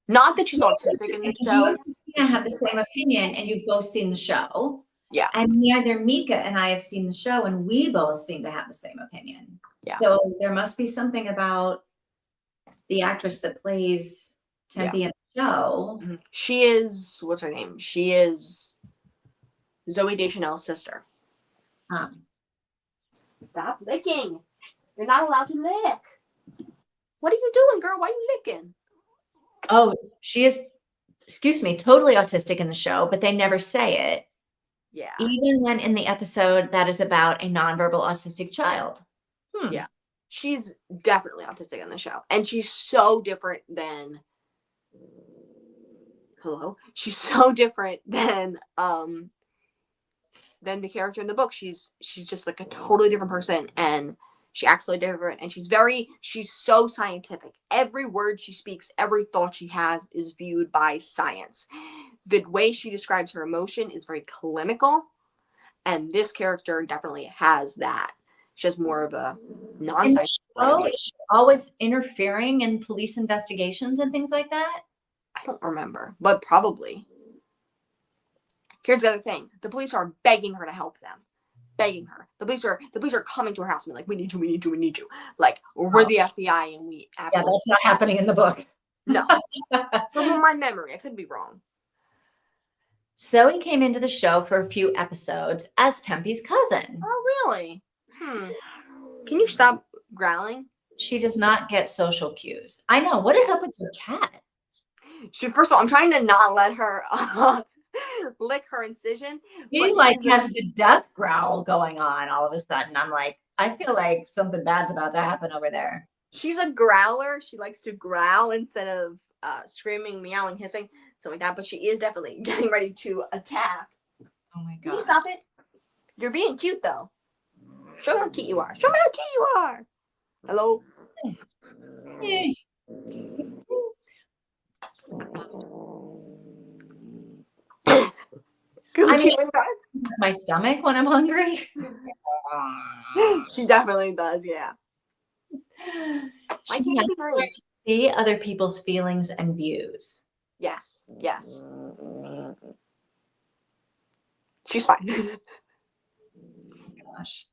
Not that she's autistic in the Because show. you and Christina have the same opinion, and you've both seen the show. Yeah. And neither Mika and I have seen the show, and we both seem to have the same opinion. Yeah. So there must be something about the actress that plays Tempe in the show. She is, what's her name? She is Zooey Deschanel's sister. Stop licking. You're not allowed to lick. What are you doing, girl? Why are you licking? Oh, she is, excuse me, totally autistic in the show, but they never say it. Yeah. Even when in the episode that is about a nonverbal autistic child. Yeah. She's definitely autistic in the show. And she's so different than She's so different than the character in the book. She's just like a totally different person, and she acts so different, and she's so scientific. Every word she speaks, every thought she has is viewed by science. The way she describes her emotion is very clinical, and this character definitely has that. She has more of a non-scientific. Is she always interfering in police investigations and things like that? I don't remember, but probably. Here's the other thing. The police are begging her to help them. Begging her. The police are coming to her house and be like, we need you. Like, we're the FBI and we absolutely... Yeah, that's not happening in the book. No. From my memory, I could be wrong. Zoe came into the show for a few episodes as Tempe's cousin. Oh, really? Can you stop growling? She does not get social cues. I know. What is up with your cat? First of all, I'm trying to not let her lick her incision. He has the death growl going on all of a sudden. I'm like, I feel like something bad's about to happen over there. She's a growler. She likes to growl instead of screaming, meowing, hissing, something like that. But she is definitely getting ready to attack. Oh my God. Can you stop it? You're being cute though. Show me how cute you are. Show me how cute you are. Hello? Hey. I mean, my stomach when I'm hungry. She definitely does, yeah. She has to see other people's feelings and views. Yes. She's fine. Gosh.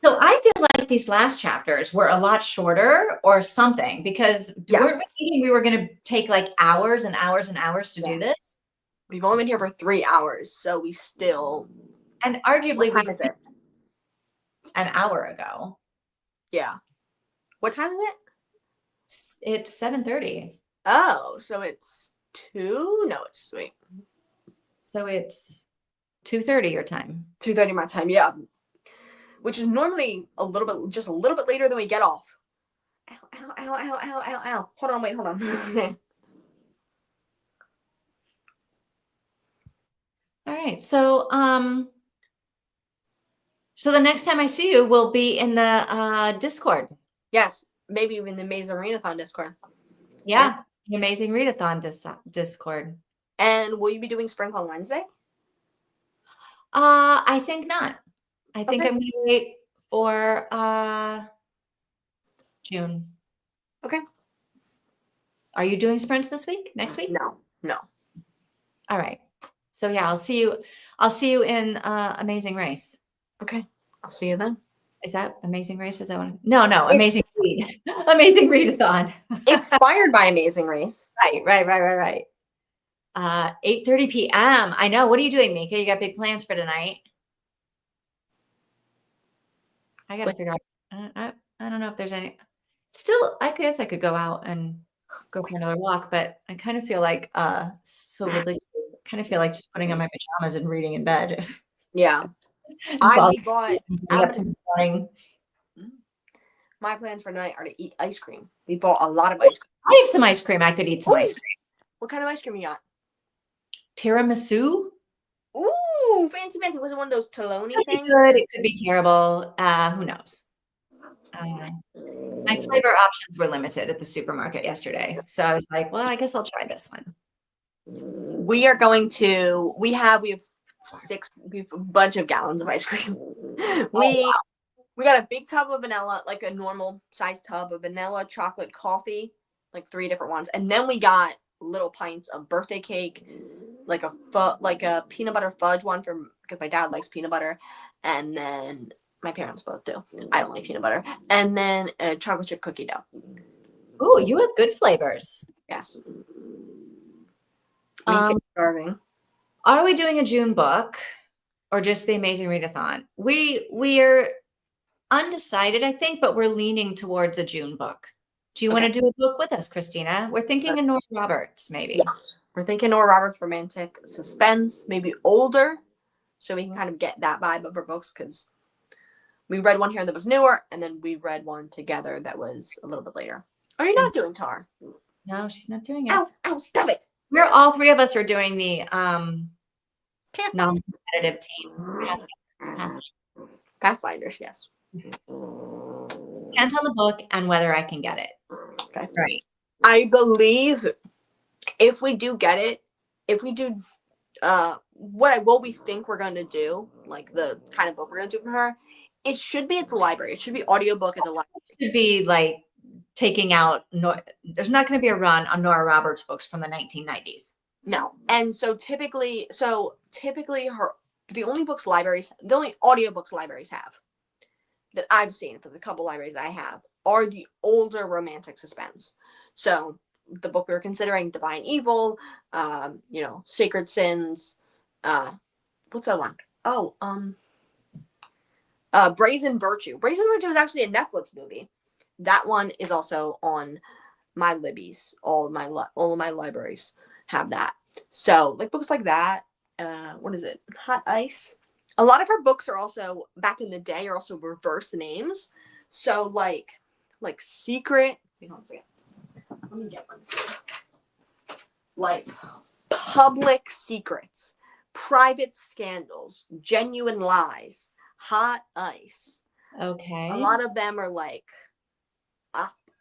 So I feel like these last chapters were a lot shorter or something, because weren't we thinking we were going to take like hours and hours and hours to do this? We've only been here for 3 hours, so we still... And arguably, what time is it? An hour ago. Yeah. What time is it? It's 7:30. Oh, so it's 2? No, it's... Wait. So it's 2:30 your time. 2:30 my time, yeah. Which is normally just a little bit later than we get off. Ow. Hold on. All right. So the next time I see you will be in the Discord. Yes. Maybe even the Amazing Readathon Discord. Yeah. The Amazing Readathon Discord. And will you be doing Sprinkle on Wednesday? I think not. I think I'm going to wait for June. Okay. Are you doing sprints this week? Next week? No. All right. So yeah, I'll see you in Amazing Race. Okay. I'll see you then. Is that Amazing Race? Is that one? No, Amazing Read. Amazing Readathon. Inspired by Amazing Race. Right. 8:30 p.m. I know. What are you doing, Mika? You got big plans for tonight? I got to figure out. I don't know if there's any. Still, I guess I could go out and go for another walk, but I kind of feel like just putting on my pajamas and reading in bed. Yeah. My plans for tonight are to eat ice cream. We bought a lot of ice cream. I have some ice cream. I could eat some ice cream. What kind of ice cream you got? Tiramisu. Ooh, fancy. Was it one of those Toloni things? Good. It could be terrible. Who knows? My flavor options were limited at the supermarket yesterday. So I was like, well, I guess I'll try this one. We are going to, we have a bunch of gallons of ice cream. We got a big tub of vanilla, like a normal size tub of vanilla chocolate coffee, like 3 different ones. And then we got little pints of birthday cake, like a peanut butter fudge one because my dad likes peanut butter. And then my parents both do. I don't like peanut butter. And then a chocolate chip cookie dough. Oh, you have good flavors. Yes. Starving. Are we doing a June book or just the Amazing Readathon? We're undecided, I think, but we're leaning towards a June book. Do you want to do a book with us, Christina? We're thinking of Nora Roberts, maybe. Yes. We're thinking Nora Roberts romantic suspense, maybe older, so we can kind of get that vibe of her books, because we read one here that was newer, and then we read one together that was a little bit later. Are you not doing Tar? No, she's not doing it. Ow, stop it. We're all 3 of us are doing the non-competitive team. Pathfinders, yes. Depends on the book and whether I can get it. Okay. Right. I believe if we do get it, if we do what we think we're going to do, like the kind of book we're going to do for her, it should be at the library. It should be audiobook at the library. It should be like taking out, there's not going to be a run on Nora Roberts books from the 1990s. No. And so typically the only audiobooks libraries have that I've seen for the couple libraries I have are the older romantic suspense. So the book we were considering, Divine Evil, Sacred Sins, what's that one? Oh, Brazen Virtue. Brazen Virtue is actually a Netflix movie. That one is also on my Libby's. All of my libraries have that. So like books like that. What is it? Hot Ice. A lot of her books are also, back in the day, are also reverse names. So like Secret. Hang on a second. Let me get one. Like Public Secrets, Private Scandals, Genuine Lies, Hot Ice. Okay. A lot of them are like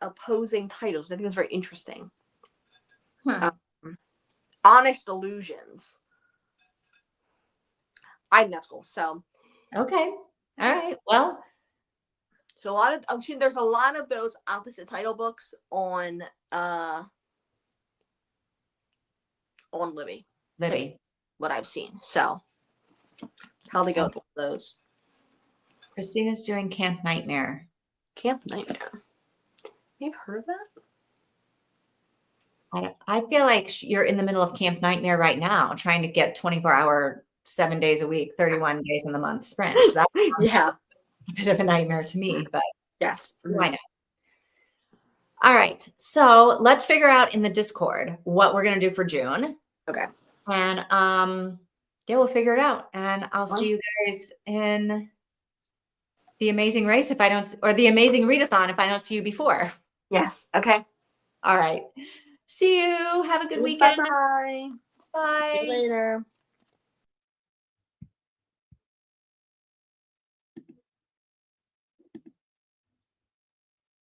opposing titles. I think it's very interesting. Honest Illusions. I think that's cool. So. Okay. All right. Well. So there's a lot of those opposite title books on Libby. What I've seen. So probably go with one of those. Christina's doing Camp Nightmare. Camp Nightmare. You've heard of that? I feel like you're in the middle of Camp Nightmare right now, trying to get 24-hour, 7 days a week, 31 days in the month sprints. That's a bit of a nightmare to me, but yes, why not? All right, so let's figure out in the Discord what we're gonna do for June. Okay. And we'll figure it out, and I'll see you guys in the Amazing Race or the Amazing Readathon if I don't see you before. Yes. Okay. All right. See you. Have a good weekend. Bye. Bye. See you later.